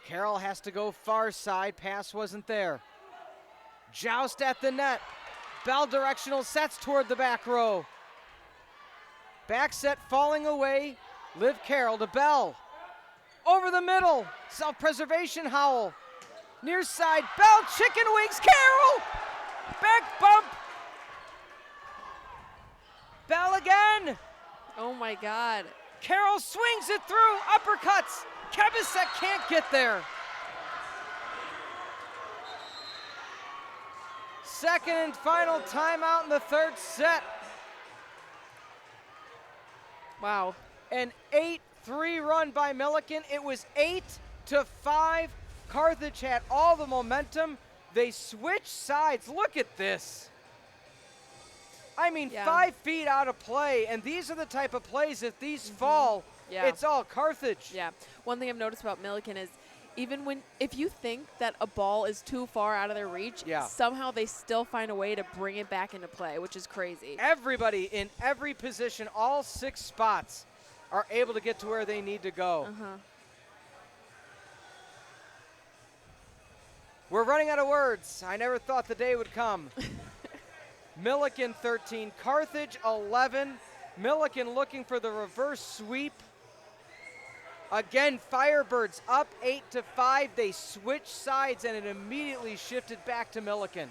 Carroll has to go far side, pass wasn't there. Joust at the net. Bell directional sets toward the back row. Back set falling away. Liv Carroll to Bell. Over the middle. Self-preservation Howell. Near side. Bell chicken wings. Carroll. Back bump. Bell again. Oh my God. Carroll swings it through. Uppercuts. Kebasek can't get there. Second and final timeout in the third set. Wow. An 8-3 run by Millikin. It was 8-5. Carthage had all the momentum. They switched sides. Look at this. I mean, Yeah. 5 feet out of play, and these are the type of plays, if these fall, Yeah. it's all Carthage. Yeah. One thing I've noticed about Millikin is even if you think that a ball is too far out of their reach, Yeah. somehow they still find a way to bring it back into play, which is crazy. Everybody in every position, all 6 spots, are able to get to where they need to go. Uh-huh. We're running out of words. I never thought the day would come. Millikin 13, Carthage 11. Millikin looking for the reverse sweep. Again, Firebirds up 8-5. They switched sides and it immediately shifted back to Millikin.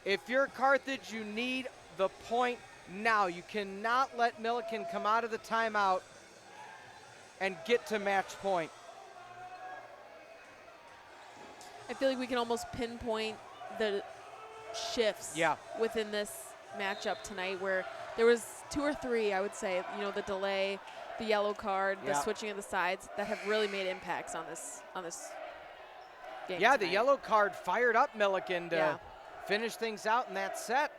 If you're Carthage, you need the point now. You cannot let Millikin come out of the timeout and get to match point. I feel like we can almost pinpoint the shifts within this matchup tonight, where there was 2 or 3, I would say, the delay, the yellow card, the switching of the sides that have really made impacts on this game. Yeah, tonight. the yellow card fired up Millikin to finish things out in that set.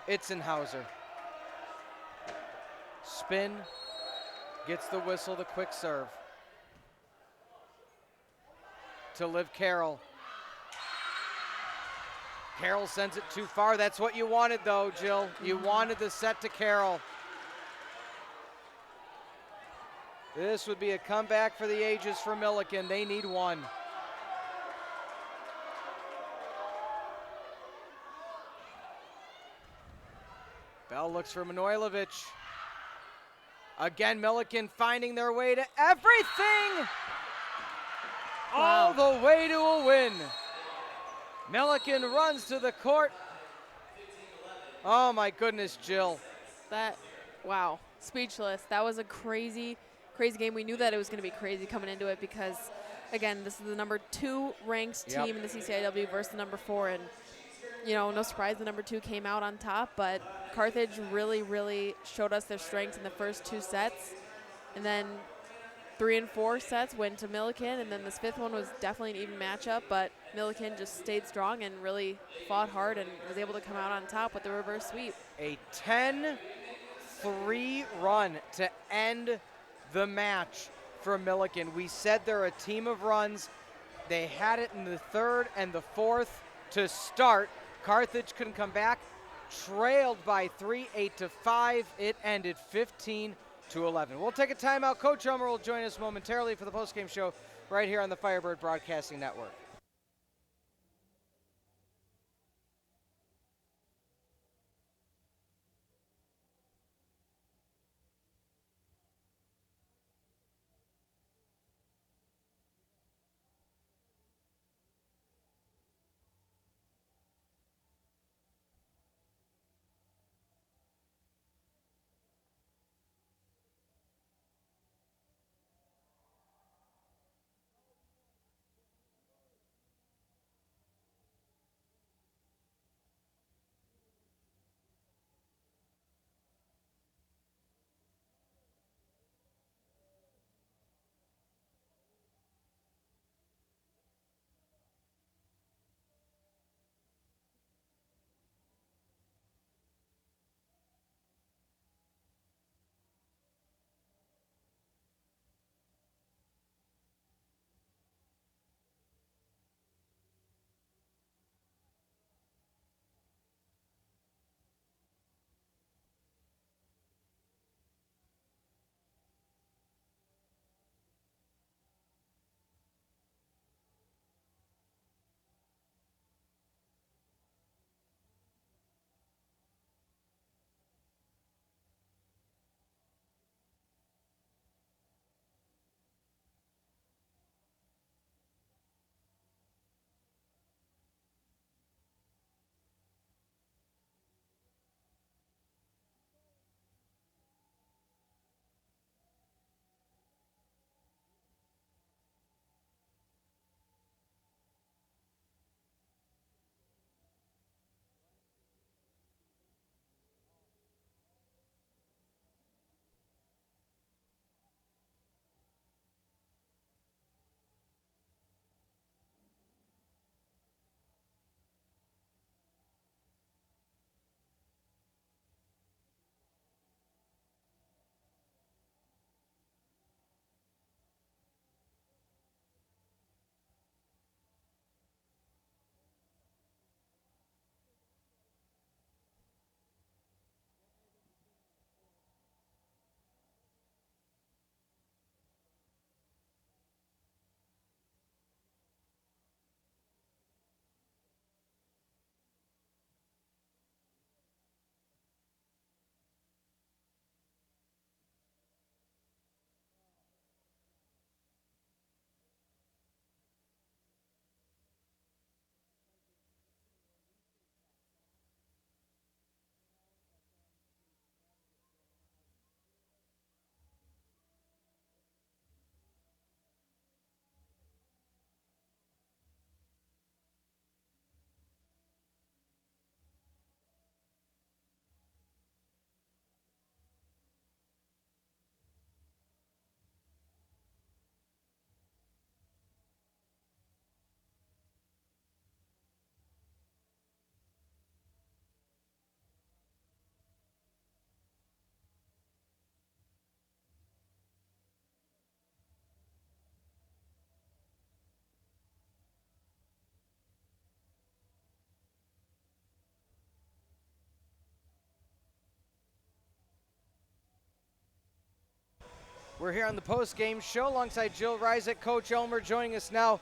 Itzenhauser. Spin, gets the whistle, the quick serve. To Liv Carroll. Carroll sends it too far. That's what you wanted, though, Jill. You wanted the set to Carroll. This would be a comeback for the ages for Millikin. They need one. Bell looks for Manojlovic. Again, Millikin finding their way to everything. All the way to a win. Millikin runs to the court. Oh my goodness, Jill. Wow, speechless. That was a crazy game. We knew that it was going to be crazy coming into it because, again, this is the number 2 ranked team in the CCIW versus the number 4, and no surprise the number 2 came out on top, but Carthage really, really showed us their strengths in the first 2 sets, and then 3 and 4 sets went to Millikin, and then this 5th one was definitely an even matchup, but Millikin just stayed strong and really fought hard and was able to come out on top with the reverse sweep. A 10-3 run to end the match for Millikin. We said they're a team of runs. They had it in the 3rd and the 4th to start. Carthage couldn't come back. Trailed by 3, 8-5. It ended 15-11. We'll take a timeout. Coach Elmer will join us momentarily for the postgame show right here on the Firebird Broadcasting Network. We're here on the post-game show alongside Jill Ryczek, Coach Elmer joining us now.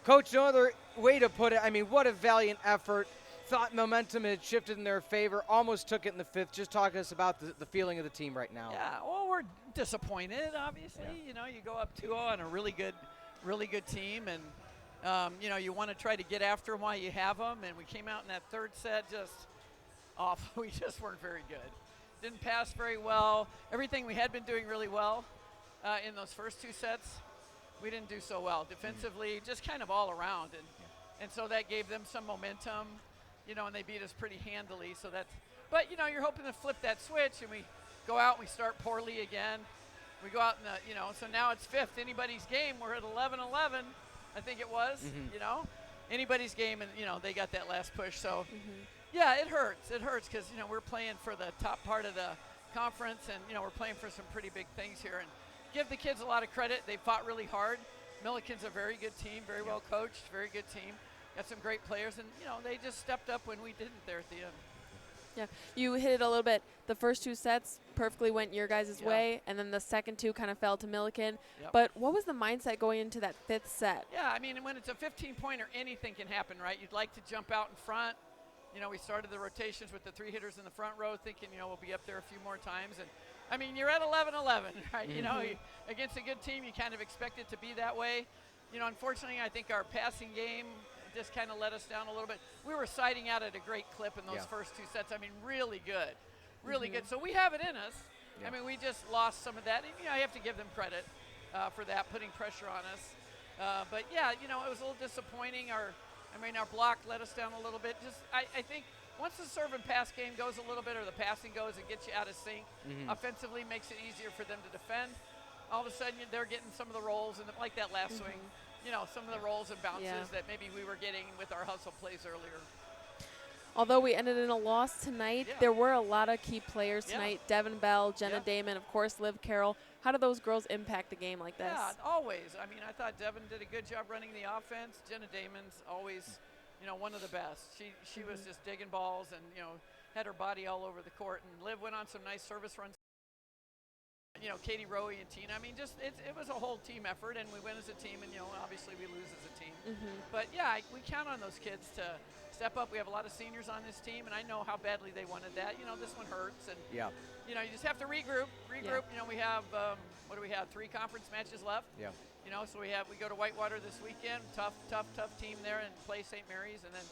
Coach, no other way to put it. I mean, what a valiant effort. Thought momentum had shifted in their favor, almost took it in the fifth. Just talk to us about the feeling of the team right now. Yeah, well, we're disappointed, obviously. Yeah. You know, you go up 2-0 on a really good team, and, you know, you want to try to get after them while you have them, and we came out in that third set just off. We just weren't very good. Didn't pass very well. Everything we had been doing really well in those first 2 sets, we didn't do so well. Defensively, just kind of all around, and so that gave them some momentum, you know, and they beat us pretty handily. So that's, but, you know, you're hoping to flip that switch, and we go out and we start poorly again. We go out in the, you know, so now it's fifth, anybody's game. We're at 11-11, I think it was, you know, anybody's game, and, you know, they got that last push. So, yeah, it hurts because, you know, we're playing for the top part of the conference, and, you know, we're playing for some pretty big things here. And give the kids a lot of credit. They fought really hard. Millikin's a very good team, very well coached, very good team. Got some great players, and, you know, they just stepped up when we didn't there at the end. Yeah, you hit it a little bit. The first 2 sets perfectly went your guys' way, and then the second 2 kind of fell to Millikin. But what was the mindset going into that 5th set? Yeah, I mean, when it's a 15-pointer, anything can happen, right? You'd like to jump out in front. You know, we started the rotations with the 3 hitters in the front row, thinking, you know, we'll be up there a few more times. And I mean, you're at 11-11, right? You know, against a good team, you kind of expect it to be that way. You know, unfortunately, I think our passing game just kind of let us down a little bit. We were siding out at a great clip in those first 2 sets. I mean, really good, really good. So we have it in us. I mean, we just lost some of that. And, you know, I have to give them credit for that, putting pressure on us. But yeah, you know, it was a little disappointing. Our block let us down a little bit. Just, I think once the serve and pass game goes a little bit, or the passing goes and gets you out of sync, offensively makes it easier for them to defend. All of a sudden, they're getting some of the rolls, and like that last swing, you know, some of the rolls and bounces that maybe we were getting with our hustle plays earlier. Although we ended in a loss tonight, there were a lot of key players tonight. Devin Bell, Jenna Damon, of course, Liv Carroll. How do those girls impact the game like this? Yeah, always. I mean, I thought Devin did a good job running the offense. Jenna Damon's always, you know, one of the best. She was just digging balls and, you know, had her body all over the court. And Liv went on some nice service runs. You know, Katie Rowe and Tina. I mean, just it was a whole team effort, and we win as a team, and, you know, obviously we lose as a team. But, yeah, we count on those kids to step up. We have a lot of seniors on this team, and I know how badly they wanted that. You know, this one hurts, and, you know, you just have to regroup. You know, we have, what do we have, 3 conference matches left? You know, so we go to Whitewater this weekend. Tough team there, and play St. Mary's. And then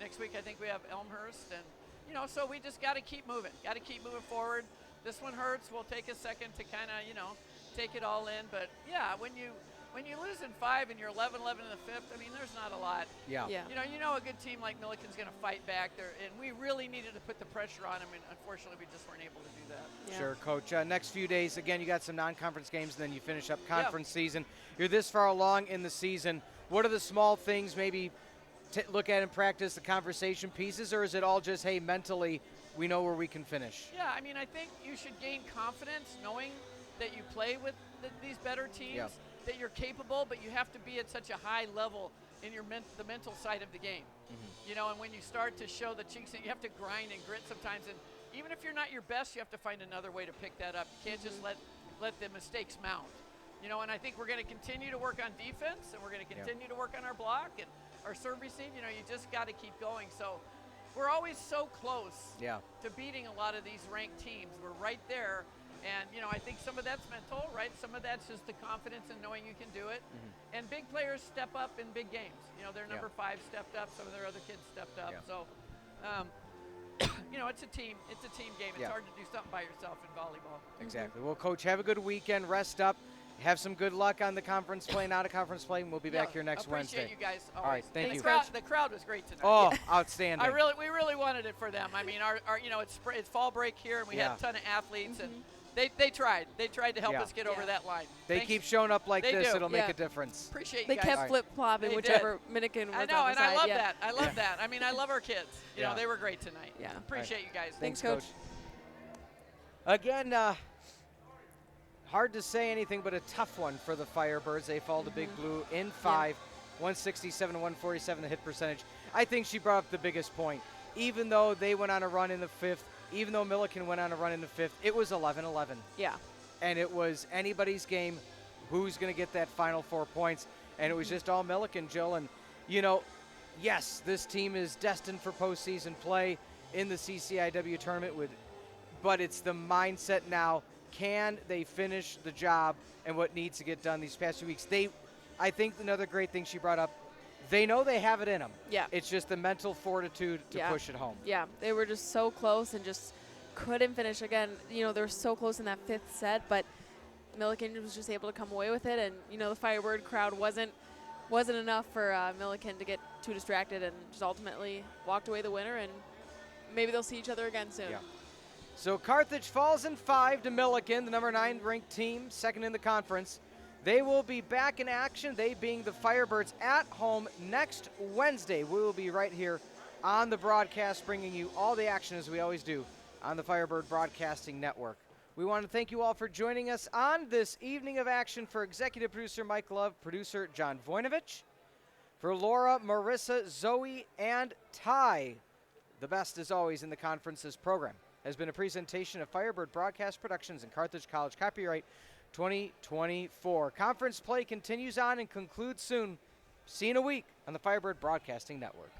next week I think we have Elmhurst. And, you know, so we just got to keep moving. Got to keep moving forward. This one hurts. We'll take a second to kind of, you know, take it all in. But, yeah, when you lose in 5 and you're 11-11 in the 5th, I mean, there's not a lot. You know a good team like Millikin's going to fight back there, and we really needed to put the pressure on them, and unfortunately we just weren't able to do that. Sure, Coach. Next few days, again, you got some non-conference games, and then you finish up conference season. You're this far along in the season. What are the small things maybe look at in practice, the conversation pieces, or is it all just, hey, mentally we know where we can finish? Yeah, I mean, I think you should gain confidence knowing that you play with these better teams, that you're capable, but you have to be at such a high level in your the mental side of the game. You know, and when you start to show the cheeks, you have to grind and grit sometimes, and even if you're not your best, you have to find another way to pick that up. You can't just let the mistakes mount. You know, and I think we're going to continue to work on defense, and we're going to continue to work on our block and our serve receive. You know, you just got to keep going. So we're always so close to beating a lot of these ranked teams. We're right there. And, you know, I think some of that's mental, right? Some of that's just the confidence in knowing you can do it. And big players step up in big games. You know, their number 5 stepped up. Some of their other kids stepped up. So, you know, it's a team game. It's hard to do something by yourself in volleyball. Exactly. Well, Coach, have a good weekend. Rest up. Have some good luck on the conference play and out of conference play, and we'll be back here next Wednesday. Appreciate you guys. All right, thank you. The crowd was great tonight. Oh, outstanding. We really wanted it for them. I mean, our you know, it's fall break here, and we had a ton of athletes, and they tried. They tried to help us get over that line. They keep showing up like this. It'll make a difference. Appreciate you they guys. They kept flip-flopping whichever Millikin was I know, on the and side. I love that. I love that. I mean, I love our kids. You know, they were great tonight. Appreciate you guys. Thanks, Coach. Again, hard to say anything but a tough one for the Firebirds. They fall to Big Blue in 5, 167-147 the hit percentage. I think she brought up the biggest point. Even though they went on a run in the 5th, even though Millikin went on a run in the 5th, it was 11-11. Yeah. and it was anybody's game who's going to get that final 4 points. And it was just all Millikin, Jill. And, yes, this team is destined for postseason play in the CCIW tournament, but it's the mindset now. Can they finish the job and what needs to get done these past few weeks? I think another great thing she brought up, they know they have it in them. Yeah. It's just the mental fortitude to push it home. Yeah, they were just so close and just couldn't finish. Again, they were so close in that 5th set, but Millikin was just able to come away with it. And, the Firebird crowd wasn't enough for Millikin to get too distracted, and just ultimately walked away the winner, and maybe they'll see each other again soon. Yeah. So Carthage falls in 5 to Millikin, the number 9 ranked team, second in the conference. They will be back in action, they being the Firebirds, at home next Wednesday. We will be right here on the broadcast, bringing you all the action as we always do on the Firebird Broadcasting Network. We want to thank you all for joining us on this evening of action. For executive producer Mike Love, producer John Voinovich, for Laura, Marissa, Zoe, and Ty, the best as always in the conference's program has been a presentation of Firebird Broadcast Productions and Carthage College, copyright 2024. Conference play continues on and concludes soon. See you in a week on the Firebird Broadcasting Network.